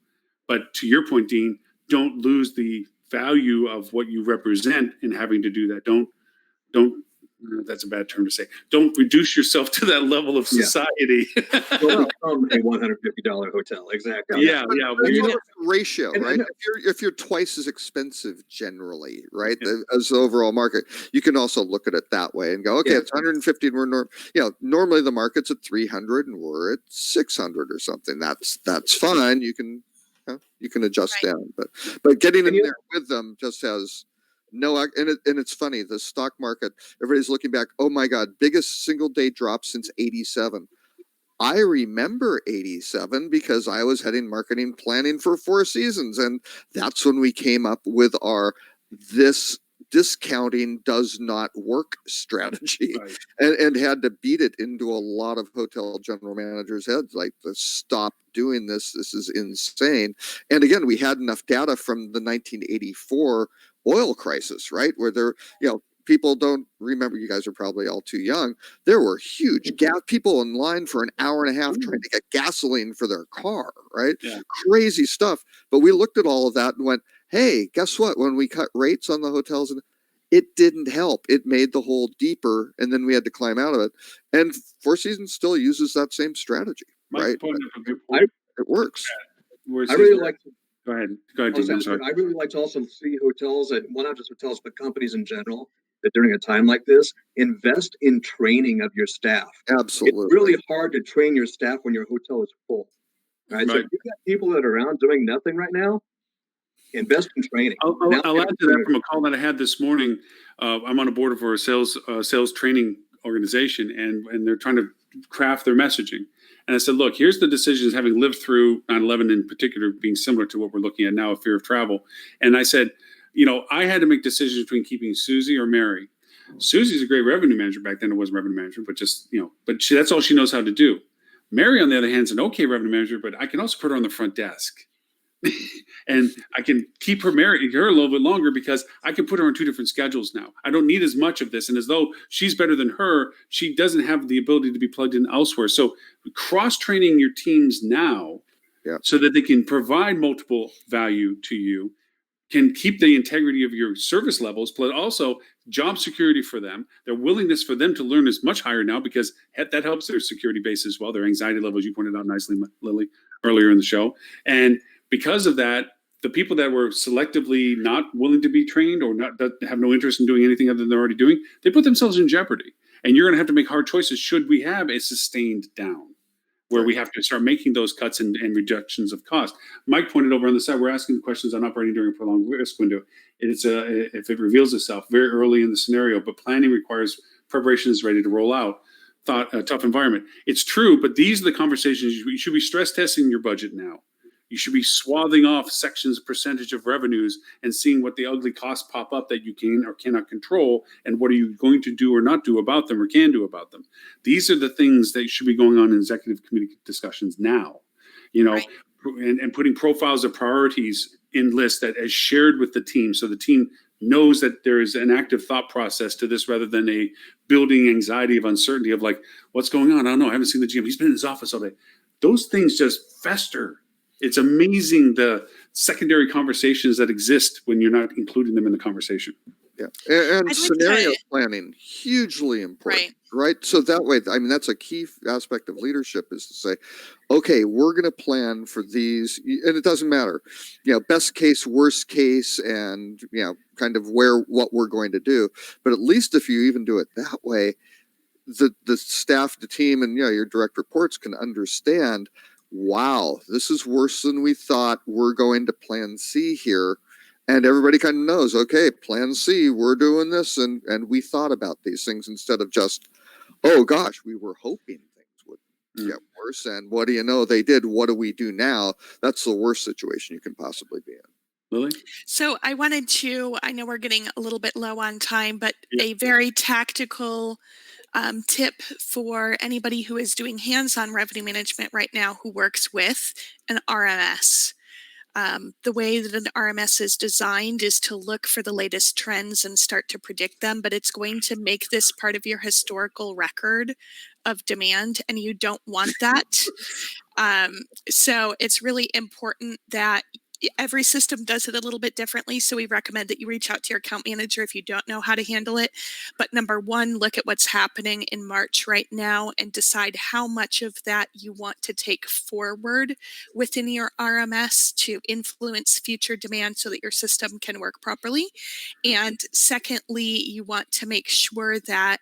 But to your point, Dean, don't lose the value of what you represent in having to do that. Don't that's a bad term to say. Don't reduce yourself to that level of society. Don't become a $150 hotel. Exactly. Yeah. That's a ratio, and- right? If you're twice as expensive generally, right, as the overall market, you can also look at it that way and go, okay, it's 150, and we're normally the market's at 300, and we're at 600 or something. That's fine. You can adjust down, but getting in there with them just has no, and it's funny, the stock market, everybody's looking back, oh my God, biggest single day drop since 87. I remember 87 because I was heading marketing planning for Four Seasons. And that's when we came up with this discounting does not work strategy, and had to beat it into a lot of hotel general managers' heads, like, stop doing this. This is insane. And again, we had enough data from the 1984 oil crisis, right? Where people don't remember, you guys are probably all too young. There were huge people in line for an hour and a half trying to get gasoline for their car, right? Yeah. Crazy stuff. But we looked at all of that and went, hey, guess what? When we cut rates on the hotels, it didn't help. It made the hole deeper, and then we had to climb out of it. And Four Seasons still uses that same strategy, right? It works. I really like to. Go ahead, Dean. I'm sorry. I really like to also see hotels, and well, not just hotels, but companies in general, that during a time like this, invest in training of your staff. Absolutely. It's really hard to train your staff when your hotel is full. Right? So if you've got people that are around doing nothing right now, invest in training. I'll add to that from a call that I had this morning. I'm on a board for a sales training organization, and they're trying to craft their messaging. And I said, look, here's the decisions, having lived through 9/11 in particular, being similar to what we're looking at now, a fear of travel. And I said, I had to make decisions between keeping Susie or Mary. Susie's a great revenue manager. Back then it wasn't revenue manager, but that's all she knows how to do. Mary, on the other hand, is an okay revenue manager, but I can also put her on the front desk. And I can keep her married her a little bit longer because I can put her on 2 different schedules now. I don't need as much of this. And as though she's better than her, she doesn't have the ability to be plugged in elsewhere. So cross-training your teams now so that they can provide multiple value to you, can keep the integrity of your service levels, but also job security for them. Their willingness for them to learn is much higher now because that helps their security base as well. Their anxiety levels, you pointed out nicely, Lily, earlier in the show. And because of that, the people that were selectively not willing to be trained or not that have no interest in doing anything other than they're already doing, they put themselves in jeopardy. And you're going to have to make hard choices should we have a sustained down, where we have to start making those cuts and reductions of cost. Mike pointed over on the side, we're asking questions on operating during a prolonged risk window. It's if it reveals itself very early in the scenario, but planning requires preparation is ready to roll out. Tough environment. It's true, but these are the conversations you should be stress testing your budget now. You should be swathing off sections, percentage of revenues, and seeing what the ugly costs pop up that you can or cannot control, and what are you going to do or not do about them or can do about them. These are the things that should be going on in executive committee discussions now, right. and putting profiles of priorities in lists that is shared with the team, so the team knows that there is an active thought process to this rather than a building anxiety of uncertainty of like, what's going on? I don't know. I haven't seen the GM. He's been in his office all day. Those things just fester. It's amazing the secondary conversations that exist when you're not including them in the conversation. Yeah, and scenario planning, hugely important, right? So that way, I mean, that's a key aspect of leadership is to say, okay, we're going to plan for these, and it doesn't matter, best case, worst case, and, kind of what we're going to do. But at least if you even do it that way, the staff, the team, and, your direct reports can understand, wow, this is worse than we thought. We're going to plan C here. And everybody kind of knows, okay, plan C, we're doing this. And we thought about these things instead of just, oh gosh, we were hoping things would get worse. And what do you know? They did. What do we do now? That's the worst situation you can possibly be in. Lily? So I know we're getting a little bit low on time, but a very tactical tip for anybody who is doing hands-on revenue management right now who works with an RMS. The way that an RMS is designed is to look for the latest trends and start to predict them, but it's going to make this part of your historical record of demand, and you don't want that. So it's really important that every system does it a little bit differently. So we recommend that you reach out to your account manager if you don't know how to handle it. But number one, look at what's happening in March right now and decide how much of that you want to take forward within your RMS to influence future demand so that your system can work properly. And secondly, you want to make sure that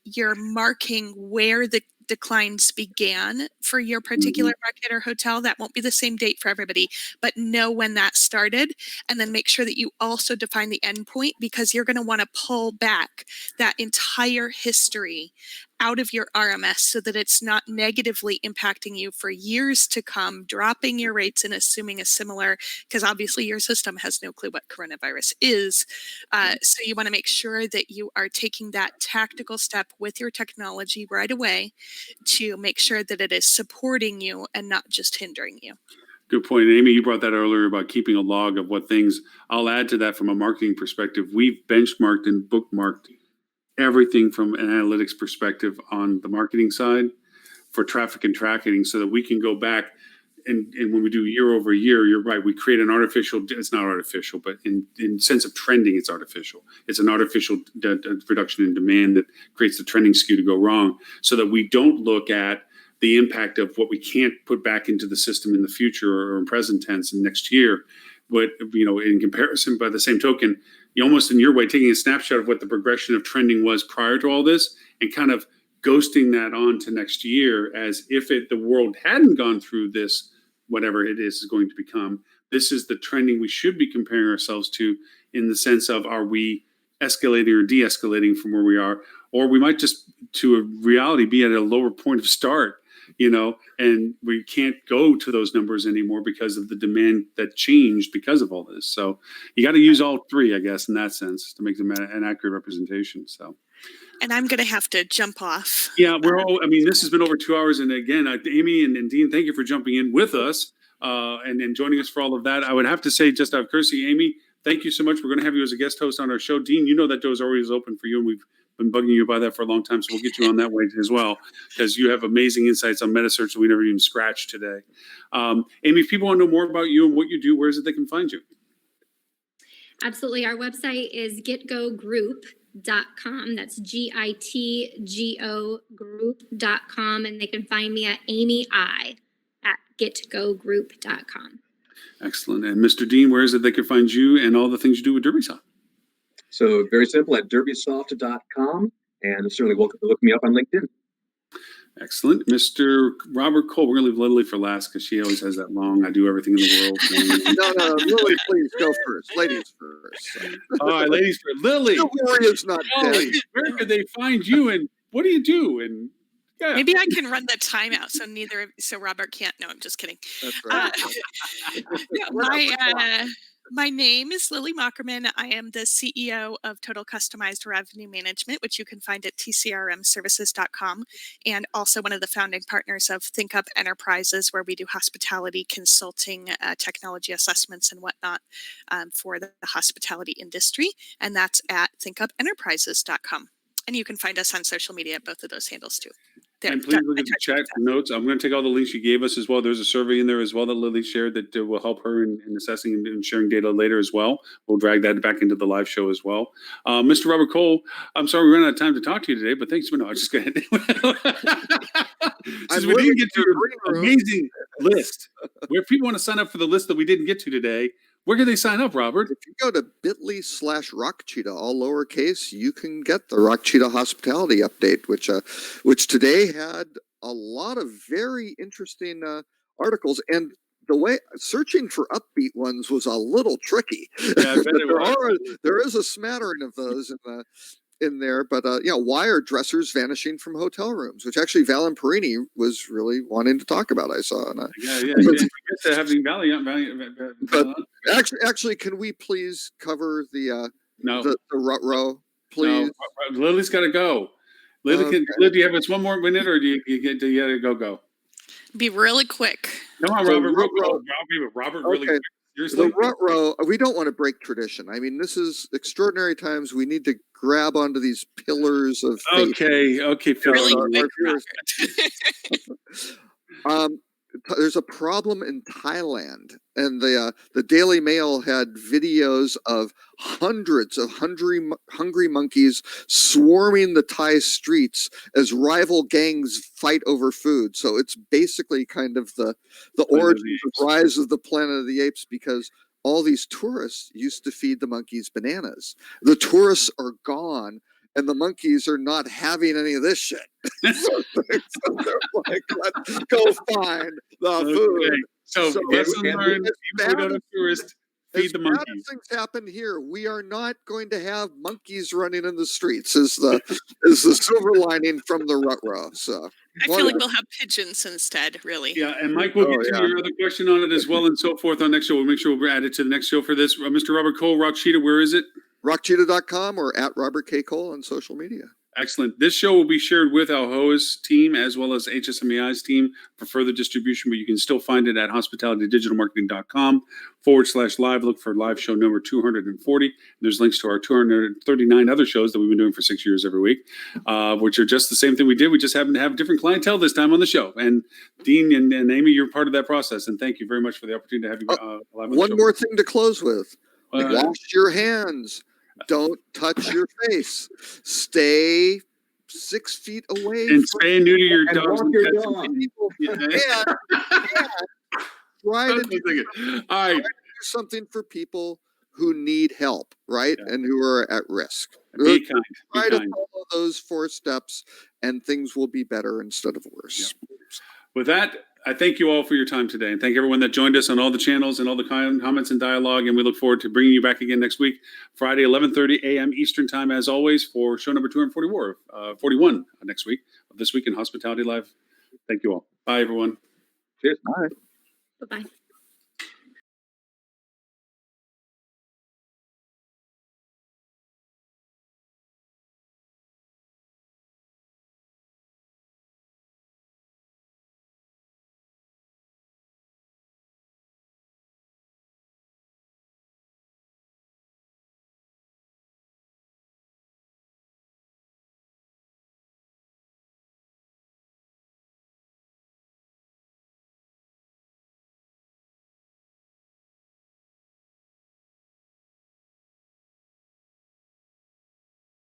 you're marking where the declines began for your particular market or hotel. That won't be the same date for everybody, but know when that started, and then make sure that you also define the endpoint, because you're going to want to pull back that entire history out of your RMS so that it's not negatively impacting you for years to come, dropping your rates and assuming a similar, because obviously your system has no clue what coronavirus is. So you want to make sure that you are taking that tactical step with your technology right away to make sure that it is supporting you and not just hindering you. Good point. And Amy, you brought that earlier about keeping a log of what things. I'll add to that from a marketing perspective. We've benchmarked and bookmarked everything from an analytics perspective on the marketing side for traffic and tracking, so that we can go back and when we do year over year, you're right, we create an artificial, it's not artificial, but in sense of trending, it's artificial. It's an artificial reduction in demand that creates the trending skew to go wrong, so that we don't look at the impact of what we can't put back into the system in the future or in present tense and next year. But, in comparison, by the same token, you almost in your way taking a snapshot of what the progression of trending was prior to all this and kind of ghosting that on to next year as if the world hadn't gone through this, whatever it is going to become. This is the trending we should be comparing ourselves to, in the sense of, are we escalating or de-escalating from where we are? Or we might just, to a reality, be at a lower point of start, and we can't go to those numbers anymore because of the demand that changed because of all this. So you got to use all three, I guess, in that sense, to make them an accurate representation. So. And I'm going to have to jump off. Yeah, this has been over 2 hours. And again, Amy and Dean, thank you for jumping in with us. and joining us for all of that. I would have to say, just out of courtesy, Amy, thank you so much. We're going to have you as a guest host on our show. Dean, you know that door is always open for you, and we've been bugging you by that for a long time, so we'll get you on that way as well, because you have amazing insights on metasearch that we never even scratched today. Amy, if people want to know more about you and what you do, where is it they can find you? Absolutely. Our website is getgogroup.com. That's GITGO group.com. And they can find me at Amy I at getgogroup.com. Excellent. And Mr. Dean, where is it they can find you and all the things you do with Derbysoft? So very simple at derbysoft.com, and certainly welcome to look me up on LinkedIn. Excellent. Mr. Robert Cole, we're going to leave Lily for last because she always has that long, I do everything in the world. No, Lily, please go first. Ladies first. All right, ladies first. Lily. The warrior's not Lily, dead. where could they find you and what do you do? And yeah. Maybe I can run the timeout so Robert can't. No, I'm just kidding. That's right. My name is Lily Mockerman. I am the CEO of Total Customized Revenue Management, which you can find at tcrmservices.com, and also one of the founding partners of ThinkUp Enterprises, where we do hospitality consulting, technology assessments and whatnot for the hospitality industry, and that's at thinkupenterprises.com. And you can find us on social media at both of those handles too. There, and please look at the chat notes. I'm going to take all the links you gave us as well. There's a survey in there as well that Lily shared that will help her in assessing and sharing data later as well. We'll drag that back into the live show as well. Mr. Robert Cole, I'm sorry we ran out of time to talk to you today, but thanks. No, I'm just kidding. Since we didn't get to your amazing list, where people want to sign up for the list that we didn't get to today, where can they sign up, Robert? If you go to bit.ly/Rock Cheetah, all lowercase, you can get the Rock Cheetah hospitality update, which today had a lot of very interesting articles. And the way searching for upbeat ones was a little tricky. Yeah, I bet it was. There is a smattering of those in there, but why are dressers vanishing from hotel rooms? Which actually Valen Perini was really wanting to talk about. I saw. Having Valiant. But actually, can we please cover the rut row, please? No, Lily's got to go. Lily, Lily, do you have us one more minute, or do you got to go? Be really quick. Come on, Robert. Robert, really quick. The rut row, we don't want to break tradition. I mean, this is extraordinary times. We need to grab onto these pillars of faith. Okay, Phil. Really quick, there's a problem in Thailand, and the Daily Mail had videos of hundreds of hungry monkeys swarming the Thai streets as rival gangs fight over food. So it's basically kind of the origin of rise of the Planet of the Apes, because all these tourists used to feed the monkeys bananas. The tourists are gone, and the monkeys are not having any of this shit. so they're like, let's go find the food. So lesson learned, even if we don't have tourists, feed the monkeys. As things happen here, we are not going to have monkeys running in the streets is the silver lining from the rut row. So I feel like we'll have pigeons instead, really. Yeah, and Mike, we'll get to your other question on it as well and so forth on next show. We'll make sure we'll add it to the next show for this. Mr. Robert Cole, Rock Cheetah, where is it? rockcheetah.com or at Robert K. Cole on social media. Excellent. This show will be shared with Alhoa's team as well as HSMEI's team for further distribution, but you can still find it at hospitalitydigitalmarketing.com/live. Look for live show number 240. There's links to our 239 other shows that we've been doing for 6 years every week, which are just the same thing we did. We just happen to have different clientele this time on the show. And Dean and Amy, you're part of that process. And thank you very much for the opportunity to have you live on the show. One more thing to close with. Wash your hands. Don't touch your face. Stay 6 feet away. And stay new to your dogs. Try to do something for people who need help, right? Yeah. And who are at risk. Be kind. Try to follow those 4 steps, and things will be better instead of worse. Yeah. With that, I thank you all for your time today, and thank everyone that joined us on all the channels and all the comments and dialogue, and we look forward to bringing you back again next week, Friday, 11:30 a.m. Eastern Time, as always, for show number 241 next week of This Week in Hospitality Live. Thank you all. Bye, everyone. Cheers. Bye. Bye-bye.